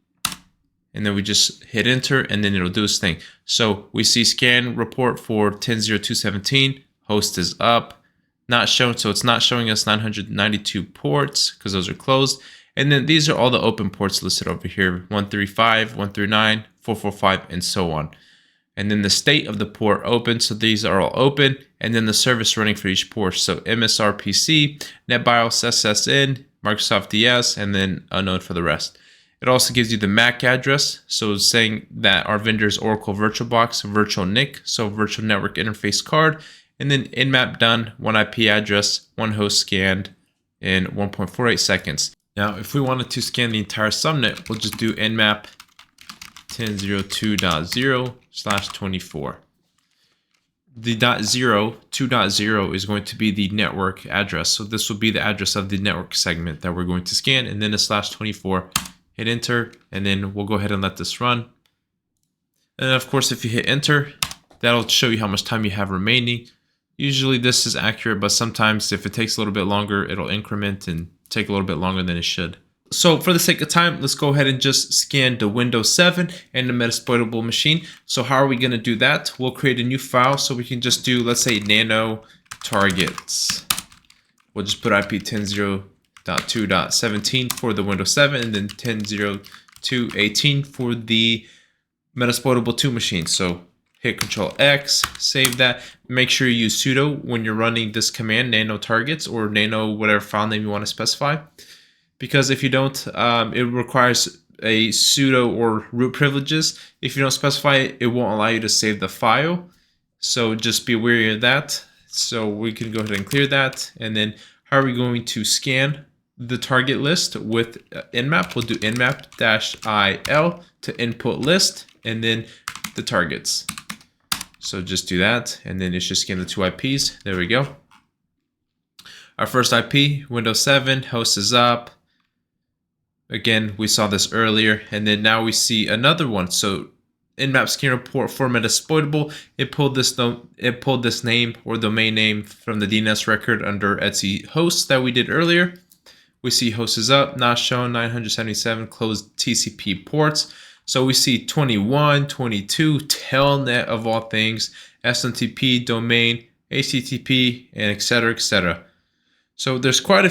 And then we just hit enter and then it'll do its thing. So we see scan report for 10.02.17. Host is up, not shown. So it's not showing us 992 ports because those are closed. And then these are all the open ports listed over here, 135, 139, 445, and so on. And then the state of the port open. So these are all open. And then the service running for each port. So MSRPC, NetBIOS, SSN, Microsoft DS, and then unknown for the rest. It also gives you the MAC address. So it's saying that our vendor is Oracle VirtualBox, Virtual NIC, so Virtual Network Interface Card, and then Nmap done, one IP address, one host scanned in 1.48 seconds. Now, if we wanted to scan the entire subnet, we'll just do nmap 10.02.0/24. The .0, 2.0 is going to be the network address. So this will be the address of the network segment that we're going to scan, and then a /24. Hit enter, and then we'll go ahead and let this run. And of course, if you hit enter, that'll show you how much time you have remaining. Usually this is accurate, but sometimes if it takes a little bit longer, it'll increment and take a little bit longer than it should. So for the sake of time, let's go ahead and just scan the Windows 7 and the Metasploitable machine. So how are we going to do that? We'll create a new file, so we can just do, let's say, nano targets. We'll just put IP 10.02.17 for the Windows 7 and then 10.02.18 for the Metasploitable 2 machine. So hit Control X, save that. Make sure you use sudo when you're running this command, nano targets or nano whatever file name you want to specify. Because if you don't, it requires a sudo or root privileges. If you don't specify it, it won't allow you to save the file. So just be wary of that. So we can go ahead and clear that. And then how are we going to scan the target list with Nmap? We'll do nmap-il to input list and then the targets. So just do that, and then it should scan the two IPs. There we go. Our first IP, Windows 7, host is up. Again, we saw this earlier, and then now we see another one. So Nmap scan report for Metasploitable, it pulled this name or domain name from the DNS record under Etsy hosts that we did earlier. We see host is up, not shown, 977 closed TCP ports. So we see 21, 22, telnet of all things, SMTP, domain, HTTP, and etc., etc. So there's quite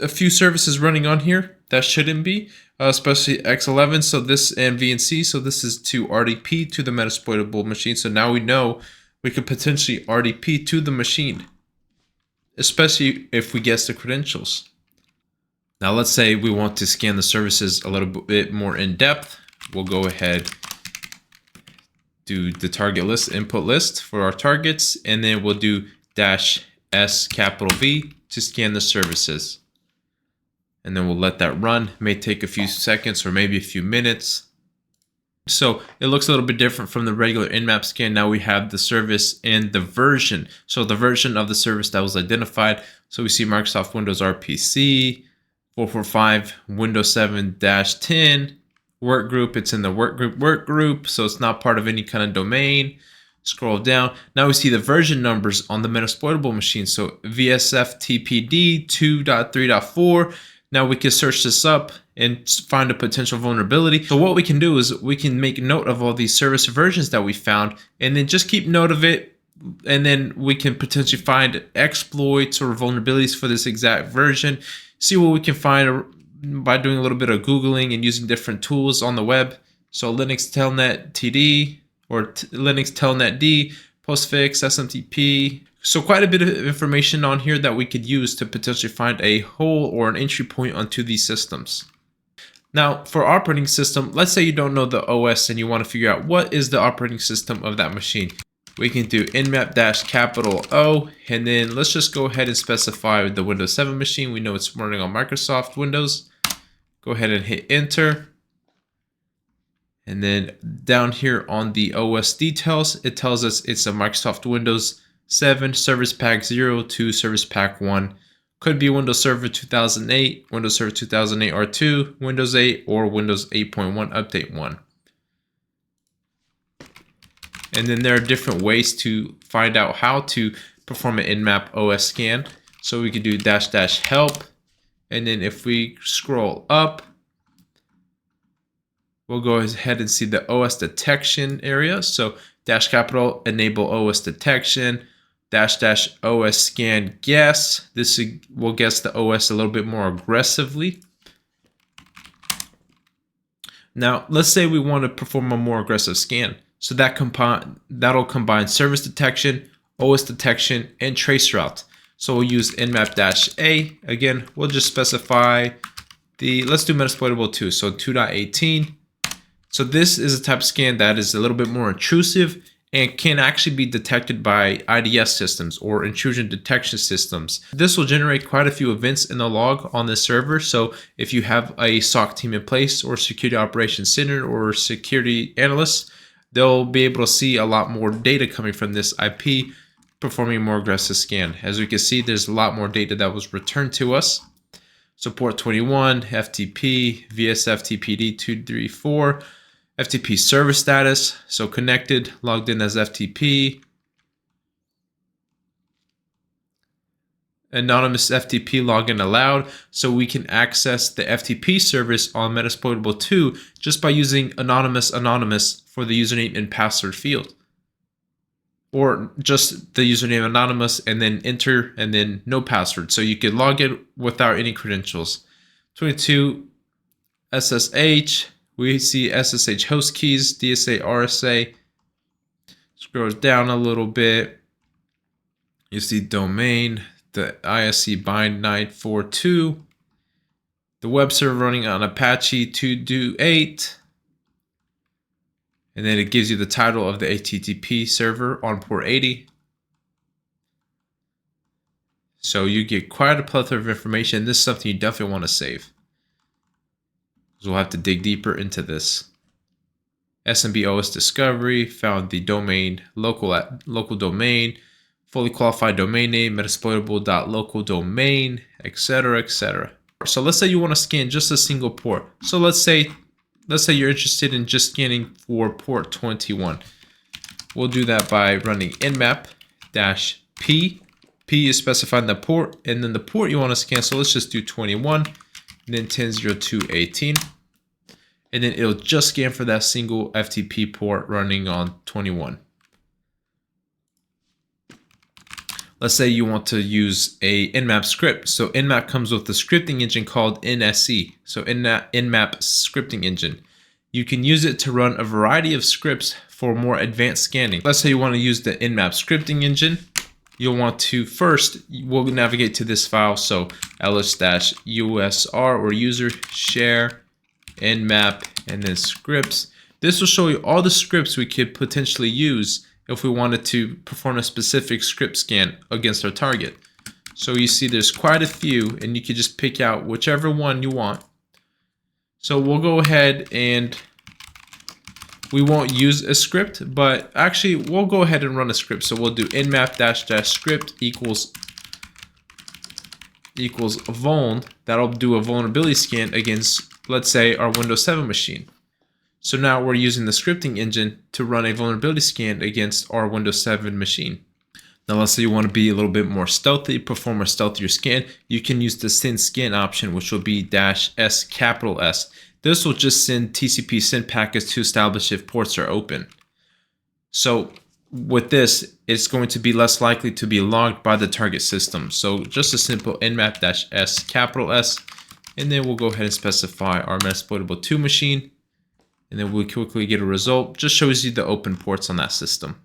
a few services running on here that shouldn't be, especially X11. So this and VNC. So this is to RDP to the Metasploitable machine. So now we know we could potentially RDP to the machine, especially if we guess the credentials. Now let's say we want to scan the services a little bit more in depth. We'll go ahead, do the target list, input list for our targets, and then we'll do -S_V to scan the services. And then we'll let that run. It may take a few seconds or maybe a few minutes. So it looks a little bit different from the regular Nmap scan. Now we have the service and the version. So the version of the service that was identified. So we see Microsoft Windows RPC, 445, Windows 7-10, work group. It's in the work group. So it's not part of any kind of domain. Scroll down. Now we see the version numbers on the Metasploitable machine. So VSFTPD 2.3.4. Now we can search this up and find a potential vulnerability. So what we can do is we can make note of all these service versions that we found and then just keep note of it. And then we can potentially find exploits or vulnerabilities for this exact version. See what we can find by doing a little bit of Googling and using different tools on the web. So Linux Telnet TD or Linux Telnet D, postfix, SMTP. So quite a bit of information on here that we could use to potentially find a hole or an entry point onto these systems. Now for operating system, let's say you don't know the OS and you want to figure out what is the operating system of that machine. We can do nmap-O, and then let's just go ahead and specify the Windows 7 machine. We know it's running on Microsoft Windows. Go ahead and hit enter. And then down here on the OS details, it tells us it's a Microsoft Windows 7 Service Pack 0 to Service Pack 1. Could be Windows Server 2008, Windows Server 2008 R2, Windows 8, or Windows 8.1 Update 1. And then there are different ways to find out how to perform an Nmap OS scan. So we could do --help. And then if we scroll up, we'll go ahead and see the OS detection area. So --, enable OS detection, --OS scan guess. This will guess the OS a little bit more aggressively. Now, let's say we want to perform a more aggressive scan. So that'll combine service detection, OS detection, and traceroute. So we'll use nmap-A. Again, we'll just specify let's do Metasploitable 2. So 2.18. So this is a type of scan that is a little bit more intrusive and can actually be detected by IDS systems or intrusion detection systems. This will generate quite a few events in the log on this server. So if you have a SOC team in place or security operations center or security analysts, they'll be able to see a lot more data coming from this IP performing a more aggressive scan. As we can see, there's a lot more data that was returned to us. So port 21, FTP, VSFTPD 234, FTP service status, so connected, logged in as FTP. Anonymous FTP login allowed, so we can access the FTP service on Metasploitable 2 just by using anonymous for the username and password field. Or just the username anonymous and then enter and then no password. So you could log in without any credentials. 22 SSH. We see SSH host keys, DSA, RSA. Scroll down a little bit. You see domain, the ISC bind 942. The web server running on Apache 2.8. And then it gives you the title of the HTTP server on port 80. So you get quite a plethora of information. This is something you definitely want to save. So we'll have to dig deeper into this. SMB OS discovery, found the domain, local domain, fully qualified domain name, metasploitable.local domain, etc., etc. So let's say you want to scan just a single port. So let's say you're interested in just scanning for port 21. We'll do that by running nmap-p. P is specifying the port, and then the port you want to scan. So let's just do 21. And then 10.02.18, and then it'll just scan for that single FTP port running on 21. Let's say you want to use a Nmap script. So Nmap comes with a scripting engine called NSE, so Nmap scripting engine. You can use it to run a variety of scripts for more advanced scanning. Let's say you want to use the Nmap scripting engine. You'll want to we'll navigate to this file. So ls-usr or user share nmap and then scripts. This will show you all the scripts we could potentially use if we wanted to perform a specific script scan against our target. So you see there's quite a few, and you can just pick out whichever one you want. So we'll go ahead and we won't use a script, but actually we'll go ahead and run a script. So we'll do nmap-script equals vuln. That'll do a vulnerability scan against, let's say, our Windows 7 machine. So now we're using the scripting engine to run a vulnerability scan against our Windows 7 machine. Now let's say you want to be a little bit more stealthy, perform a stealthier scan. You can use the send scan option, which will be -S. This will just send TCP send packets to establish if ports are open. So with this, it's going to be less likely to be logged by the target system. So just a simple nmap-S, and then we'll go ahead and specify our Metasploitable 2 machine. and then we'll quickly get a result. Just shows you the open ports on that system.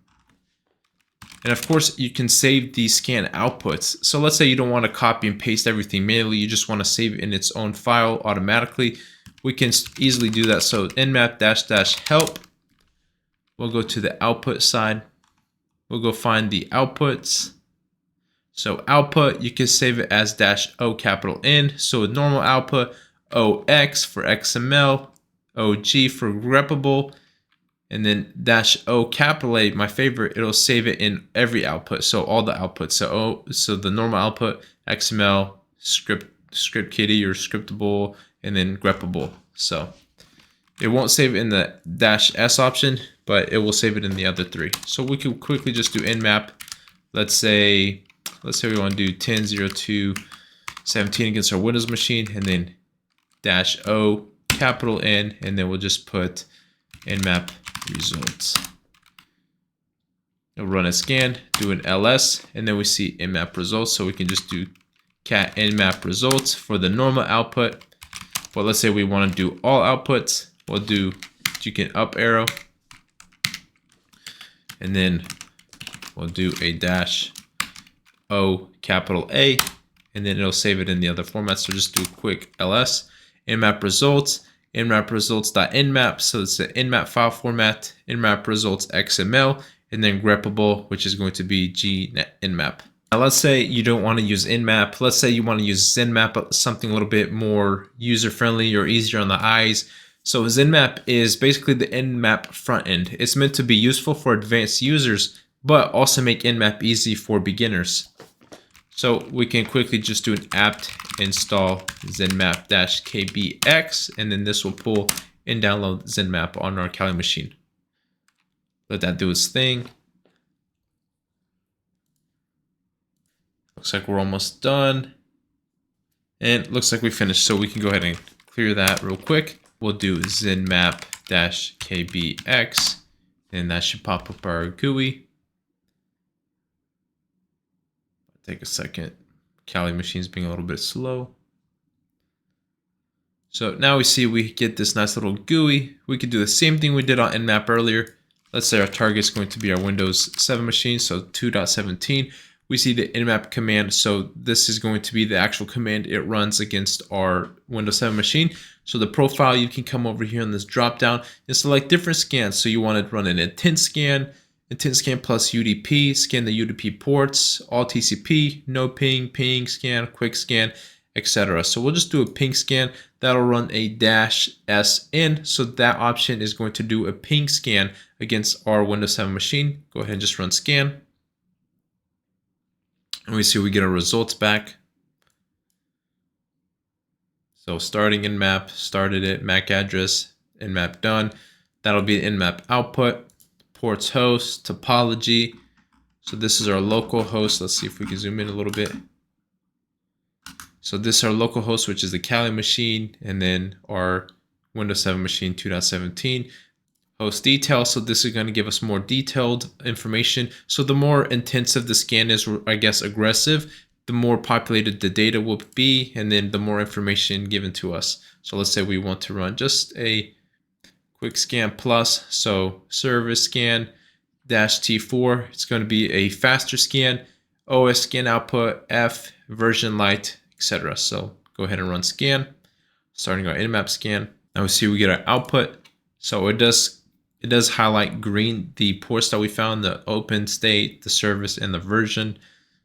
And of course, you can save these scan outputs. So let's say you don't want to copy and paste everything manually. You just want to save it in its own file automatically. We can easily do that. So nmap -- help. We'll go to the output side. We'll go find the outputs. So output, you can save it as -O capital N. So normal output, OX for XML, OG for greppable, and then -O capital A, my favorite, it'll save it in every output. So all the outputs. So the normal output, XML, script kiddie or scriptable, and then greppable. So it won't save it in the -S option, but it will save it in the other three. So we can quickly just do nmap. Let's say we want to do 10.02.17 against our Windows machine, and then -O capital N, and then we'll just put nmap results. It'll run a scan, do an ls, and then we see nmap results. So we can just do cat nmap results for the normal output. But let's say we want to do all outputs. We'll do, you can up arrow, and then we'll do a -O capital A, and then it'll save it in the other format. So just do a quick ls, nmap results, nmap results.nmap. So it's the nmap file format, nmap results XML, and then greppable, which is going to be gnmap. Now let's say you don't want to use Nmap. Let's say you want to use Zenmap, something a little bit more user-friendly or easier on the eyes. So Zenmap is basically the Nmap front end. It's meant to be useful for advanced users, but also make Nmap easy for beginners. So we can quickly just do an apt install zenmap -kbx, and then this will pull and download Zenmap on our Kali machine. Let that do its thing. Looks like we're almost done. And it looks like we finished, so we can go ahead and clear that real quick. We'll do zenmap -kbx, and that should pop up our GUI. Take a second. Kali machine's being a little bit slow. So now we see we get this nice little GUI. We could do the same thing we did on Nmap earlier. Let's say our target is going to be our Windows 7 machine, so 2.17. We see the nmap command, so this is going to be the actual command it runs against our Windows 7 machine. So the profile, you can come over here on this drop down and select different scans. So you want to run an intent scan plus UDP, scan the UDP ports, all TCP, no ping, ping scan, quick scan, etc. So we'll just do a ping scan. That'll run a -SN. So that option is going to do a ping scan against our Windows 7 machine. Go ahead and just run scan. And we see we get our results back. So starting Nmap, started it, MAC address, Nmap done. That'll be the Nmap output, ports host, topology. So this is our local host. Let's see if we can zoom in a little bit. So this is our local host, which is the Kali machine, and then our Windows 7 machine 2.17. Host details, so this is going to give us more detailed information. So the more intensive the scan is, I guess aggressive, the more populated the data will be, and then the more information given to us. So let's say we want to run just a quick scan plus, so service scan -T4, it's going to be a faster scan, OS scan output, F, version light, etc. So go ahead and run scan, starting our Nmap scan. Now we see we get our output. So it does highlight green the ports that we found, the open state, the service, and the version.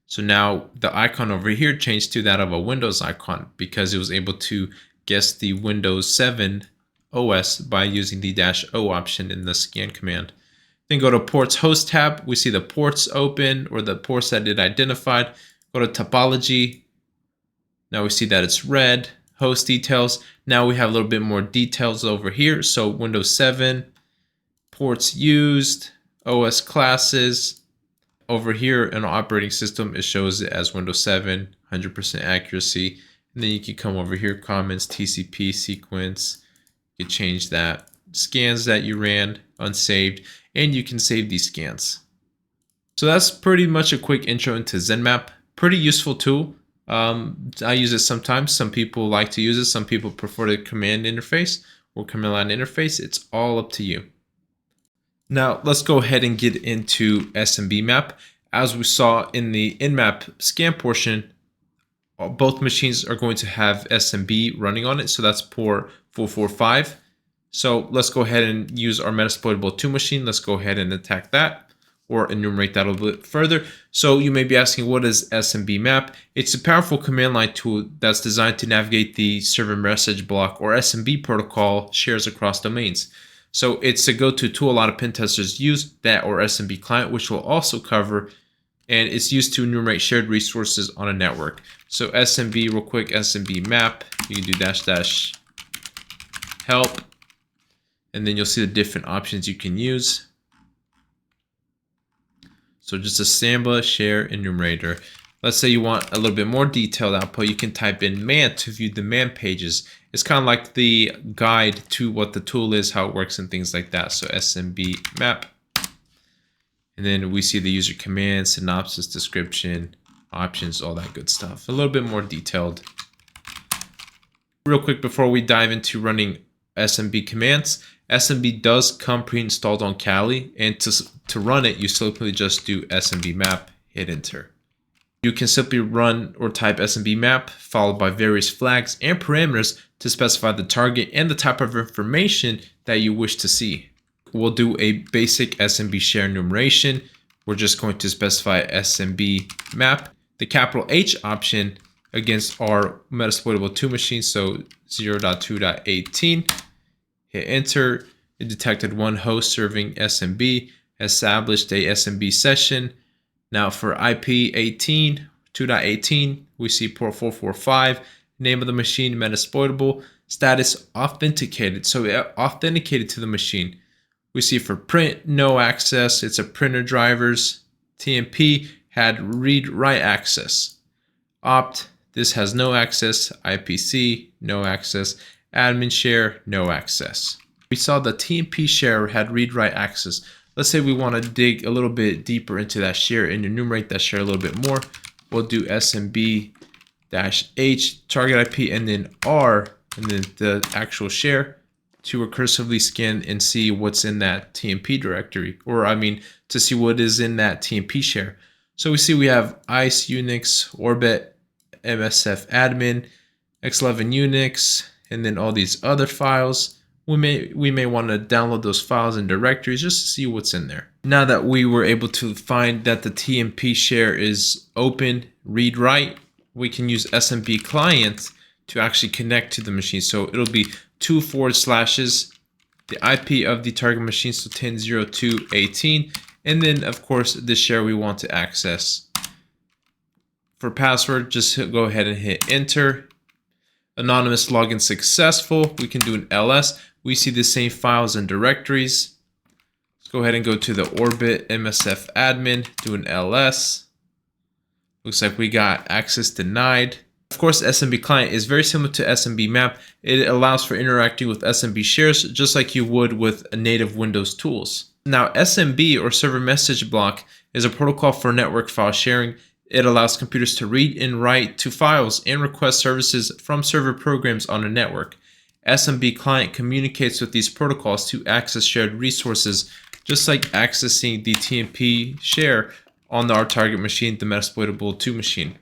So now the icon over here changed to that of a Windows icon because it was able to guess the Windows 7 OS by using the -O option in the scan command. Then go to ports host tab. We see the ports open, or the ports that it identified. Go to topology. Now we see that it's red. Host details. Now we have a little bit more details over here. So Windows 7, ports used, OS classes. Over here in our operating system, it shows it as Windows 7, 100% accuracy. And then you can come over here, comments, TCP sequence. You can change that. Scans that you ran, unsaved, and you can save these scans. So that's pretty much a quick intro into Zenmap. Pretty useful tool. I use it sometimes. Some people like to use it. Some people prefer the command interface, or command line interface. It's all up to you. Now let's go ahead and get into SMBMap. As we saw in the Nmap scan portion, both machines are going to have SMB running on it. So that's port 445. So let's go ahead and use our Metasploitable 2 machine. Let's go ahead and attack that or enumerate that a little bit further. So you may be asking, what is SMBMap? It's a powerful command line tool that's designed to navigate the server message block or SMB protocol shares across domains. So it's a go-to tool a lot of pen testers use, that or Smbclient, which we'll also cover, and it's used to enumerate shared resources on a network. So SMB, real quick, SMBMap, you can do -- help, and then you'll see the different options you can use. So just a Samba share enumerator. Let's say you want a little bit more detailed output. You can type in man to view the man pages. It's kind of like the guide to what the tool is, how it works, and things like that. So SMBMap. And then we see the user command, synopsis, description, options, all that good stuff. A little bit more detailed. Real quick before we dive into running SMB commands, SMB does come pre-installed on Kali, and to run it, you simply just do SMBMap, hit enter. You can simply run or type SMBMap followed by various flags and parameters to specify the target and the type of information that you wish to see. We'll do a basic SMB share enumeration. We're just going to specify SMBMap, the capital H option against our Metasploitable 2 machine, so 0.2.18. Hit enter. It detected one host serving SMB, established a SMB session. Now for IP 2.18, we see port 445, name of the machine, Metasploitable, status authenticated. So it authenticated to the machine. We see for print, no access. It's a printer drivers. TMP had read-write access. Opt, this has no access. IPC, no access. Admin share, no access. We saw the TMP share had read-write access. Let's say we want to dig a little bit deeper into that share and enumerate that share a little bit more. We'll do SMB-H, target IP, and then R, and then the actual share to recursively scan and see what's in that TMP directory, or I mean, to see what is in that TMP share. So we see we have ICE, Unix, Orbit, MSF admin, X11 Unix, and then all these other files. We may want to download those files and directories just to see what's in there. Now that we were able to find that the TMP share is open, read write, we can use Smbclient to actually connect to the machine. So it'll be 2 forward slashes, the IP of the target machine, so 10.02.18, and then of course the share we want to access. For password, just go ahead and hit enter. Anonymous login successful. We can do an ls. We see the same files and directories. Let's go ahead and go to the Orbit MSF admin, do an ls. Looks like we got access denied. Of course, Smbclient is very similar to SMBMap. It allows for interacting with SMB shares just like you would with native Windows tools. Now, SMB or server message block is a protocol for network file sharing. It allows computers to read and write to files and request services from server programs on a network. Smbclient communicates with these protocols to access shared resources, just like accessing the TMP share on our target machine, the Metasploitable 2 machine.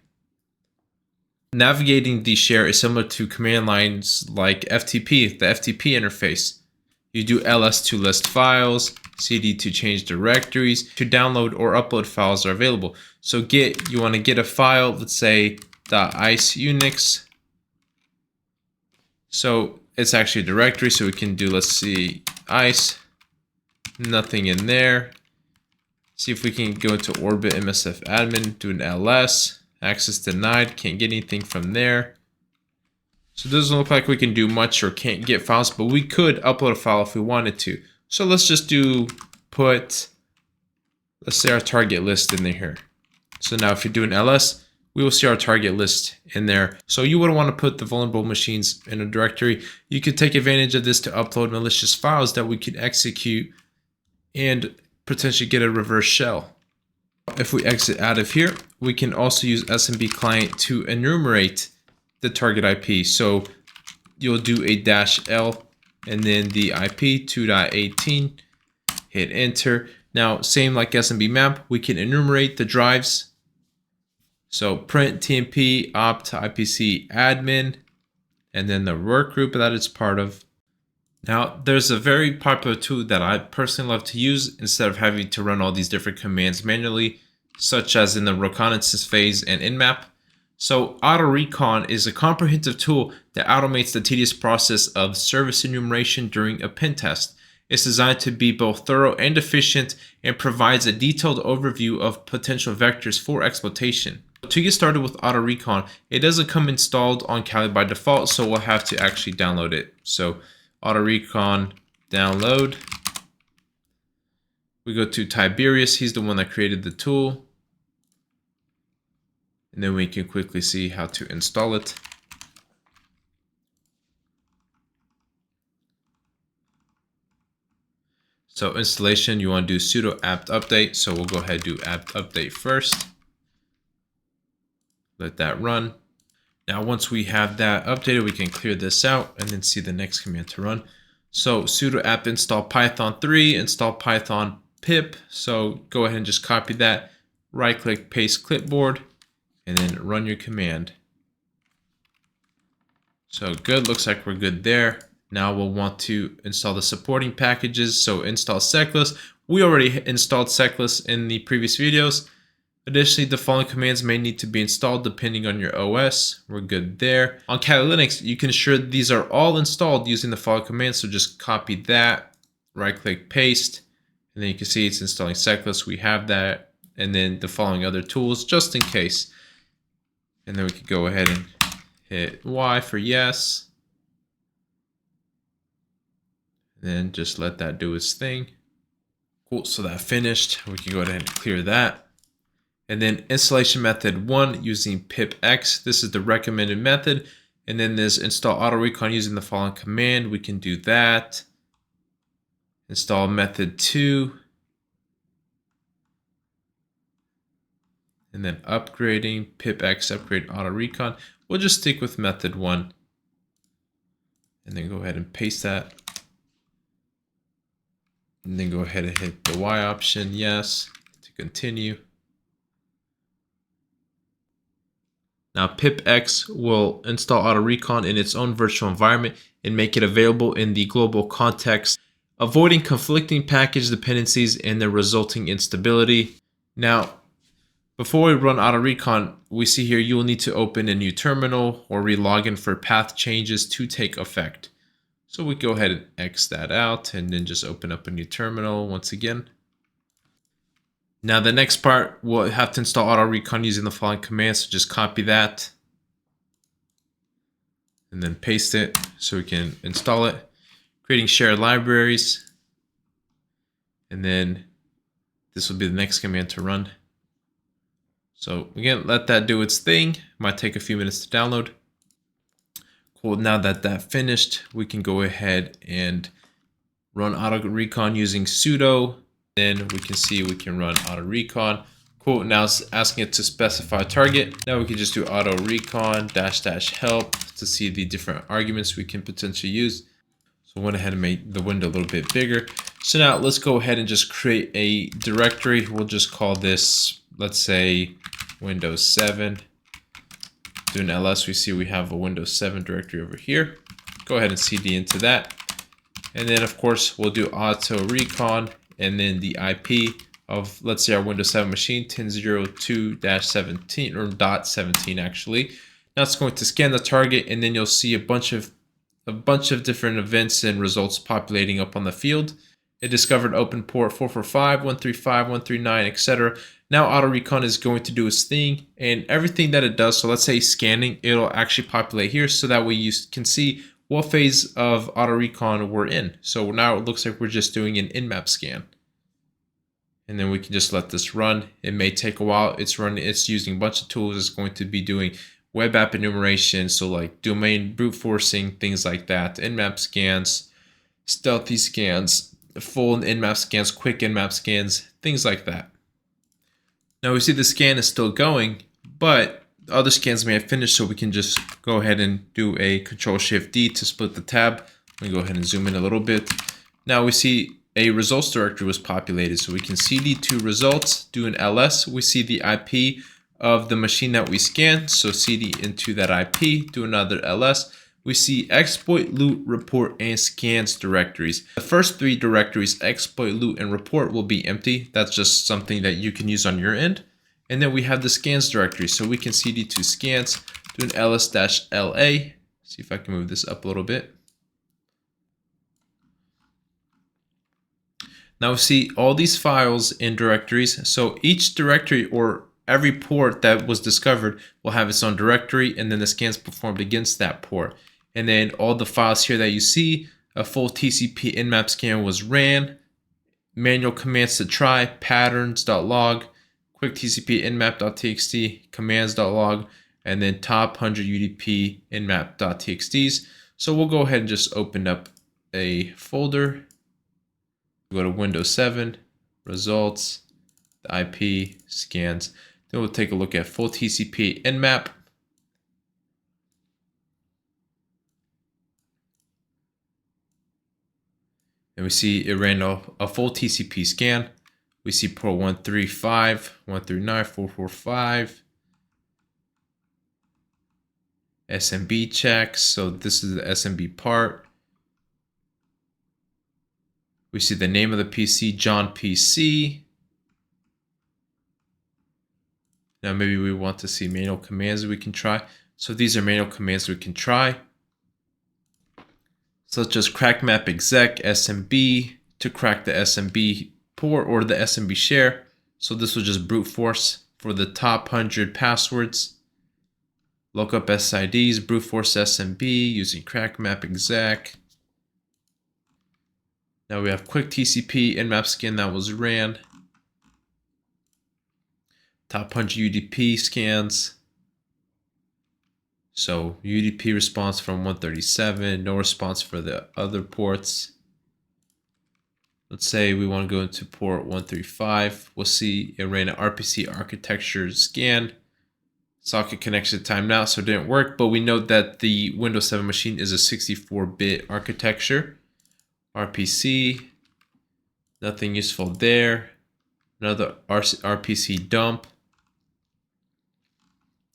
Navigating the share is similar to command lines like FTP, the FTP interface. You do ls to list files, cd to change directories, to download or upload files are available. So you want to get a file, let's say .ice unix. So it's actually a directory, so we can do, let's see, ice, nothing in there. See if we can go into Orbit MSF admin, do an ls, access denied, can't get anything from there. So it doesn't look like we can do much or can't get files, but we could upload a file if we wanted to. So let's just let's say our target list in there. So now if you do an ls, we will see our target list in there. So you wouldn't want to put the vulnerable machines in a directory. You could take advantage of this to upload malicious files that we could execute and potentially get a reverse shell. If we exit out of here, we can also use Smbclient to enumerate the target IP. So you'll do a -L and then the IP 2.18, hit enter. Now, same like SMBMap, we can enumerate the drives. So print TMP opt IPC admin, and then the work group that it's part of. Now, there's a very popular tool that I personally love to use instead of having to run all these different commands manually, such as in the Reconnaissance phase and Nmap. So AutoRecon is a comprehensive tool that automates the tedious process of service enumeration during a pen test. It's designed to be both thorough and efficient and provides a detailed overview of potential vectors for exploitation. To get started with AutoRecon, it doesn't come installed on Kali by default, so we'll have to actually download it. So AutoRecon download. We go to Tiberius, he's the one that created the tool. And then we can quickly see how to install it. So installation, you want to do sudo apt update. So we'll go ahead and do apt update first. Let that run. Now, once we have that updated, we can clear this out and then see the next command to run. So sudo apt install python 3, install python pip. So go ahead and just copy that, right click, paste clipboard, and then run your command. So good, looks like we're good there. Now we'll want to install the supporting packages. So install Seclist. We already installed Seclist in the previous videos. Additionally, the following commands may need to be installed depending on your OS. We're good there. On Kali Linux, you can ensure these are all installed using the following commands. So just copy that, right click, paste, and then you can see it's installing Seclist. We have that, and then the following other tools just in case. And then we could go ahead and hit Y for yes. And then just let that do its thing. Cool, so that finished. We can go ahead and clear that. And then installation method 1 using pipx. This is the recommended method. And then there's install AutoRecon using the following command. We can do that. Install method 2. And then upgrading pipx upgrade AutoRecon. We'll just stick with method 1. And then go ahead and paste that. And then go ahead and hit the Y option, yes, to continue. Now pipx will install AutoRecon in its own virtual environment and make it available in the global context, avoiding conflicting package dependencies and the resulting instability. Now, before we run AutoRecon, we see here you will need to open a new terminal or re-log in for path changes to take effect. So we go ahead and X that out and then just open up a new terminal once again. Now the next part, we'll have to install AutoRecon using the following commands. So just copy that and then paste it so we can install it. Creating shared libraries. And then this will be the next command to run. So again, let that do its thing. Might take a few minutes to download. Cool, now that that finished, we can go ahead and run AutoRecon using sudo. Then we can see we can run AutoRecon. Cool, now it's asking it to specify target. Now we can just do AutoRecon --help to see the different arguments we can potentially use. So I went ahead and made the window a little bit bigger. So now let's go ahead and just create a directory. We'll just call this, let's say, Windows 7. Do an ls, we see we have a Windows 7 directory over here. Go ahead and cd into that. And then of course we'll do AutoRecon and then the IP of, let's say, our Windows 7 machine, 10.02-17 or .17 actually. Now it's going to scan the target, and then you'll see a bunch of different events and results populating up on the field. It discovered open port 445, 135, 139, etc. Now AutoRecon is going to do its thing, and everything that it does, so let's say scanning, it'll actually populate here so that way you can see what phase of AutoRecon we're in. So now it looks like we're just doing an Nmap scan. And then we can just let this run. It may take a while. It's using a bunch of tools. It's going to be doing web app enumeration, so like domain brute forcing, things like that, Nmap scans, stealthy scans, full Nmap scans, quick Nmap scans, things like that. Now we see the scan is still going, but the other scans may have finished, so we can just go ahead and do a Control-Shift-D to split the tab. Let me go ahead and zoom in a little bit. Now we see a results directory was populated. So we can cd to results, do an ls. We see the IP of the machine that we scanned. So cd into that IP, do another ls. We see exploit, loot, report, and scans directories. The first three directories, exploit, loot, and report, will be empty. That's just something that you can use on your end. And then we have the scans directory. So we can cd to scans, do an ls-la. See if I can move this up a little bit. Now we see all these files in directories. So each directory or every port that was discovered will have its own directory, and then the scans performed against that port. And then all the files here that you see, a full TCP Nmap scan was ran, manual commands to try, patterns.log, quick TCP nmap.txt, commands.log, and then top 100 UDP nmap.txts. So we'll go ahead and just open up a folder. Go to Windows 7, results, the IP, scans. Then we'll take a look at full TCP Nmap. And we see it ran a full TCP scan. We see port 135, 139, 445. SMB checks. So this is the SMB part. We see the name of the PC, John PC. Now maybe we want to see manual commands we can try. So these are manual commands we can try, such as crack map exec SMB to crack the SMB port or the SMB share. So this will just brute force for the top 100 passwords. Lookup SIDs, brute force SMB using crack map exec. Now we have quick TCP Nmap scan that was ran. Top 100 UDP scans. So UDP response from 137, no response for the other ports. Let's say we want to go into port 135. We'll see it ran an RPC architecture scan. Socket connection timed out, so it didn't work, but we note that the Windows 7 machine is a 64-bit architecture. RPC, nothing useful there. Another RPC dump.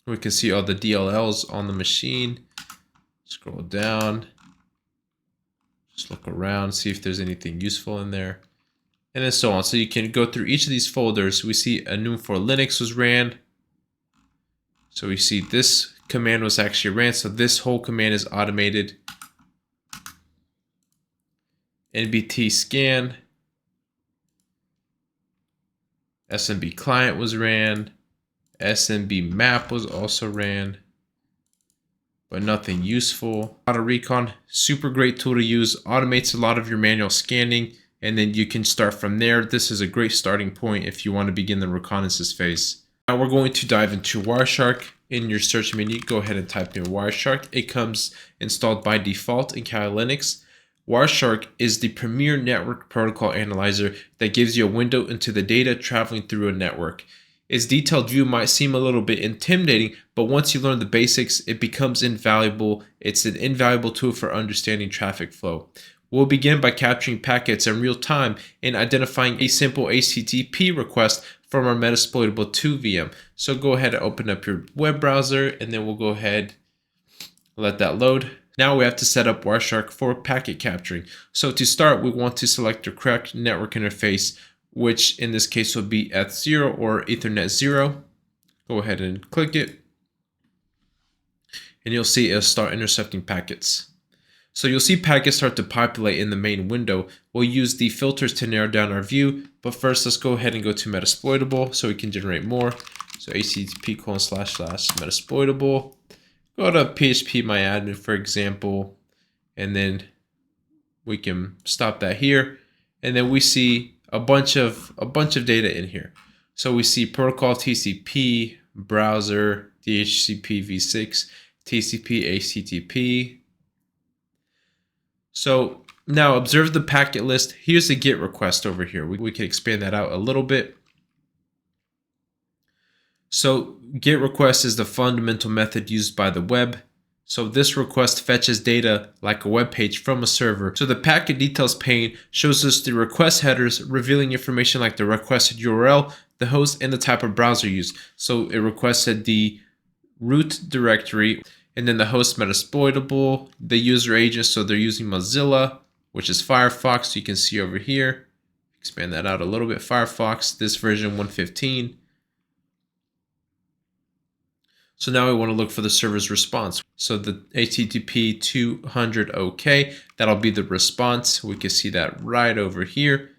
We can see all the DLLs on the machine. Scroll down. Just look around, see if there's anything useful in there. And then so on. So you can go through each of these folders. We see enum for Linux was ran. So we see this command was actually ran. So this whole command is automated. NBT scan, Smbclient was ran, SMBMap was also ran, but nothing useful. AutoRecon, super great tool to use, automates a lot of your manual scanning, and then you can start from there. This is a great starting point if you want to begin the reconnaissance phase. Now we're going to dive into WireShark. In your search menu, go ahead and type in WireShark. It comes installed by default in Kali Linux. WireShark is the premier network protocol analyzer that gives you a window into the data traveling through a network. Its detailed view might seem a little bit intimidating, but once you learn the basics, it becomes invaluable. It's an invaluable tool for understanding traffic flow. We'll begin by capturing packets in real time and identifying a simple HTTP request from our Metasploitable 2 VM. So go ahead and open up your web browser, and then we'll go ahead and let that load. Now we have to set up WireShark for packet capturing. So to start, we want to select the correct network interface, which in this case will be ETH0 or Ethernet 0. Go ahead and click it, and you'll see it'll start intercepting packets. So you'll see packets start to populate in the main window. We'll use the filters to narrow down our view, but first let's go ahead and go to Metasploitable so we can generate more. So http://Metasploitable. Go to phpMyAdmin, for example, and then we can stop that here. And then we see a bunch of data in here. So we see protocol TCP, browser, DHCP v6, TCP, HTTP. So now observe the packet list. Here's the GET request over here. We can expand that out a little bit. So GET request is the fundamental method used by the web. So this request fetches data like a web page from a server. So the packet details pane shows us the request headers, revealing information like the requested URL, the host, and the type of browser used. So it requested the root directory, and then the host Metasploitable, the user agent, so they're using Mozilla, which is Firefox. So you can see over here, expand that out a little bit, Firefox, this version 115. So now we want to look for the server's response. So the HTTP 200 OK, that'll be the response. We can see that right over here.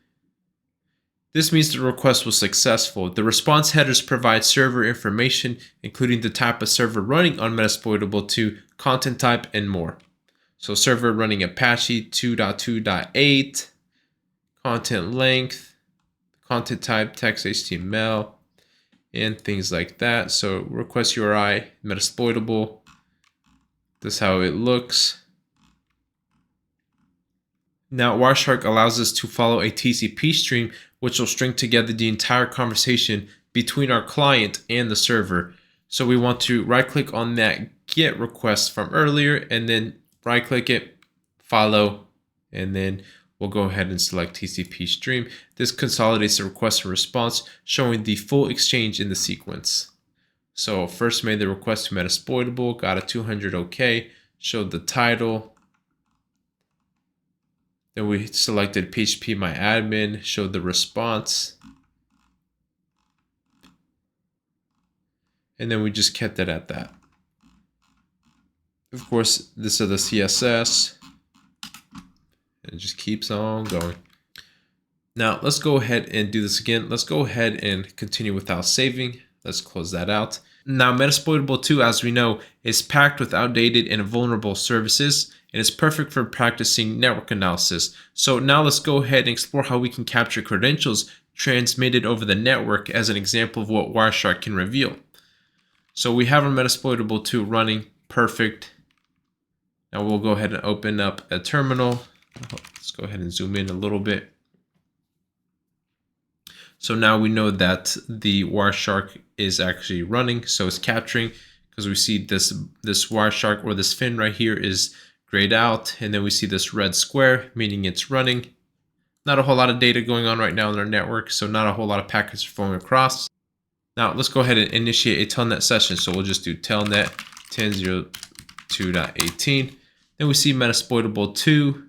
This means the request was successful. The response headers provide server information, including the type of server running on Metasploitable 2, content type, and more. So server running Apache 2.2.8, content length, content type, text HTML, and things like that. So request URI, Metasploitable. This is how it looks. Now WireShark allows us to follow a TCP stream, which will string together the entire conversation between our client and the server. So we want to right click on that GET request from earlier and then right click it, follow, and then we'll go ahead and select TCP stream. This consolidates the request and response, showing the full exchange in the sequence. So first made the request to Metasploitable, got a 200 OK, showed the title. Then we selected phpMyAdmin, showed the response. And then we just kept it at that. Of course, this is the CSS. It just keeps on going. Now let's go ahead and do this again. Let's go ahead and continue without saving. Let's close that out. Now Metasploitable 2, as we know, is packed with outdated and vulnerable services, and it's perfect for practicing network analysis. So now let's go ahead and explore how we can capture credentials transmitted over the network as an example of what WireShark can reveal. So we have our Metasploitable 2 running perfect. Now we'll go ahead and open up a terminal. Let's go ahead and zoom in a little bit. So now we know that the WireShark is actually running, so it's capturing, because we see this WireShark, or this fin right here, is grayed out, and then we see this red square, meaning it's running. Not a whole lot of data going on right now on our network, so not a whole lot of packets are flowing across. Now let's go ahead and initiate a telnet session. So we'll just do telnet 10.02.18. Then we see Metasploitable 2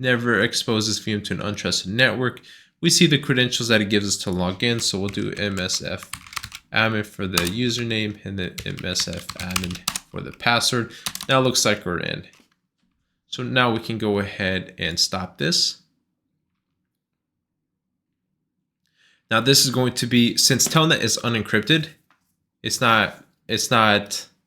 never exposes VM to an untrusted network. We see the credentials that it gives us to log in. So we'll do msfadmin for the username and then msfadmin for the password. Now it looks like we're in. So now we can go ahead and stop this. Now this is going to be, since telnet is unencrypted, it's not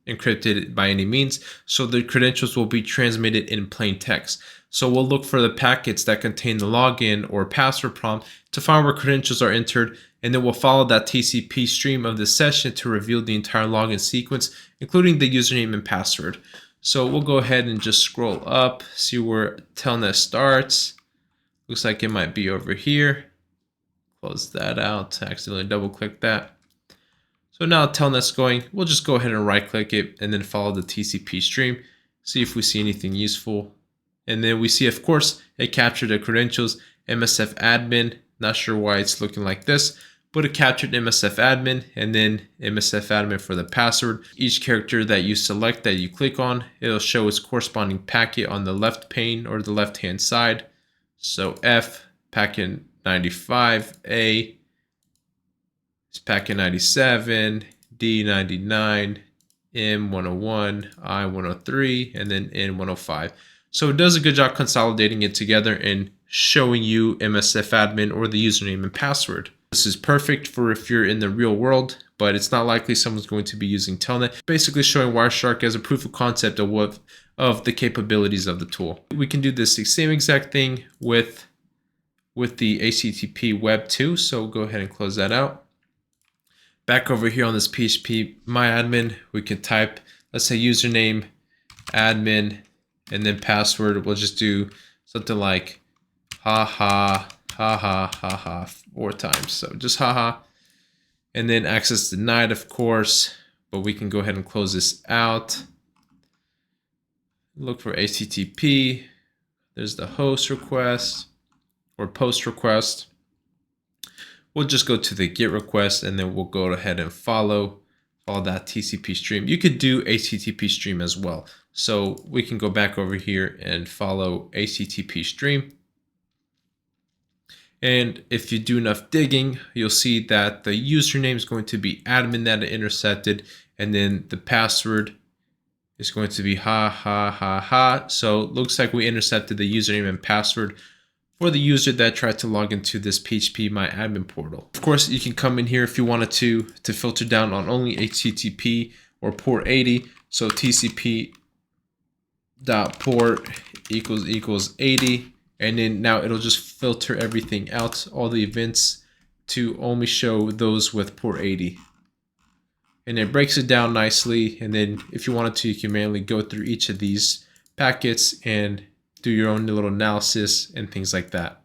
encrypted by any means, so the credentials will be transmitted in plain text. So we'll look for the packets that contain the login or password prompt to find where credentials are entered, and then we'll follow that TCP stream of the session to reveal the entire login sequence, including the username and password. So we'll go ahead and just scroll up, see where telnet starts. Looks like it might be over here. Close that out, accidentally double click that. So now telnet's going, we'll just go ahead and right click it and then follow the TCP stream, see if we see anything useful. And then we see, of course, it captured the credentials, msfadmin, not sure why it's looking like this, but it captured msfadmin and then msfadmin for the password. Each character that you select, that you click on, it'll show its corresponding packet on the left pane or the left hand side. So F, packet 95, A is packet 97, D 99, M 101, I 103, and then N 105. So it does a good job consolidating it together and showing you msfadmin or the username and password. This is perfect for if you're in the real world, but it's not likely someone's going to be using telnet. Basically showing WireShark as a proof of concept of the capabilities of the tool. We can do this same exact thing with the HTTP web 2. So go ahead and close that out. Back over here on this phpMyAdmin, we can type, let's say, username, admin, and then password. We'll just do something like haha, haha, haha 4 times. So just haha. And then access denied, of course, but we can go ahead and close this out. Look for HTTP. There's the host request or post request. We'll just go to the GET request, and then we'll go ahead and follow that TCP stream. You could do HTTP stream as well. So we can go back over here and follow HTTP stream. And if you do enough digging, you'll see that the username is going to be admin that it intercepted, and then the password is going to be ha ha ha ha. So it looks like we intercepted the username and password for the user that tried to log into this phpMyAdmin portal. Of course, you can come in here if you wanted to filter down on only HTTP or port 80. So TCP.port equals 80. And then now it'll just filter everything out, all the events, to only show those with port 80. And it breaks it down nicely. And then if you wanted to, you can manually go through each of these packets and do your own little analysis and things like that.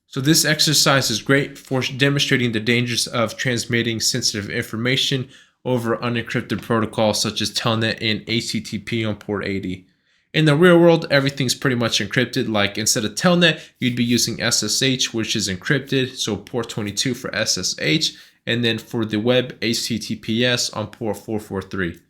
So this exercise is great for demonstrating the dangers of transmitting sensitive information over unencrypted protocols such as Telnet and HTTP on port 80. In the real world, everything's pretty much encrypted. Like instead of Telnet, you'd be using SSH, which is encrypted. So port 22 for SSH. And then for the web, HTTPS on port 443.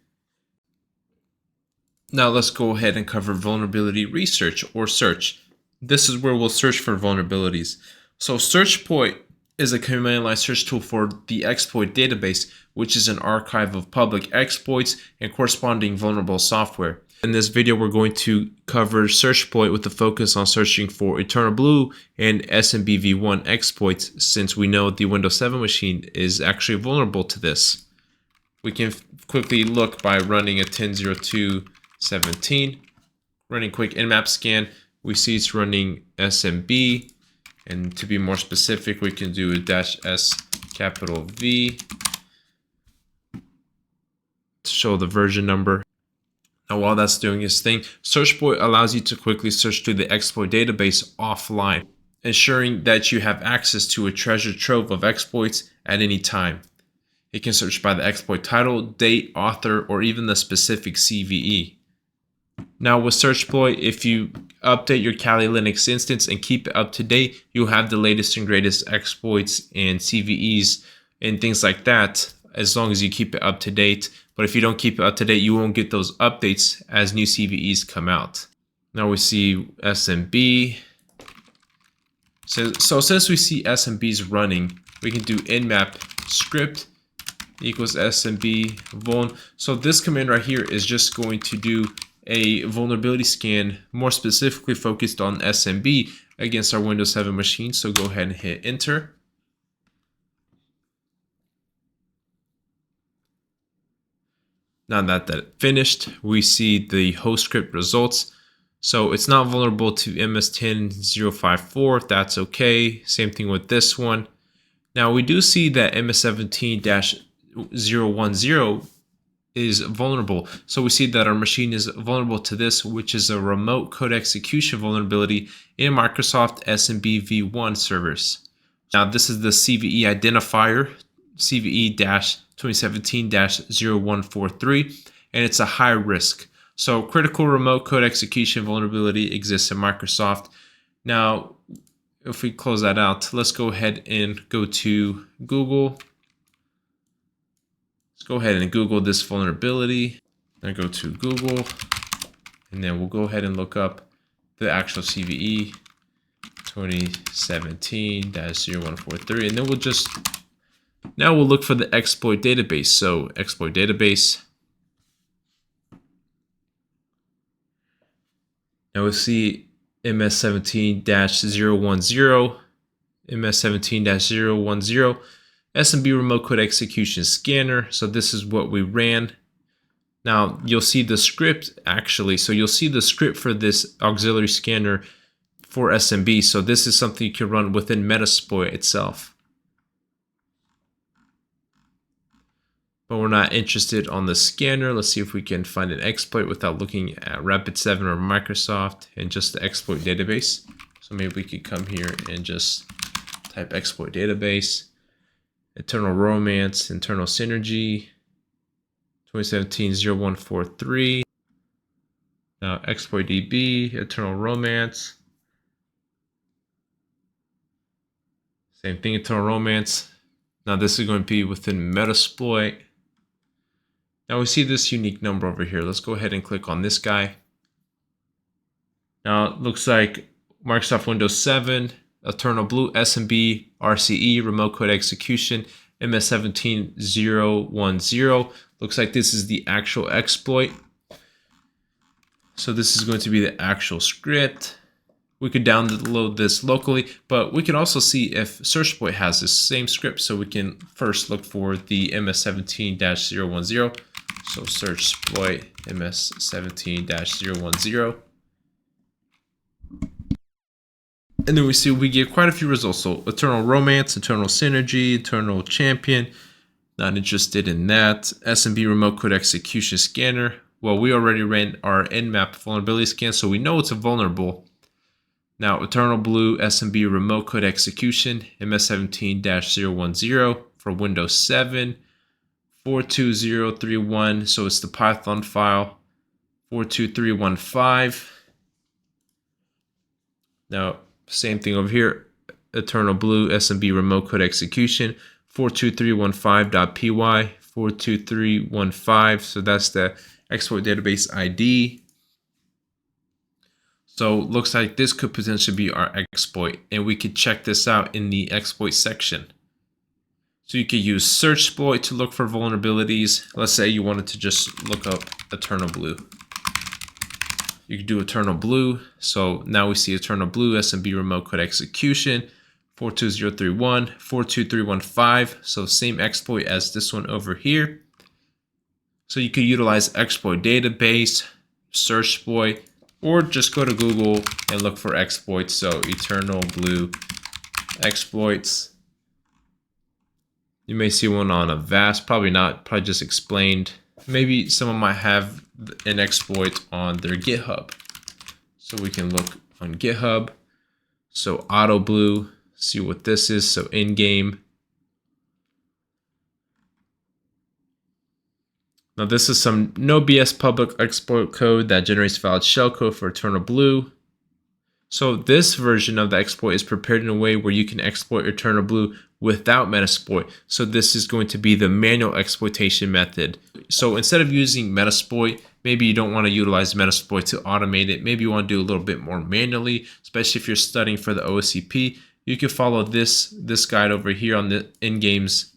Now let's go ahead and cover vulnerability research or search. This is where we'll search for vulnerabilities. So SearchPoint is a command line search tool for the exploit database, which is an archive of public exploits and corresponding vulnerable software. In this video, we're going to cover SearchPoint with a focus on searching for EternalBlue and SMBV1 exploits, since we know the Windows 7 machine is actually vulnerable to this. We can quickly look by running a 10.02.17. Running quick Nmap scan, we see it's running SMB. And to be more specific, we can do a -S_V to show the version number. Now, while that's doing its thing, SearchPoint allows you to quickly search through the exploit database offline, ensuring that you have access to a treasure trove of exploits at any time. It can search by the exploit title, date, author, or even the specific CVE. Now with SearchPoint, if you update your Kali Linux instance and keep it up to date, you'll have the latest and greatest exploits and CVEs and things like that, as long as you keep it up to date. But if you don't keep it up to date, you won't get those updates as new CVEs come out. Now we see SMB. So since we see SMBs running, we can do nmap script equals SMB vuln. So this command right here is just going to do a vulnerability scan, more specifically focused on SMB against our Windows 7 machine. So go ahead and hit enter. Now that finished, we see the host script results. So it's not vulnerable to MS10.054. That's okay. Same thing with this one. Now we do see that MS17-010 is vulnerable. So we see that our machine is vulnerable to this, which is a remote code execution vulnerability in Microsoft SMBV1 servers. Now this is the CVE identifier, CVE-2017-0143, and it's a high risk. So critical remote code execution vulnerability exists in Microsoft. Now, if we close that out, let's go ahead and go to Google. Let's go ahead and Google this vulnerability. Then go to Google, and then we'll go ahead and look up the actual CVE 2017-0143, and then now we'll look for the exploit database. So exploit database. Now we'll see MS17-010, MS17-010, SMB remote code execution scanner. So this is what we ran. Now you'll see the script actually. So you'll see the script for this auxiliary scanner for SMB. So this is something you can run within Metasploit itself. But we're not interested on the scanner. Let's see if we can find an exploit without looking at Rapid7 or Microsoft and just the exploit database. So maybe we could come here and just type exploit database, Eternal Romance, Internal Synergy, 2017-0143. Now exploit DB, eternal romance. Same thing, eternal romance. Now this is going to be within Metasploit. Now we see this unique number over here. Let's go ahead and click on this guy. Now it looks like Microsoft Windows 7, EternalBlue, SMB, RCE, remote code execution, MS17010. Looks like this is the actual exploit. So this is going to be the actual script. We could download this locally, but we can also see if SearchBoy has this same script. So we can first look for the MS17-010. So SearchBoy MS17-010. And then we see we get quite a few results. So Eternal Romance, Eternal Synergy, Eternal Champion. Not interested in that. SMB Remote Code Execution Scanner. Well, we already ran our Nmap vulnerability scan, so we know it's vulnerable. Now, EternalBlue, SMB Remote Code Execution, MS17-010 for Windows 7, 42031, so it's the Python file, 42315. Now, same thing over here, EternalBlue, SMB Remote Code Execution, 42315.py, 42315, so that's the exploit database ID. So looks like this could potentially be our exploit, and we could check this out in the exploit section. So you could use SearchBoy to look for vulnerabilities. Let's say you wanted to just look up EternalBlue. You could do EternalBlue. So now we see EternalBlue, SMB Remote Code Execution, 42031, 42315. So same exploit as this one over here. So you could utilize exploit database, SearchBoy, or just go to Google and look for exploits. So EternalBlue exploits. You may see one on Avast, probably not, probably just explained. Maybe someone might have an exploit on their GitHub. So we can look on GitHub. So AutoBlue, see what this is. So in-game. Now this is some no BS public exploit code that generates valid shellcode for EternalBlue. So this version of the exploit is prepared in a way where you can exploit EternalBlue without Metasploit. So this is going to be the manual exploitation method. So instead of using Metasploit, maybe you don't want to utilize Metasploit to automate it. Maybe you want to do a little bit more manually, especially if you're studying for the OSCP. You can follow this guide over here on the in-game's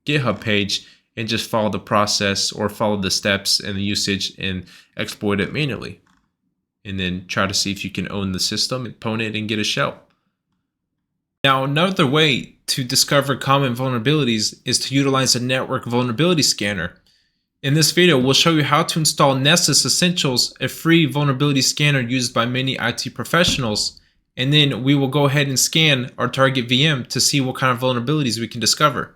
GitHub page and just follow the process or follow the steps and the usage and exploit it manually. And then try to see if you can own the system, pwn it, and get a shell. Now, another way to discover common vulnerabilities is to utilize a network vulnerability scanner. In this video, we'll show you how to install Nessus Essentials, a free vulnerability scanner used by many IT professionals. And then we will go ahead and scan our target VM to see what kind of vulnerabilities we can discover.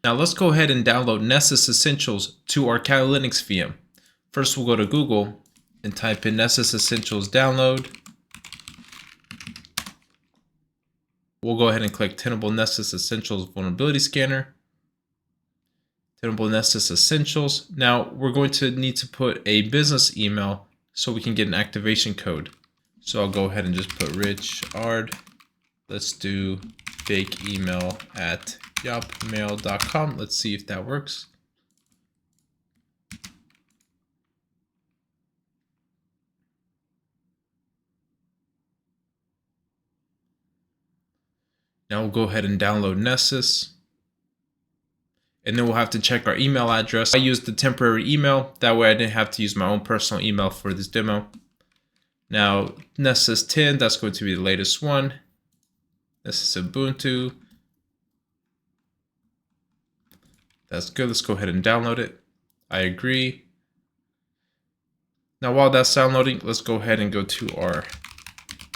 Now let's go ahead and download Nessus Essentials to our Kali Linux VM. First, we'll go to Google and type in Nessus Essentials download. We'll go ahead and click Tenable Nessus Essentials Vulnerability Scanner. Tenable Nessus Essentials. Now we're going to need to put a business email so we can get an activation code. So I'll go ahead and just put richard. Let's do fake email at yopmail.com. Let's see if that works. Now we'll go ahead and download Nessus. And then we'll have to check our email address. I used the temporary email. That way I didn't have to use my own personal email for this demo. Now Nessus 10, that's going to be the latest one. This is Ubuntu. That's good. Let's go ahead and download it. I agree. Now while that's downloading, let's go ahead and go to our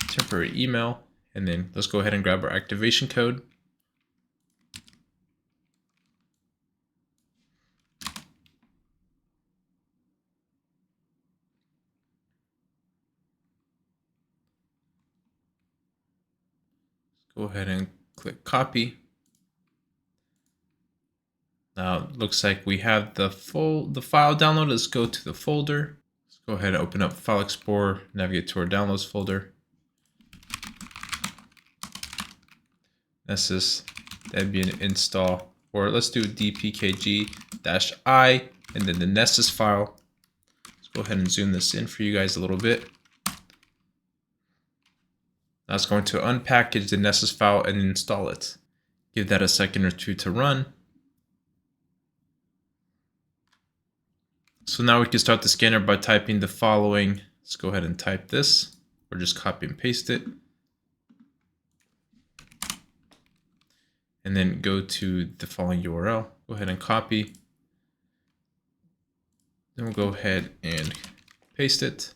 temporary email. And then let's go ahead and grab our activation code. Go ahead and click copy. Now it looks like we have the file downloaded. Let's go to the folder. Let's Go ahead and open up File Explorer, navigate to our Downloads folder. Nessus, that'd be an install, or let's do dpkg-i and then the Nessus file. Let's go ahead and zoom this in for you guys a little bit. Now it's going to unpackage the Nessus file and install it. Give that a second or two to run. So now we can start the scanner by typing the following. Let's go ahead and type this, or just copy and paste it. And then go to the following URL. Go ahead and copy. Then we'll go ahead and paste it.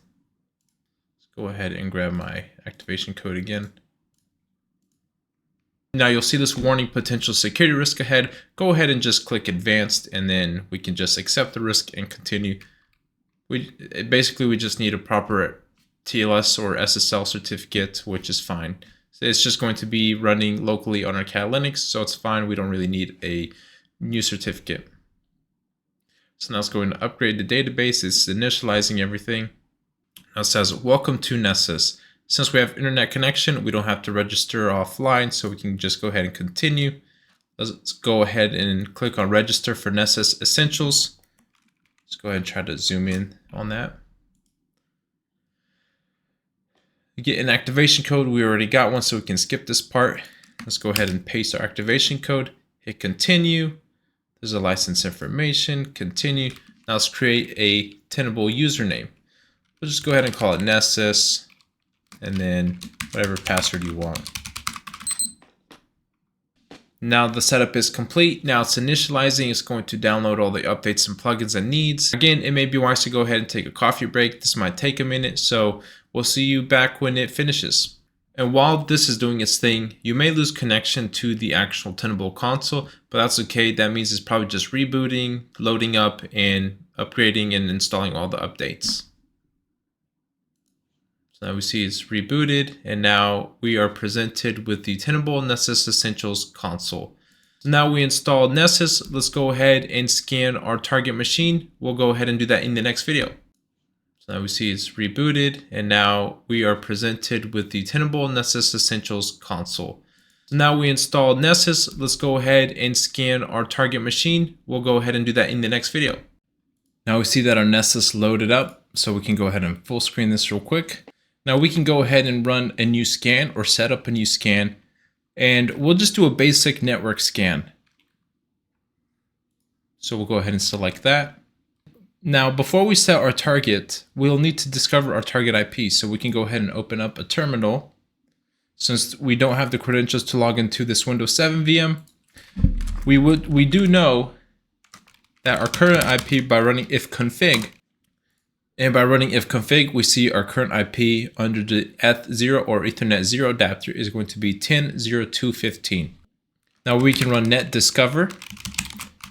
Let's go ahead and grab my activation code again. Now you'll see this warning, potential security risk ahead. Go ahead and just click advanced, and then we can just accept the risk and continue. Basically we just need a proper TLS or SSL certificate, which is fine. So it's just going to be running locally on our Cat Linux, so it's fine. We don't really need a new certificate. So now it's going to upgrade the database. It's initializing everything. Now it says, welcome to Nessus. Since we have internet connection, we don't have to register offline, so we can just go ahead and continue. Let's go ahead and click on register for Nessus Essentials. Let's go ahead and try to zoom in on that. We get an activation code. We already got one, so we can skip this part. Let's go ahead and paste our activation code. Hit continue. There's a license information. Continue. Now let's create a tenable username. We'll just go ahead and call it Nessus, and then whatever password you want. Now the setup is complete. Now it's initializing. It's going to download all the updates and plugins it needs. Again, it may be wise to go ahead and take a coffee break. This might take a minute, so we'll see you back when it finishes. And while this is doing its thing, you may lose connection to the actual Tenable console, but that's okay. That means it's probably just rebooting, loading up, and upgrading and installing all the updates. So now we see it's rebooted, and now we are presented with the Tenable Nessus Essentials console. So now we installed Nessus. Let's go ahead and scan our target machine. We'll go ahead and do that in the next video. So now we see it's rebooted, and now we are presented with the Tenable Nessus Essentials console. So now we installed Nessus. Let's go ahead and scan our target machine. We'll go ahead and do that in the next video. Now we see that our Nessus loaded up, so we can go ahead and full screen this real quick. Now we can go ahead and run a new scan or set up a new scan, and we'll just do a basic network scan. So we'll go ahead and select that. Now, before we set our target, we'll need to discover our target IP. So we can go ahead and open up a terminal. Since we don't have the credentials to log into this Windows 7 VM, we do know that our current IP by running ifconfig. And by running ifconfig, we see our current IP under the ETH0 or Ethernet 0 adapter is going to be 10.02.15. Now we can run net discover.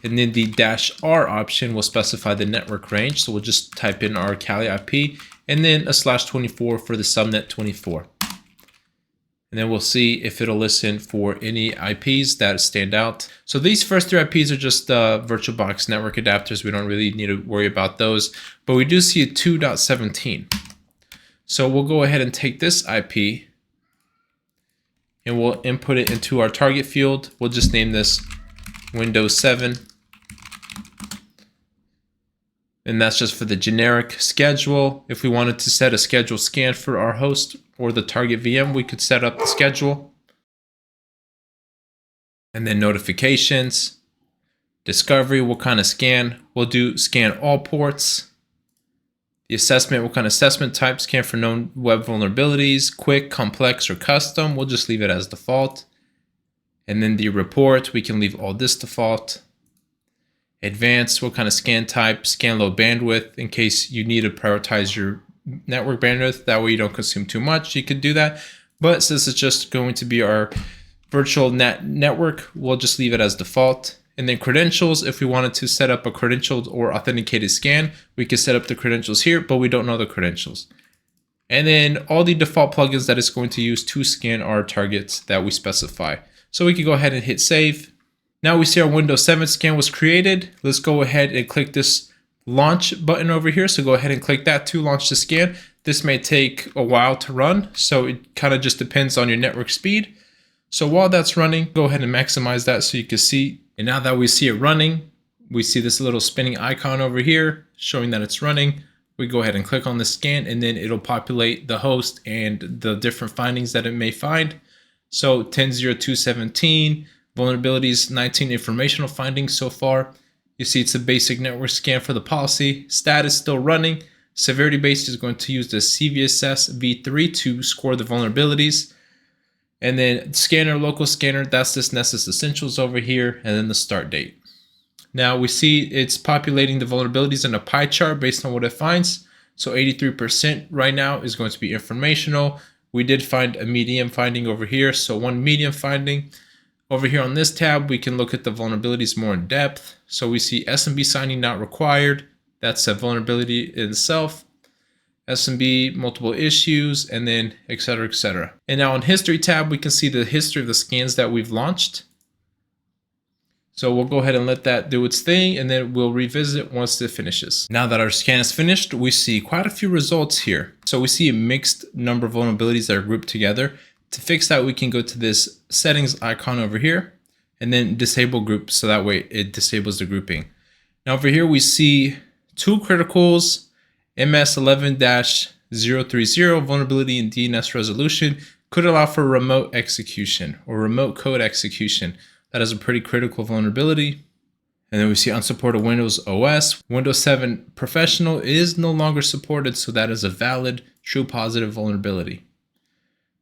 And then the -R option will specify the network range. So we'll just type in our Kali IP and then a /24 for the subnet 24. And then we'll see if it'll listen for any IPs that stand out. So these first three IPs are just VirtualBox network adapters. We don't really need to worry about those, but we do see a 2.17. So we'll go ahead and take this IP and we'll input it into our target field. We'll just name this Windows 7. And that's just for the generic schedule. If we wanted to set a schedule scan for our host or the target VM, we could set up the schedule. And then notifications, discovery, what kind of scan? We'll do scan all ports. The assessment, what kind of assessment type? Scan for known web vulnerabilities, quick, complex, or custom. We'll just leave it as default. And then the report, we can leave all this default. Advanced, what kind of scan type? Scan low bandwidth, in case you need to prioritize your network bandwidth. That way you don't consume too much, you could do that. But since it's just going to be our virtual network, we'll just leave it as default. And then credentials, if we wanted to set up a credentialed or authenticated scan, we can set up the credentials here, but we don't know the credentials. And then all the default plugins that it's going to use to scan our targets that we specify. So we can go ahead and hit save. Now we see our Windows 7 scan was created. Let's go ahead and click this launch button over here. So go ahead and click that to launch the scan. This may take a while to run, so it kind of just depends on your network speed. So while that's running, go ahead and maximize that so you can see. And now that we see it running, we see this little spinning icon over here showing that it's running. We go ahead and click on the scan, and then it'll populate the host and the different findings that it may find. So 10.02.17, vulnerabilities 19 informational findings so far. You see it's a basic network scan for the policy. Status still running. Severity based is going to use the CVSS v3 to score the vulnerabilities. And then scanner, local scanner, that's this Nessus Essentials over here, and then the start date. Now we see it's populating the vulnerabilities in a pie chart based on what it finds. So 83% right now is going to be informational. We did find a medium finding over here, so one medium finding. Over here on this tab, we can look at the vulnerabilities more in depth. So we see SMB signing not required. That's a vulnerability in itself. SMB, multiple issues, and then et cetera, et cetera. And now on history tab, we can see the history of the scans that we've launched. So we'll go ahead and let that do its thing, and then we'll revisit once it finishes. Now that our scan is finished, we see quite a few results here. So we see a mixed number of vulnerabilities that are grouped together. To fix that, we can go to this settings icon over here and then disable groups, so that way it disables the grouping. Now over here we see two criticals, MS11-030 vulnerability in DNS resolution could allow for remote execution or remote code execution. That is a pretty critical vulnerability. And then we see unsupported Windows OS. Windows 7 Professional is no longer supported, so that is a valid, true positive vulnerability.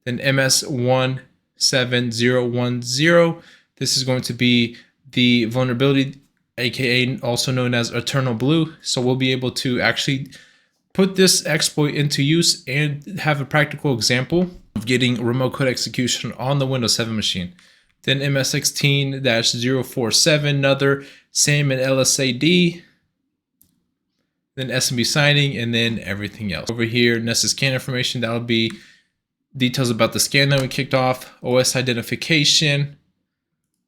Then MS17010, this is going to be the vulnerability, aka also known as EternalBlue. So we'll be able to actually put this exploit into use and have a practical example of getting remote code execution on the Windows 7 machine. Then MS16-047, another SAM and LSAD. Then SMB signing, and then everything else. Over here, Nessus scan information, that'll be details about the scan that we kicked off, OS identification.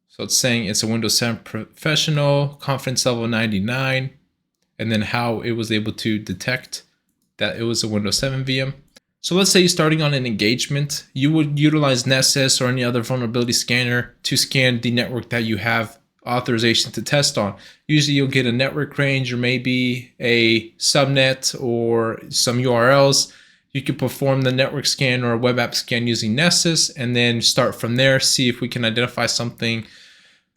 So it's saying it's a Windows 7 Professional, confidence level 99, and then how it was able to detect that it was a Windows 7 VM. So let's say you're starting on an engagement, you would utilize Nessus or any other vulnerability scanner to scan the network that you have authorization to test on. Usually you'll get a network range or maybe a subnet or some URLs. You could perform the network scan or a web app scan using Nessus and then start from there, see if we can identify something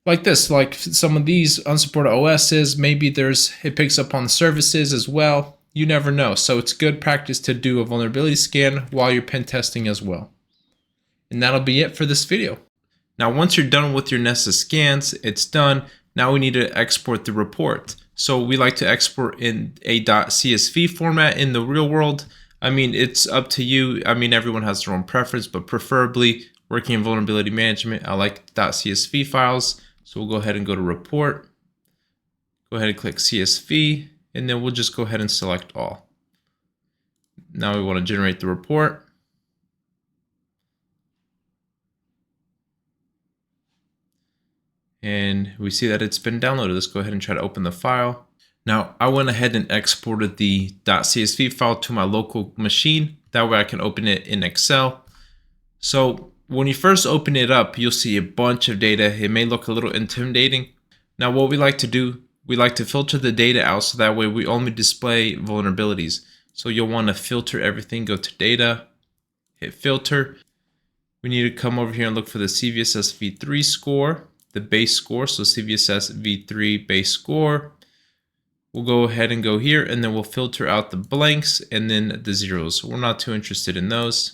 like this, like some of these unsupported OSs, maybe it picks up on services as well. You never know. So it's good practice to do a vulnerability scan while you're pen testing as well. And that'll be it for this video. Now, once you're done with your Nessus scans, it's done. Now we need to export the report. So we like to export in a .csv format in the real world. I mean, it's up to you. I mean, everyone has their own preference, but preferably working in vulnerability management, I like .csv files. So we'll go ahead and go to report. Go ahead and click CSV, and then we'll just go ahead and select all. Now we want to generate the report. And we see that it's been downloaded. Let's go ahead and try to open the file. Now I went ahead and exported the .csv file to my local machine. That way I can open it in Excel. So when you first open it up, you'll see a bunch of data. It may look a little intimidating. Now what we like to do, we like to filter the data out so that way we only display vulnerabilities. So you'll want to filter everything, go to data, hit filter. We need to come over here and look for the CVSS v3 score, the base score. So CVSS v3 base score. We'll go ahead and go here, and then we'll filter out the blanks and then the zeros. We're not too interested in those.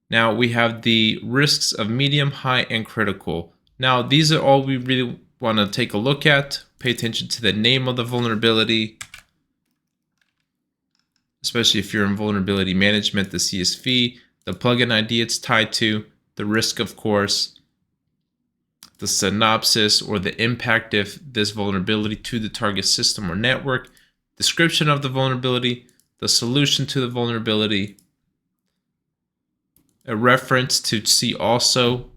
Now we have the risks of medium, high, and critical. Now these are all we really want to take a look at. Pay attention to the name of the vulnerability, especially if you're in vulnerability management, the CSV, the plugin ID it's tied to, the risk, of course, the synopsis or the impact of this vulnerability to the target system or network, description of the vulnerability, the solution to the vulnerability, a reference to see also,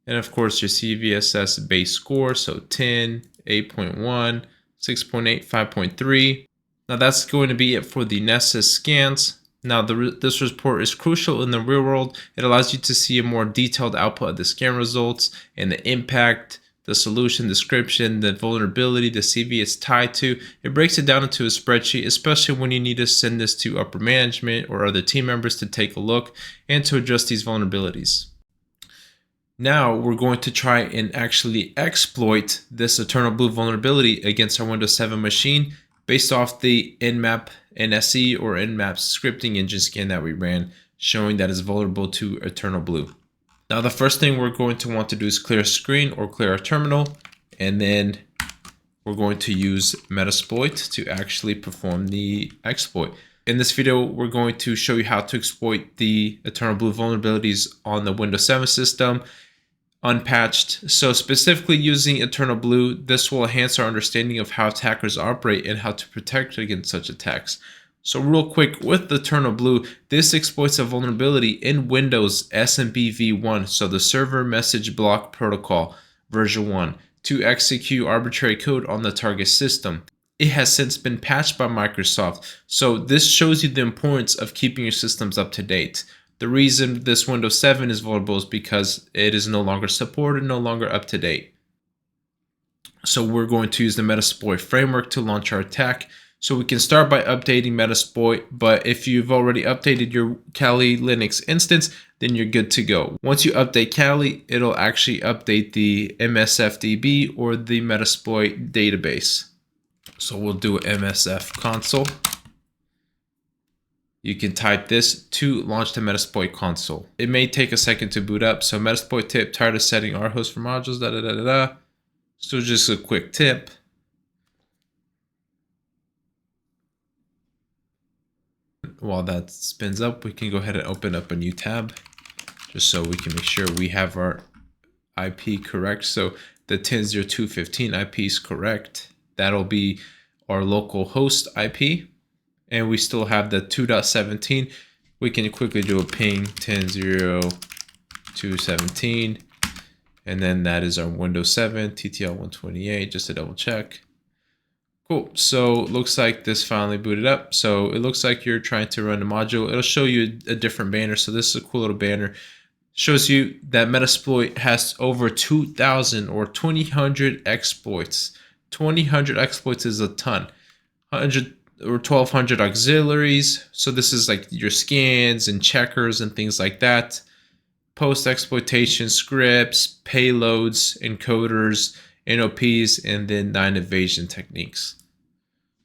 and of course your CVSS base score, so 10, 8.1, 6.8, 5.3. Now that's going to be it for the Nessus scans. Now this report is crucial in the real world. It allows you to see a more detailed output of the scan results and the impact, the solution description, the vulnerability, the CV it's tied to. It breaks it down into a spreadsheet, especially when you need to send this to upper management or other team members to take a look and to address these vulnerabilities. Now we're going to try and actually exploit this EternalBlue vulnerability against our Windows 7 machine based off the Nmap NSE or Nmap scripting engine scan that we ran, showing that it's vulnerable to EternalBlue. Now the first thing we're going to want to do is clear a screen or clear our terminal, and then we're going to use Metasploit to actually perform the exploit. In this video, we're going to show you how to exploit the EternalBlue vulnerabilities on the Windows 7 system, unpatched. So specifically using EternalBlue, this will enhance our understanding of how attackers operate and how to protect against such attacks. So real quick, with EternalBlue, this exploits a vulnerability in Windows SMB v1, so the Server Message Block Protocol version 1, to execute arbitrary code on the target system. It has since been patched by Microsoft, so this shows you the importance of keeping your systems up to date. The reason this Windows 7 is vulnerable is because it is no longer supported, no longer up to date. So we're going to use the Metasploit framework to launch our attack. So we can start by updating Metasploit, but if you've already updated your Kali Linux instance, then you're good to go. Once you update Kali, it'll actually update the MSFDB or the Metasploit database. So we'll do MSF console. You can type this to launch the Metasploit console. It may take a second to boot up. So Metasploit tip, tired of setting our host for modules, So just a quick tip. While that spins up, we can go ahead and open up a new tab just so we can make sure we have our IP correct. So the 10.02.15 IP is correct. That'll be our local host IP. And we still have the 2.17. We can quickly do a ping 10.02.17. And then that is our Windows 7 TTL 128, just to double check. Cool, so looks like this finally booted up. So it looks like you're trying to run the module. It'll show you a different banner. So this is a cool little banner. Shows you that Metasploit has over 2,000 or 2,000 exploits. 2,000 exploits is a ton. 100 or 1,200 auxiliaries. So this is like your scans and checkers and things like that. Post-exploitation scripts, payloads, encoders, NOPs, and then 9 evasion techniques.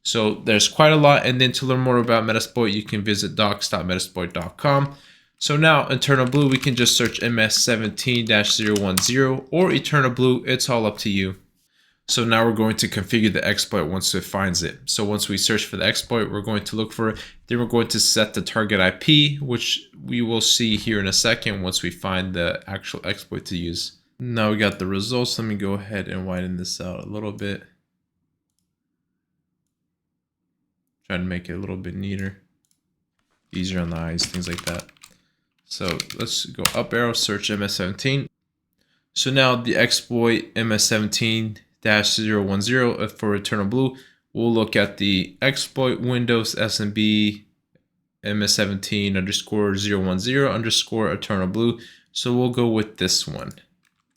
So there's quite a lot. And then to learn more about Metasploit, you can visit docs.metasploit.com. So now EternalBlue, we can just search MS17-010 or EternalBlue. It's all up to you. So now we're going to configure the exploit once it finds it. So once we search for the exploit, we're going to look for it. Then we're going to set the target IP, which we will see here in a second once we find the actual exploit to use. Now we got the results. Let me go ahead and widen this out a little bit. Try to make it a little bit neater, easier on the eyes, things like that. So let's go up arrow, search MS17. So now the exploit MS17-010 for EternalBlue, we'll look at the exploit Windows SMB MS17_010_ EternalBlue. So we'll go with this one.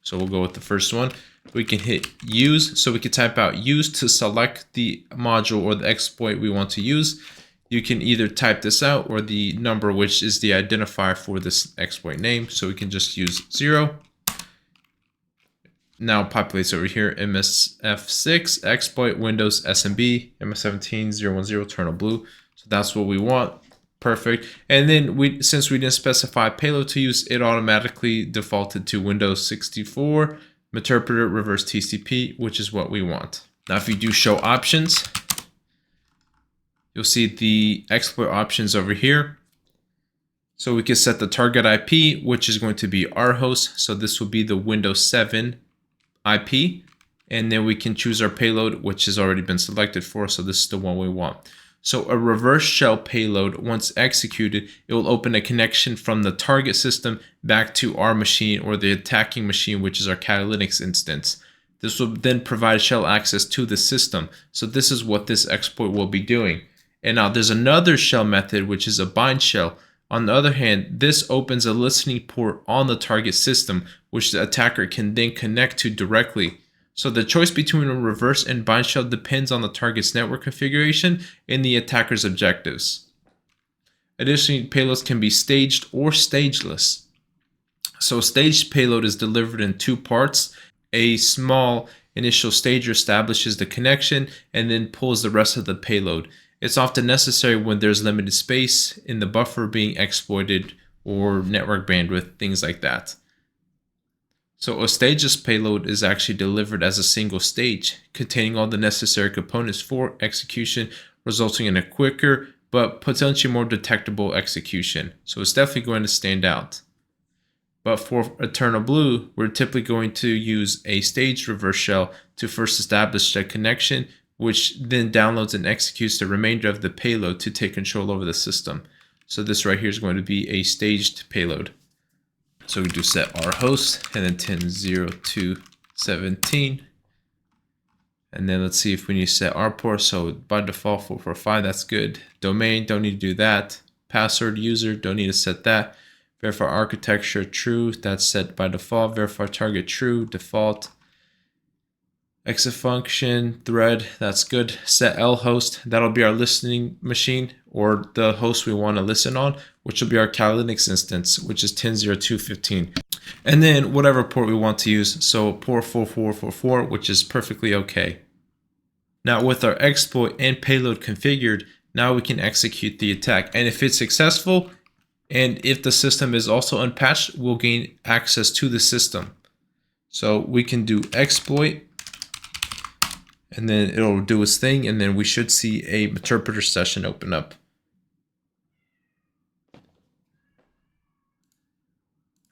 So we'll go with the first one. We can hit use. So we can type out use to select the module or the exploit we want to use. You can either type this out or the number, which is the identifier for this exploit name. So we can just use 0. Now populates over here, MSF6 exploit Windows SMB MS17-010 EternalBlue. So that's what we want. Perfect. And then since we didn't specify payload to use, it automatically defaulted to Windows 64 interpreter reverse TCP, which is what we want. Now if you do show options, you'll see the exploit options over here. So we can set the target IP, which is going to be our host. So this will be the Windows 7 IP, and then we can choose our payload, which has already been selected for. So this is the one we want. So a reverse shell payload, once executed, it will open a connection from the target system back to our machine or the attacking machine, which is our Kali Linux instance. This will then provide shell access to the system. So this is what this exploit will be doing. And now there's another shell method, which is a bind shell. On the other hand, this opens a listening port on the target system, which the attacker can then connect to directly. So the choice between a reverse and bind shell depends on the target's network configuration and the attacker's objectives. Additionally, payloads can be staged or stageless. So staged payload is delivered in two parts. A small initial stager establishes the connection and then pulls the rest of the payload. It's often necessary when there's limited space in the buffer being exploited or network bandwidth, things like that. So a stageless payload is actually delivered as a single stage, containing all the necessary components for execution, resulting in a quicker but potentially more detectable execution. So it's definitely going to stand out. But for EternalBlue, we're typically going to use a staged reverse shell to first establish the connection, which then downloads and executes the remainder of the payload to take control over the system. So this right here is going to be a staged payload. So we do set our host and then 10.0.2.17. And then let's see if we need to set our port. So by default 445, that's good. Domain, don't need to do that. Password user, don't need to set that. Verify architecture, true, that's set by default. Verify target, true, default. Exit function, thread, that's good. Set L host, that'll be our listening machine or the host we want to listen on, which will be our Kali Linux instance, which is 10.0.2.15. And then whatever port we want to use, so port 4444, which is perfectly okay. Now with our exploit and payload configured, now we can execute the attack. And if it's successful, and if the system is also unpatched, we'll gain access to the system. So we can do exploit, and then it'll do its thing, and then we should see a interpreter session open up.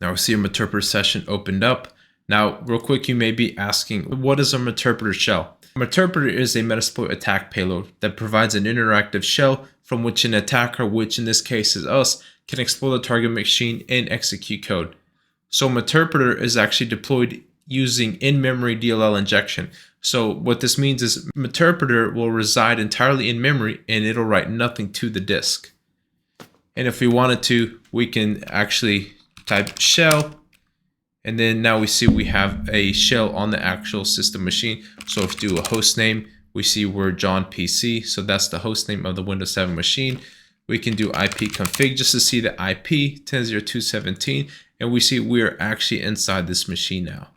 Now we see a interpreter session opened up. Now, real quick, you may be asking, what is a interpreter shell? A interpreter is a Metasploit attack payload that provides an interactive shell from which an attacker, which in this case is us, can exploit the target machine and execute code. So interpreter is actually deployed using in-memory DLL injection. So what this means is interpreter will reside entirely in memory and it'll write nothing to the disk. And if we wanted to, we can actually type shell, and then now we see we have a shell on the actual system machine. So if we do a host name, we see we're John PC. So that's the host name of the Windows 7 machine. We can do IP config just to see the IP 10.0.2.17, and we see we're actually inside this machine now.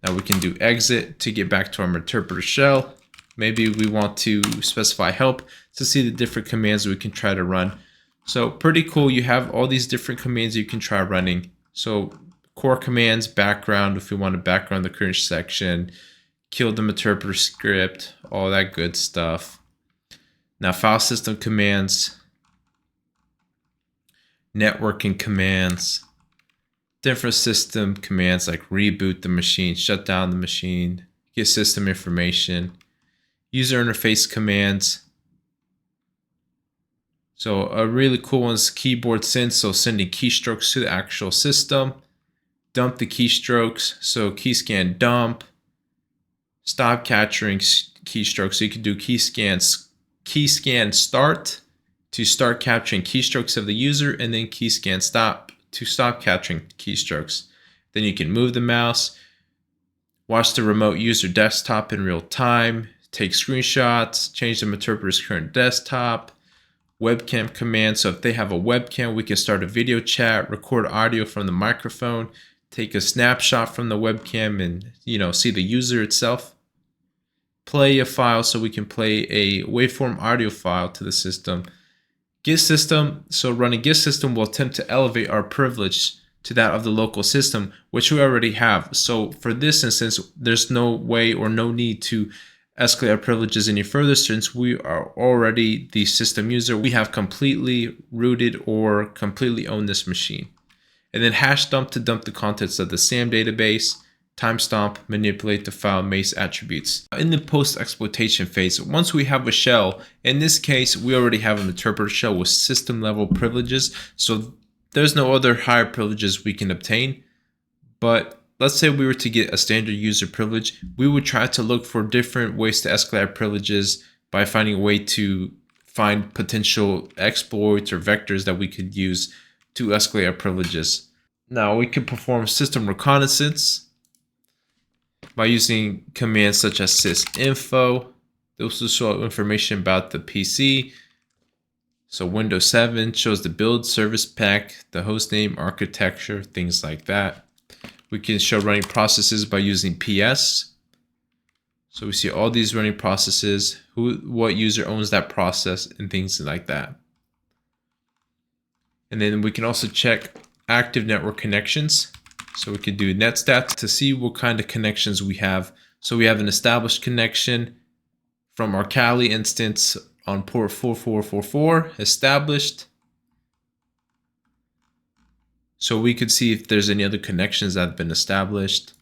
Now we can do exit to get back to our interpreter shell. Maybe we want to specify help to see the different commands we can try to run. So pretty cool. You have all these different commands you can try running. So core commands, background, if we want to background the current section, kill the interpreter script, all that good stuff. Now file system commands, networking commands, different system commands like reboot the machine, shut down the machine, get system information, user interface commands. So a really cool one is keyboard send, so sending keystrokes to the actual system. Dump the keystrokes, so keyscan dump. Stop capturing keystrokes, so you can do keyscan start to start capturing keystrokes of the user, and then keyscan stop to stop capturing keystrokes. Then you can move the mouse, watch the remote user desktop in real time, take screenshots, change the interpreter's current desktop, webcam command. So if they have a webcam, we can start a video chat, record audio from the microphone, take a snapshot from the webcam and, see the user itself. Play a file, so we can play a waveform audio file to the system. Git system, so running Git system will attempt to elevate our privilege to that of the local system, which we already have. So for this instance, there's no way or no need to escalate our privileges any further since we are already the system user. We have completely rooted or completely owned this machine. And then hash dump to dump the contents of the SAM database, timestamp, manipulate the file mace attributes. In the post-exploitation phase, once we have a shell, in this case, we already have an interpreter shell with system level privileges. So there's no other higher privileges we can obtain. But let's say we were to get a standard user privilege, we would try to look for different ways to escalate our privileges by finding a way to find potential exploits or vectors that we could use to escalate our privileges. Now we can perform system reconnaissance by using commands such as sysinfo. This will show information about the PC. So Windows 7 shows the build, service pack, the hostname, architecture, things like that. We can show running processes by using PS. So we see all these running processes, what user owns that process, and things like that. And then we can also check active network connections. So we could do netstats to see what kind of connections we have. So we have an established connection from our Kali instance on port 4444 established. So we could see if there's any other connections that have been established.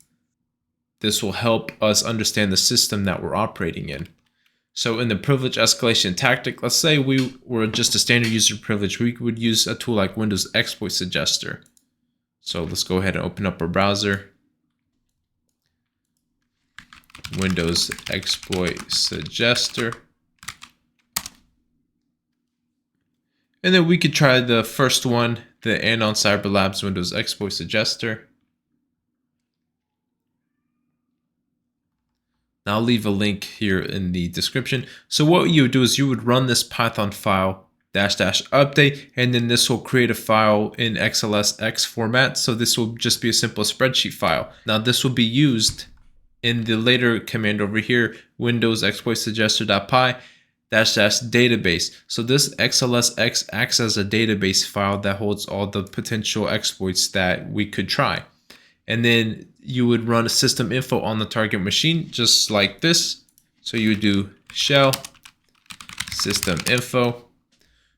This will help us understand the system that we're operating in. So in the privilege escalation tactic, let's say we were just a standard user privilege, we would use a tool like Windows Exploit Suggester. So let's go ahead and open up our browser. Windows Exploit Suggester. And then we could try the first one, the Anon Cyber Labs Windows Exploit Suggester. Now I'll leave a link here in the description. So what you would do is you would run this Python file --update, and then this will create a file in XLSX format. So this will just be a simple spreadsheet file. Now this will be used in the later command over here, Windows Exploit Suggester.py --database. So this XLSX acts as a database file that holds all the potential exploits that we could try. And then you would run a system info on the target machine just like this. So you would do shell system info.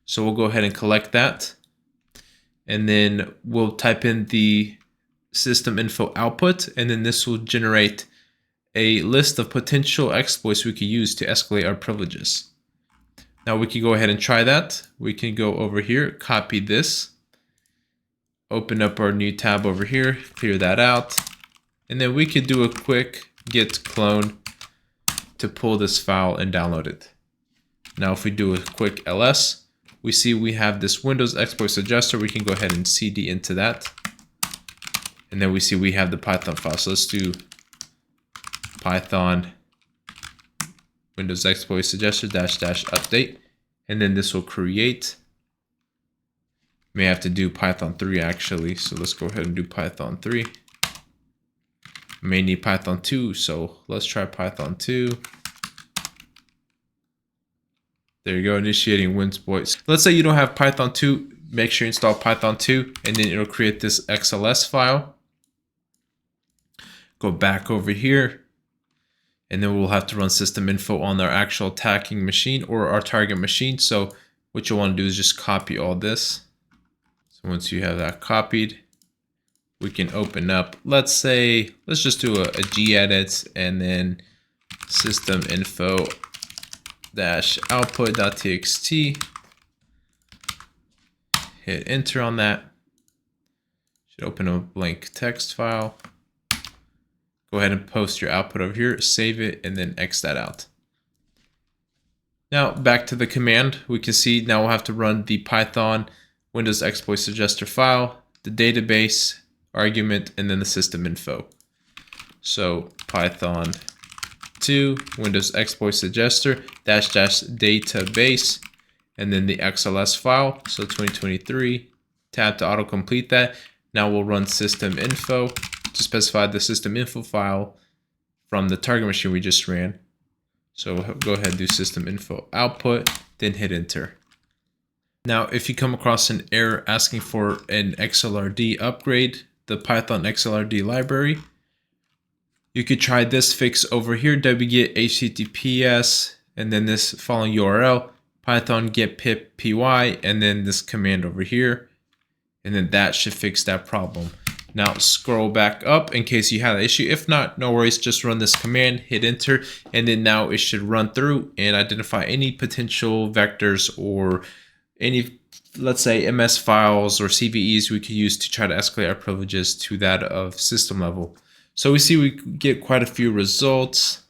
So we'll go ahead and collect that. And then we'll type in the system info output, and then this will generate a list of potential exploits we could use to escalate our privileges. Now we can go ahead and try that. We can go over here, copy this, open up our new tab over here, clear that out, and then we could do a quick git clone to pull this file and download it. Now if we do a quick ls, we see we have this Windows Exploit Suggester. We can go ahead and cd into that, and then we see we have the Python file. So let's do Python Windows Exploit Suggester --update, and then this will create. May have to do Python 3 actually, so let's go ahead and do Python 3. May need Python 2, so let's try Python 2. There you go, initiating WinSploit. Let's say you don't have Python 2, make sure you install Python 2, and then it'll create this XLS file. Go back over here, and then we'll have to run system info on our actual attacking machine or our target machine. So what you'll want to do is just copy all this. So once you have that copied, we can open up, let's say, let's just do a gedit and then system info -output.txt. Hit enter on that. Should open a blank text file. Go ahead and post your output over here, save it, and then X that out. Now back to the command, we can see now we'll have to run the Python Windows Exploit Suggester file, the database argument, and then the system info. So Python 2 Windows Exploit Suggester --database, and then the XLS file. So 2023, tab to autocomplete that. Now we'll run system info to specify the system info file from the target machine we just ran. So we'll go ahead and do system info output, then hit enter. Now, if you come across an error asking for an XLRD upgrade, the Python XLRD library, you could try this fix over here, wget https, and then this following URL, python get pip py, and then this command over here, and then that should fix that problem. Now scroll back up in case you had an issue. If not, no worries, just run this command, hit enter, and then now it should run through and identify any potential vectors or any, let's say, MS files or CVEs we could use to try to escalate our privileges to that of system level. So we see we get quite a few results.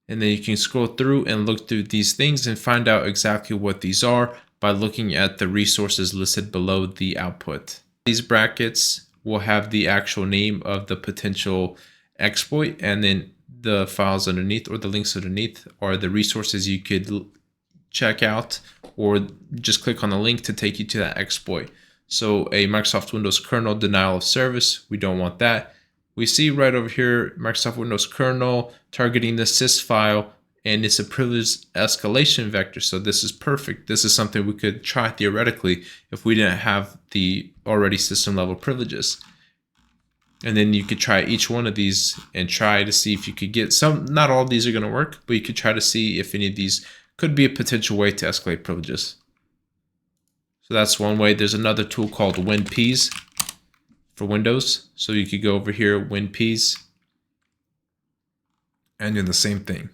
And then you can scroll through and look through these things and find out exactly what these are by looking at the resources listed below the output. These brackets will have the actual name of the potential exploit, and then the files underneath or the links underneath are the resources you could check out, or just click on the link to take you to that exploit. So a Microsoft Windows kernel denial of service, we don't want that. We see right over here, Microsoft Windows kernel targeting the sys file, and it's a privilege escalation vector. So this is perfect. This is something we could try theoretically if we didn't have the already system level privileges. And then you could try each one of these and try to see if you could get some. Not all of these are going to work, but you could try to see if any of these could be a potential way to escalate privileges. So that's one way. There's another tool called WinPs for Windows. So you could go over here, WinPs, and do the same thing.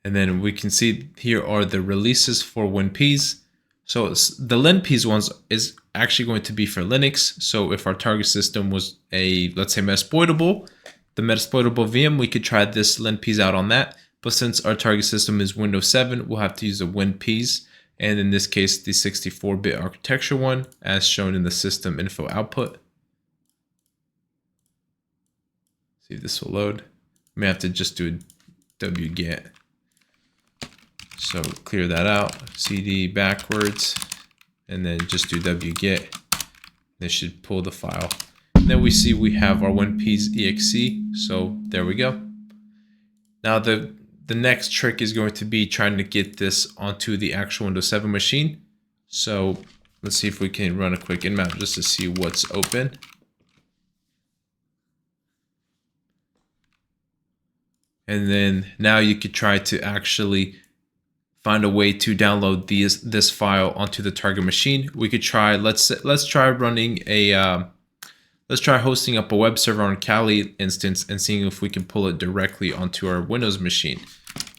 And then we can see here are the releases for WinPs. So the LinPs ones is actually going to be for Linux. So if our target system was a, let's say, Metasploitable, the Metasploitable VM, we could try this LinPs out on that. But since our target system is Windows 7, we'll have to use the WinPs. And in this case, the 64-bit architecture one, as shown in the system info output. See if this will load. We may have to just do a wget. So clear that out, cd backwards, and then just do wget. This should pull the file. And then we see we have our WinPs exe. So there we go. Now the next trick is going to be trying to get this onto the actual Windows 7 machine. So let's see if we can run a quick Nmap just to see what's open. And then now you could try to actually find a way to download this file onto the target machine. We could try, let's try running a, let's try hosting up a web server on Kali instance and seeing if we can pull it directly onto our Windows machine.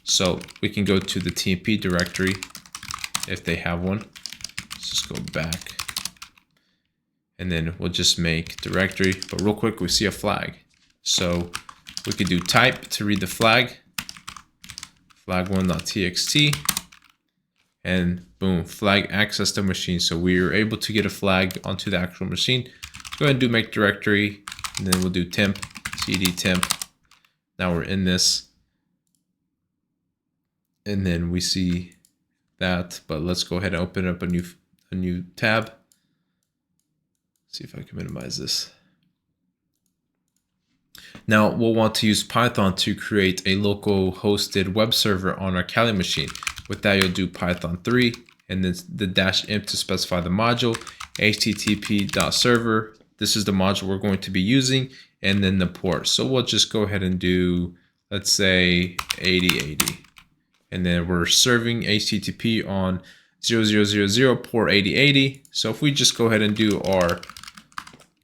So we can go to the TMP directory if they have one. Let's just go back. And then we'll just make directory, but real quick, we see a flag. So we could do type to read the flag, flag1.txt, and boom, flag access the machine. So we are able to get a flag onto the actual machine. Go ahead and do make directory, and then we'll do temp, cd temp. Now we're in this. And then we see that, but let's go ahead and open up a new tab. See if I can minimize this. Now we'll want to use Python to create a local hosted web server on our Kali machine. With that, you'll do Python 3 and then the -imp to specify the module, http.server. This is the module we're going to be using, and then the port. So we'll just go ahead and do, let's say 8080. And then we're serving HTTP on 0000 port 8080. So if we just go ahead and do our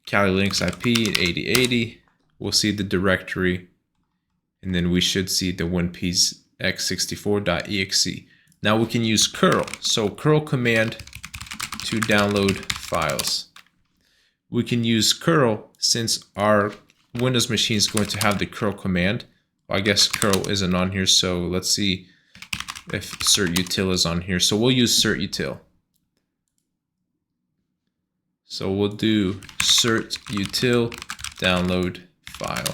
Kali Linux IP at 8080, we'll see the directory, and then we should see the WinPs x64.exe. Now we can use curl. So curl command to download files. We can use curl since our Windows machine is going to have the curl command. Well, I guess curl isn't on here, so let's see if certutil is on here. So we'll use certutil. So we'll do certutil download file.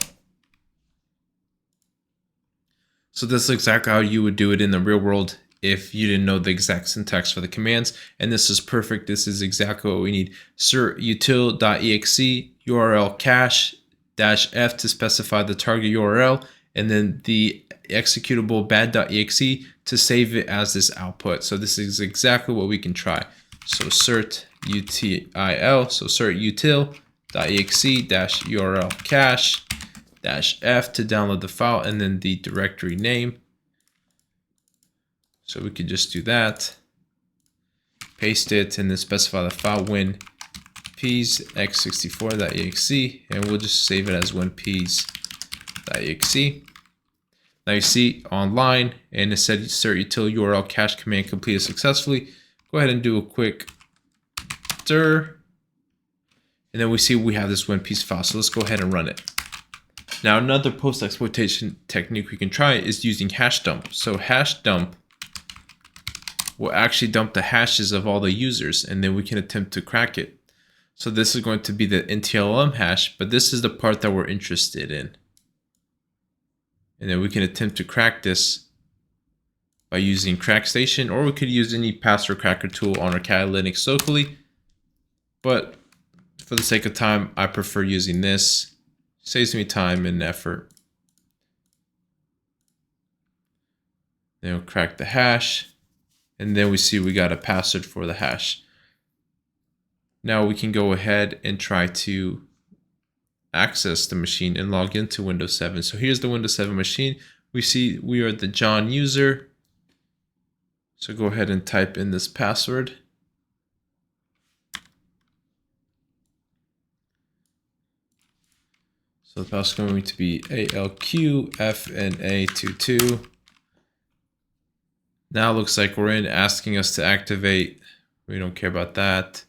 So this is exactly how you would do it in the real world if you didn't know the exact syntax for the commands. And this is perfect. This is exactly what we need. certutil.exe URL cache -f to specify the target URL, and then the executable bad.exe to save it as this output. So this is exactly what we can try. So certutil, so certutil.exe -url cache -f to download the file, and then the directory name. So we could just do that, paste it, and then specify the file WinPs x64.exe, and we'll just save it as WinPs.exe. Now you see online, and it said certutil URL cache command completed successfully. Go ahead and do a quick dir, And then we see we have this one piece file. So let's go ahead and run it. Now another post-exploitation technique we can try is using hash dump. So hash dump will actually dump the hashes of all the users, and then we can attempt to crack it. So this is going to be the NTLM hash, but this is the part that we're interested in. And then we can attempt to crack this by using CrackStation, or we could use any password cracker tool on our Linux locally. But for the sake of time, I prefer using this. Saves me time and effort. Then we'll crack the hash, and then we see we got a password for the hash. Now we can go ahead and try to access the machine and log into Windows 7. So here's the Windows 7 machine. We see we are the John user. So go ahead and type in this password. So the password is going to be ALQFNA22. Now it looks like we're in, asking us to activate. We don't care about that.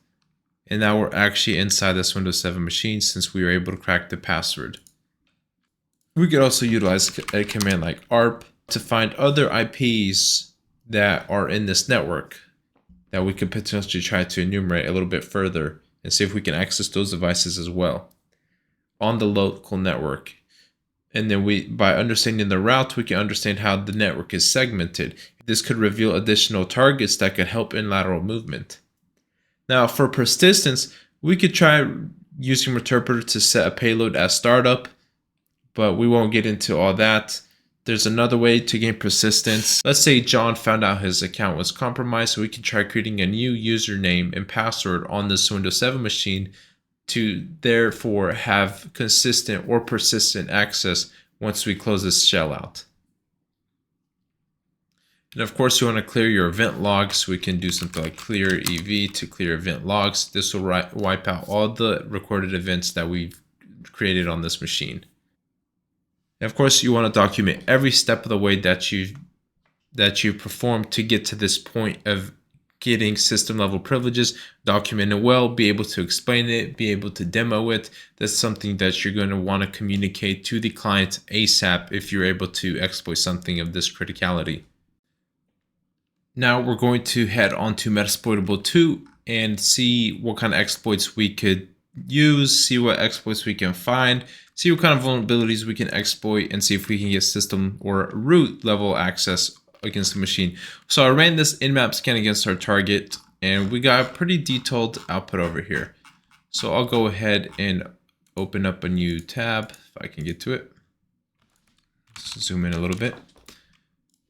And now we're actually inside this Windows 7 machine since we were able to crack the password. We could also utilize a command like ARP to find other IPs that are in this network that we could potentially try to enumerate a little bit further and see if we can access those devices as well on the local network. And then by understanding the route, we can understand how the network is segmented. This could reveal additional targets that could help in lateral movement. Now for persistence, we could try using Interpreter to set a payload as startup, but we won't get into all that. There's another way to gain persistence. Let's say John found out his account was compromised, so we can try creating a new username and password on this Windows 7 machine to therefore have consistent or persistent access once we close this shell out. And of course, you want to clear your event logs. So we can do something like clear EV to clear event logs. This will wipe out all the recorded events that we've created on this machine. And of course, you want to document every step of the way that you performed to get to this point of getting system level privileges. Document it well, be able to explain it, be able to demo it. That's something that you're going to want to communicate to the client ASAP if you're able to exploit something of this criticality. Now we're going to head on to Metasploitable 2 and see what kind of exploits we could use, see what exploits we can find, see what kind of vulnerabilities we can exploit, and see if we can get system or root level access against the machine. So I ran this Nmap scan against our target, and we got a pretty detailed output over here. So I'll go ahead and open up a new tab if I can get to it. Let's zoom in a little bit.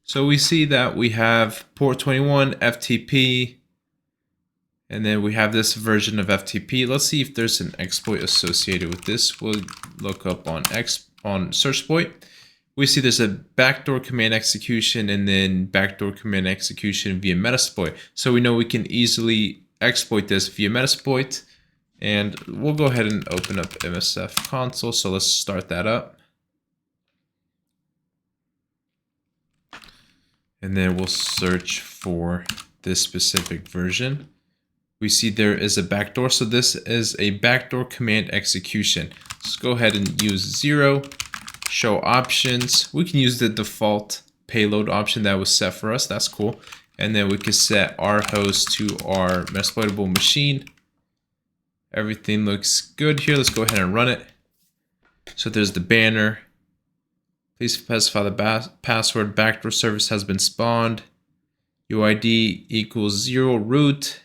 So we see that we have port 21, FTP, and then we have this version of FTP. Let's see if there's an exploit associated with this. We'll look up on Searchsploit. We see there's a backdoor command execution and then backdoor command execution via Metasploit. So we know we can easily exploit this via Metasploit. And we'll go ahead and open up MSF console. So let's start that up. And then we'll search for this specific version. We see there is a backdoor. So this is a backdoor command execution. Let's go ahead and use 0, show options. We can use the default payload option that was set for us. That's cool. And then we can set our host to our Metasploitable machine. Everything looks good here. Let's go ahead and run it. So there's the banner. Please specify the password. Backdoor service has been spawned. UID equals 0 root.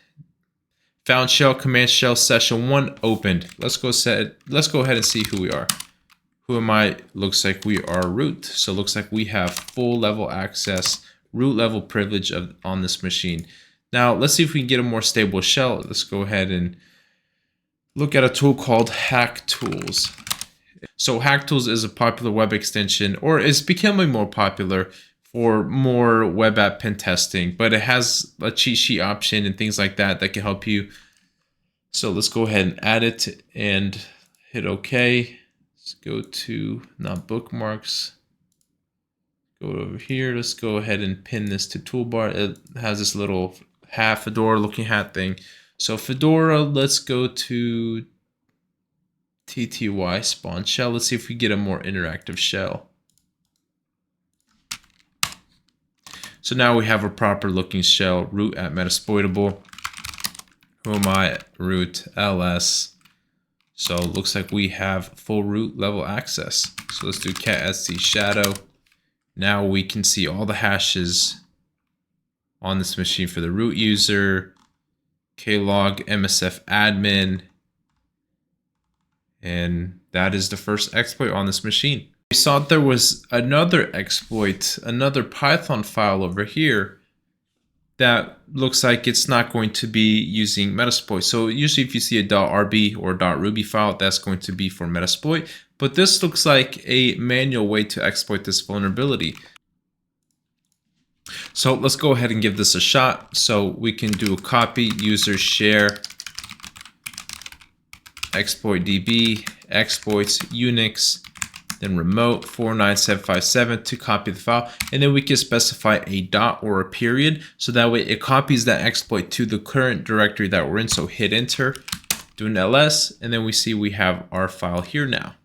Found shell command shell session 1 opened. Let's go ahead and see who we are. Who am I? Looks like we are root. So it looks like we have full level access, root level privilege on this machine. Now let's see if we can get a more stable shell. Let's go ahead and look at a tool called Hack Tools. So Hack Tools is a popular web extension, or is becoming more popular for more web app pen testing, but it has a cheat sheet option and things like that that can help you. So let's go ahead and add it and hit OK. Let's go to not bookmarks. Go over here. Let's go ahead and pin this to toolbar. It has this little Fedora looking hat thing. So Fedora, let's go to TTY spawn shell. Let's see if we get a more interactive shell. So now we have a proper looking shell, root at Metasploitable, Whois root ls. So it looks like we have full root level access. So let's do cat etc shadow. Now we can see all the hashes on this machine for the root user, klog msf admin, and that is the first exploit on this machine. We saw there was another exploit, another Python file over here that looks like it's not going to be using Metasploit. So usually if you see a .rb or .ruby file, that's going to be for Metasploit. But this looks like a manual way to exploit this vulnerability. So let's go ahead and give this a shot. So we can do a copy, user share, exploit db, exploits, Unix, then remote 49757 to copy the file. And then we can specify a dot or a period. So that way it copies that exploit to the current directory that we're in. So hit enter, do an ls, and then we see we have our file here now.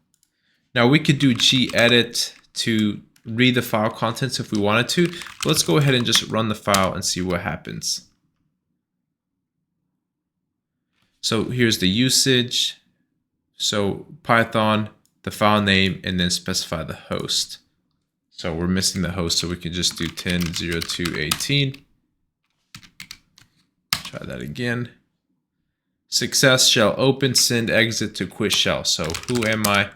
Now we could do gedit to read the file contents if we wanted to. Let's go ahead and just run the file and see what happens. So here's the usage. So Python, the file name, and then specify the host. So we're missing the host, so we can just do 10.02.18. Try that again. Success shell open, send exit to quit shell. So who am I?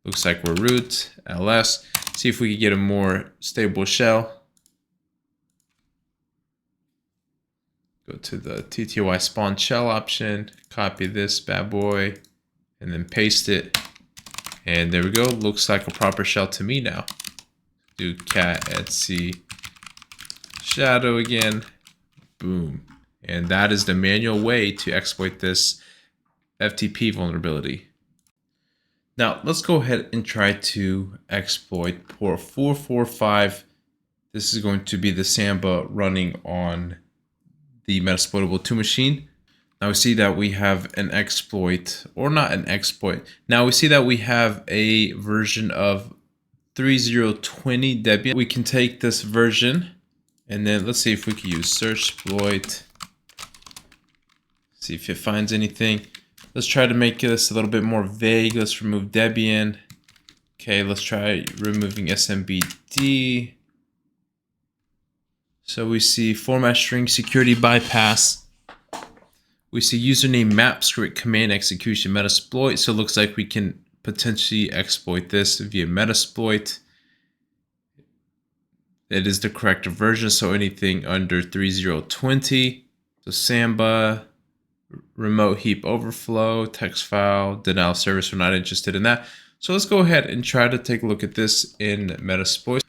Looks like we're root, ls. See if we can get a more stable shell. Go to the TTY spawn shell option, copy this bad boy, and then paste it. And there we go. Looks like a proper shell to me now. Do cat etc shadow again. Boom. And that is the manual way to exploit this FTP vulnerability. Now let's go ahead and try to exploit port 445. This is going to be the Samba running on the Metasploitable 2 machine. Now we see that we have an exploit, or not an exploit. Now we see that we have a version of 3020 Debian. We can take this version and then let's see if we can use search exploit. See if it finds anything. Let's try to make this a little bit more vague. Let's remove Debian. Okay, let's try removing SMBD. So we see format string security bypass. We see username map script command execution Metasploit. So it looks like we can potentially exploit this via Metasploit. It is the correct version, so anything under 3020. So Samba, remote heap overflow, text file, denial of service, we're not interested in that. So let's go ahead and try to take a look at this in Metasploit.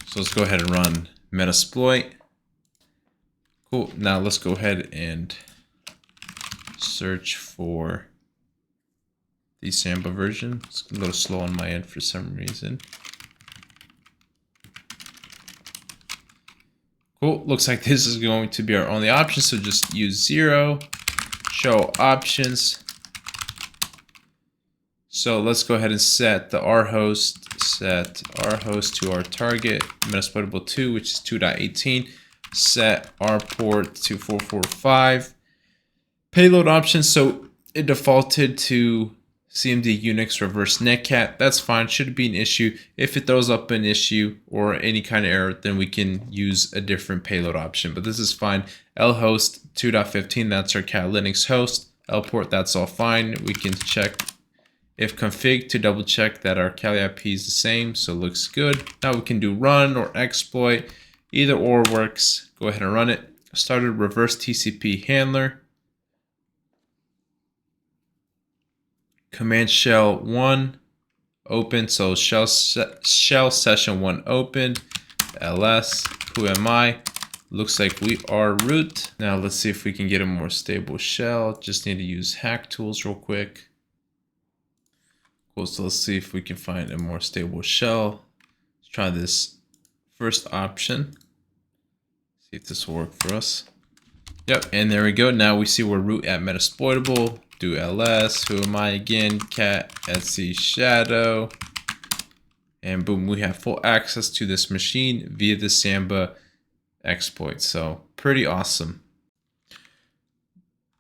So let's go ahead and run Metasploit. Cool, now let's go ahead and search for the Samba version. It's a little slow on my end for some reason. Cool, looks like this is going to be our only option, so just use 0, show options. So let's go ahead and set the R host to our target, Metasploitable 2, which is 2.18. Set our port to 445. Payload options, so it defaulted to CMD Unix reverse netcat. That's fine, shouldn't be an issue. If it throws up an issue or any kind of error, then we can use a different payload option, but this is fine. Lhost 2.15, that's our cat Linux host. Lport, that's all fine. We can check if config to double check that our Kali IP is the same, so it looks good. Now we can do run or exploit, either or works. Go ahead and run it. Started reverse TCP handler. Command shell 1 open, so shell session 1 opened. ls, who am I? Looks like we are root. Now let's see if we can get a more stable shell. Just need to use hack tools real quick. Cool, so let's see if we can find a more stable shell. Let's try this first option. See if this will work for us. Yep, and there we go. Now we see we're root at Metasploitable. do ls, who am I again, cat etc shadow, and boom, we have full access to this machine via the Samba exploit. So pretty awesome.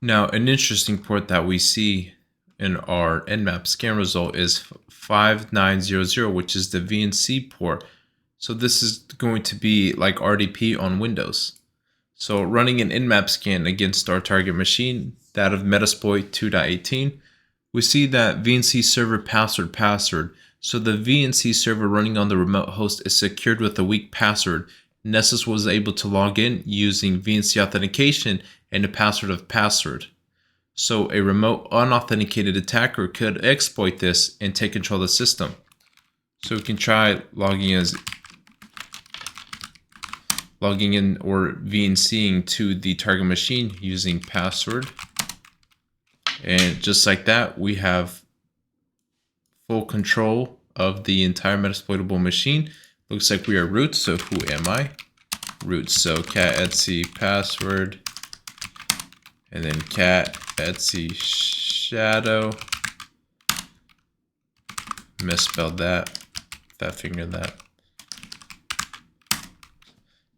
Now, an interesting port that we see in our Nmap scan result is 5900, which is the VNC port. So this is going to be like RDP on Windows. So running an Nmap scan against our target machine, that of Metasploit 2.18, we see that VNC server password. So the VNC server running on the remote host is secured with a weak password. Nessus was able to log in using VNC authentication and a password of password. So a remote unauthenticated attacker could exploit this and take control of the system. So we can try logging in or VNCing to the target machine using password. And just like that, we have full control of the entire Metasploitable machine. Looks like we are root, so who am I? Root, so cat etc password, and then cat etc shadow. Misspelled that, fat finger that.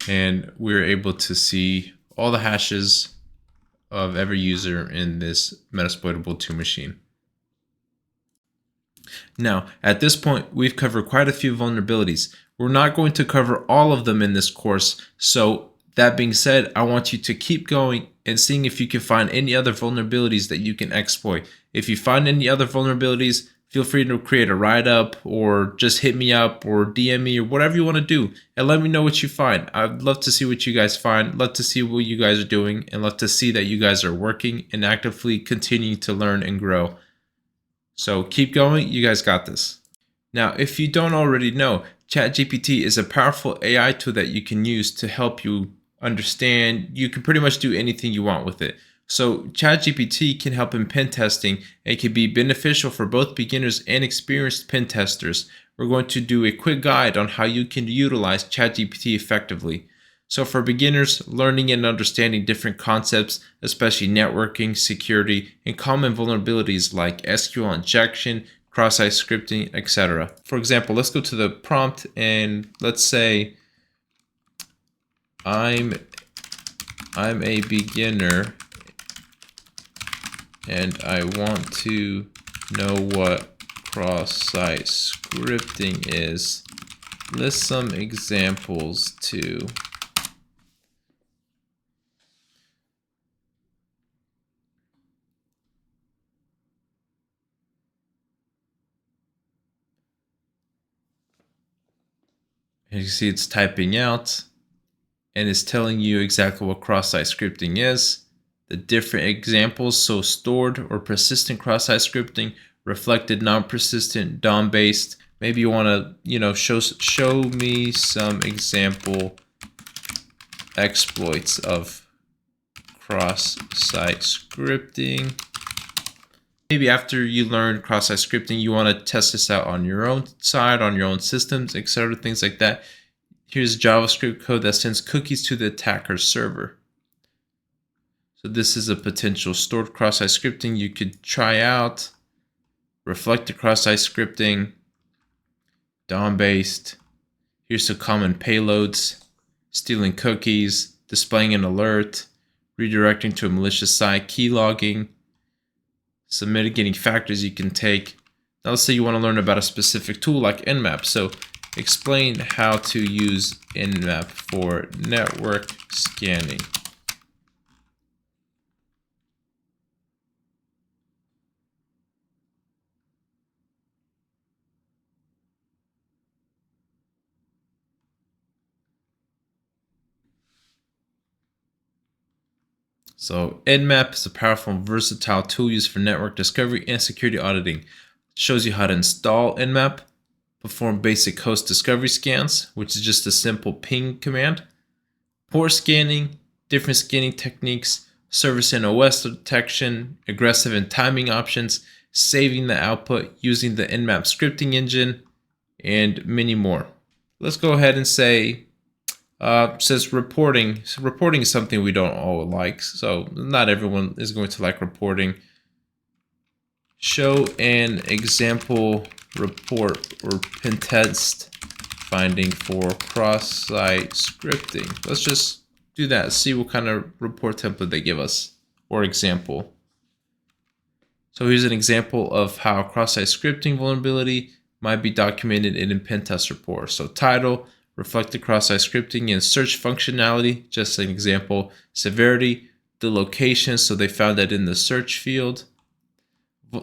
And we're able to see all the hashes of every user in this Metasploitable 2 machine. Now, at this point, we've covered quite a few vulnerabilities. We're not going to cover all of them in this course, so that being said, I want you to keep going and seeing if you can find any other vulnerabilities that you can exploit. If you find any other vulnerabilities, feel free to create a write-up or just hit me up or DM me or whatever you want to do and let me know what you find. I'd love to see what you guys find, love to see what you guys are doing, and love to see that you guys are working and actively continuing to learn and grow. So keep going, you guys got this. Now, if you don't already know, ChatGPT is a powerful AI tool that you can use to help you understand. You can pretty much do anything you want with it. So ChatGPT can help in pen testing and can be beneficial for both beginners and experienced pen testers. We're going to do a quick guide on how you can utilize ChatGPT effectively. So for beginners, learning and understanding different concepts, especially networking, security, and common vulnerabilities like SQL injection, cross-site scripting, etc. For example, let's go to the prompt and let's say I'm a beginner and I want to know what cross-site scripting is. List some examples too. As you can see, it's typing out and it's telling you exactly what cross-site scripting is, the different examples, so stored or persistent cross-site scripting, reflected, non-persistent, DOM-based. Maybe you want to, show me some example exploits of cross-site scripting. Maybe after you learn cross-site scripting, you want to test this out on your own side, on your own systems, etc., things like that. Here's JavaScript code that sends cookies to the attacker's server. So this is a potential stored cross-site scripting you could try out. Reflected cross-site scripting, DOM-based. Here's some common payloads: stealing cookies, displaying an alert, redirecting to a malicious site, keylogging. Some mitigating factors you can take. Now let's say you want to learn about a specific tool like Nmap. So explain how to use Nmap for network scanning. So Nmap is a powerful and versatile tool used for network discovery and security auditing. It shows you how to install Nmap, perform basic host discovery scans, which is just a simple ping command, port scanning, different scanning techniques, service and OS detection, aggressive and timing options, saving the output using the Nmap scripting engine, and many more. Let's go ahead and say, says reporting. So reporting is something we don't all like, so not everyone is going to like reporting. Show an example report or pentest finding for cross-site scripting. Let's just do that, see what kind of report template they give us or example. So here's an example of how cross-site scripting vulnerability might be documented in a pentest report. So title, reflect the cross-site scripting and search functionality, just an example. Severity, the location, so they found that in the search field.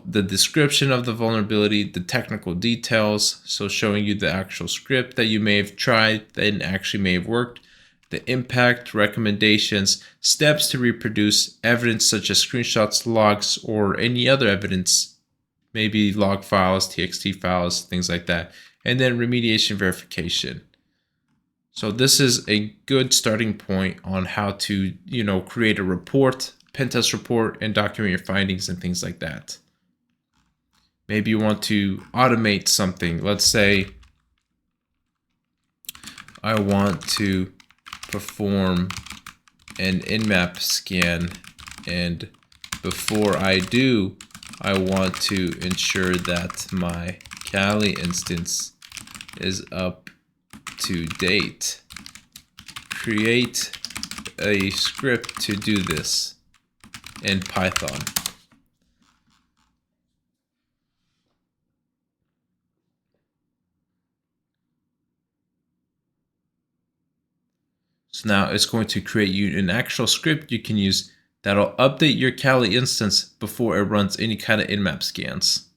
The description of the vulnerability, the technical details, so showing you the actual script that you may have tried and actually may have worked. The impact, recommendations, steps to reproduce, evidence such as screenshots, logs, or any other evidence, maybe log files, TXT files, things like that. And then remediation verification. So this is a good starting point on how to, create a report, pentest report, and document your findings and things like that. Maybe you want to automate something. Let's say I want to perform an Nmap scan, and before I do, I want to ensure that my Kali instance is up to date. Create a script to do this in Python. So now it's going to create you an actual script you can use that'll update your Kali instance before it runs any kind of Nmap scans.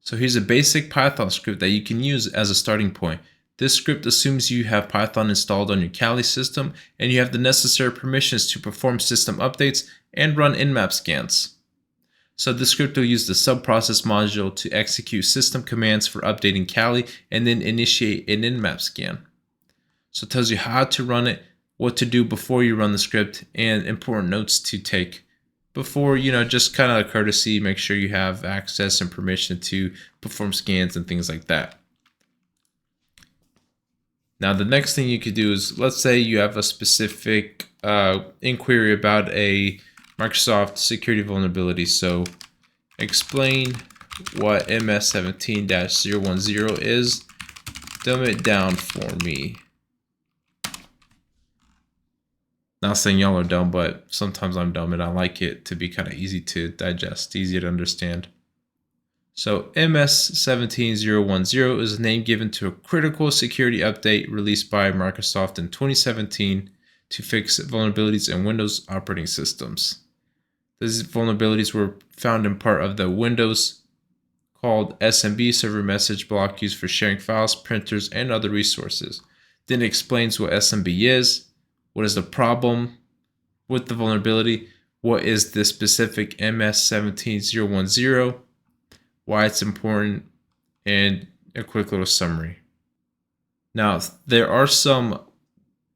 So here's a basic Python script that you can use as a starting point. This script assumes you have Python installed on your Kali system and you have the necessary permissions to perform system updates and run Nmap scans. So the script will use the subprocess module to execute system commands for updating Kali and then initiate an Nmap scan. So it tells you how to run it, what to do before you run the script, and important notes to take before, just kind of a courtesy, make sure you have access and permission to perform scans and things like that. Now the next thing you could do is, let's say you have a specific inquiry about a Microsoft security vulnerability. So explain what MS17-010 is. Dumb it down for me. Not saying y'all are dumb, but sometimes I'm dumb and I like it to be kind of easy to digest, easy to understand. So MS17010 is a name given to a critical security update released by Microsoft in 2017 to fix vulnerabilities in Windows operating systems. These vulnerabilities were found in part of the Windows called SMB server message block used for sharing files, printers, and other resources. Then it explains what SMB is, what is the problem with the vulnerability, what is the specific MS17010, why it's important, and a quick little summary. Now, there are some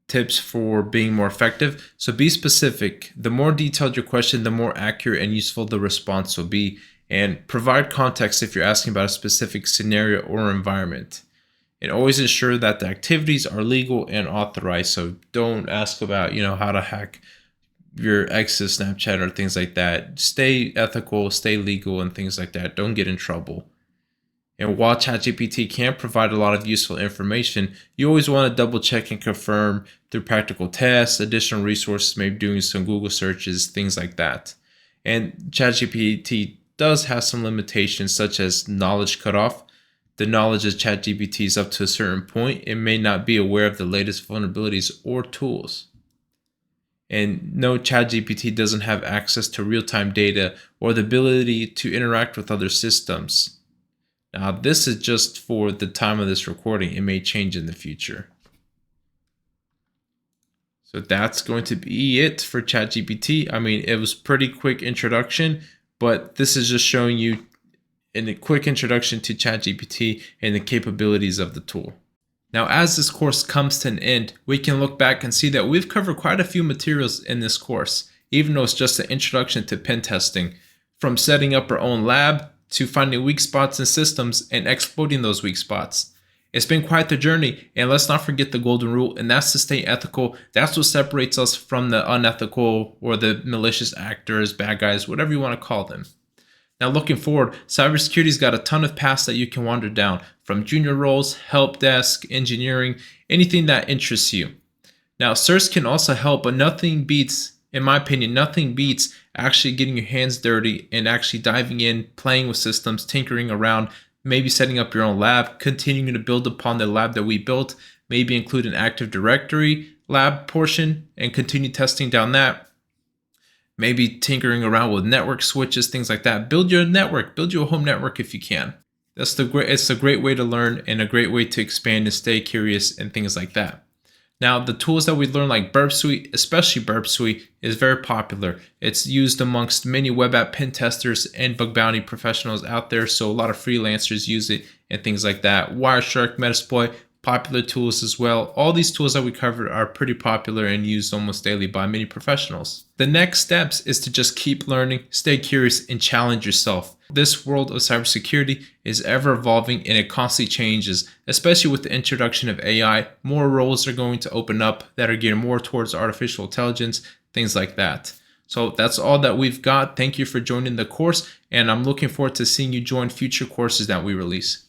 tips for being more effective. So be specific. The more detailed your question, the more accurate and useful the response will be. And provide context if you're asking about a specific scenario or environment. And always ensure that the activities are legal and authorized. So don't ask about, how to hack your ex's Snapchat or things like that. Stay ethical, stay legal, and things like that. Don't get in trouble. And while ChatGPT can provide a lot of useful information, you always want to double check and confirm through practical tests, additional resources, maybe doing some Google searches, things like that. And ChatGPT does have some limitations such as knowledge cutoff. The knowledge of ChatGPT is up to a certain point. It may not be aware of the latest vulnerabilities or tools. And no, ChatGPT doesn't have access to real-time data or the ability to interact with other systems. Now, this is just for the time of this recording. It may change in the future. So that's going to be it for ChatGPT. I mean, it was pretty quick introduction, but this is just showing you in a quick introduction to ChatGPT and the capabilities of the tool. Now, as this course comes to an end, we can look back and see that we've covered quite a few materials in this course, even though it's just an introduction to pen testing, from setting up our own lab to finding weak spots in systems and exploiting those weak spots. It's been quite the journey, and let's not forget the golden rule, and that's to stay ethical. That's what separates us from the unethical or the malicious actors, bad guys, whatever you want to call them. Now, looking forward, cybersecurity's got a ton of paths that you can wander down, from junior roles, help desk, engineering, anything that interests you. Now, certs can also help, but nothing beats, in my opinion, nothing beats actually getting your hands dirty and actually diving in, playing with systems, tinkering around, maybe setting up your own lab, continuing to build upon the lab that we built, maybe include an Active Directory lab portion and continue testing down that. Maybe tinkering around with network switches, things like that. Build your network, build your home network if you can. It's a great way to learn and a great way to expand and stay curious and things like that. Now, the tools that we learn, like Burp Suite, especially Burp Suite, is very popular. It's used amongst many web app pen testers and bug bounty professionals out there, so a lot of freelancers use it and things like that. WireShark, Metasploit, popular tools as well. All these tools that we covered are pretty popular and used almost daily by many professionals. The next steps is to just keep learning, stay curious, and challenge yourself. This world of cybersecurity is ever evolving and it constantly changes, especially with the introduction of AI. More roles are going to open up that are geared more towards artificial intelligence, things like that. So that's all that we've got. Thank you for joining the course, and I'm looking forward to seeing you join future courses that we release.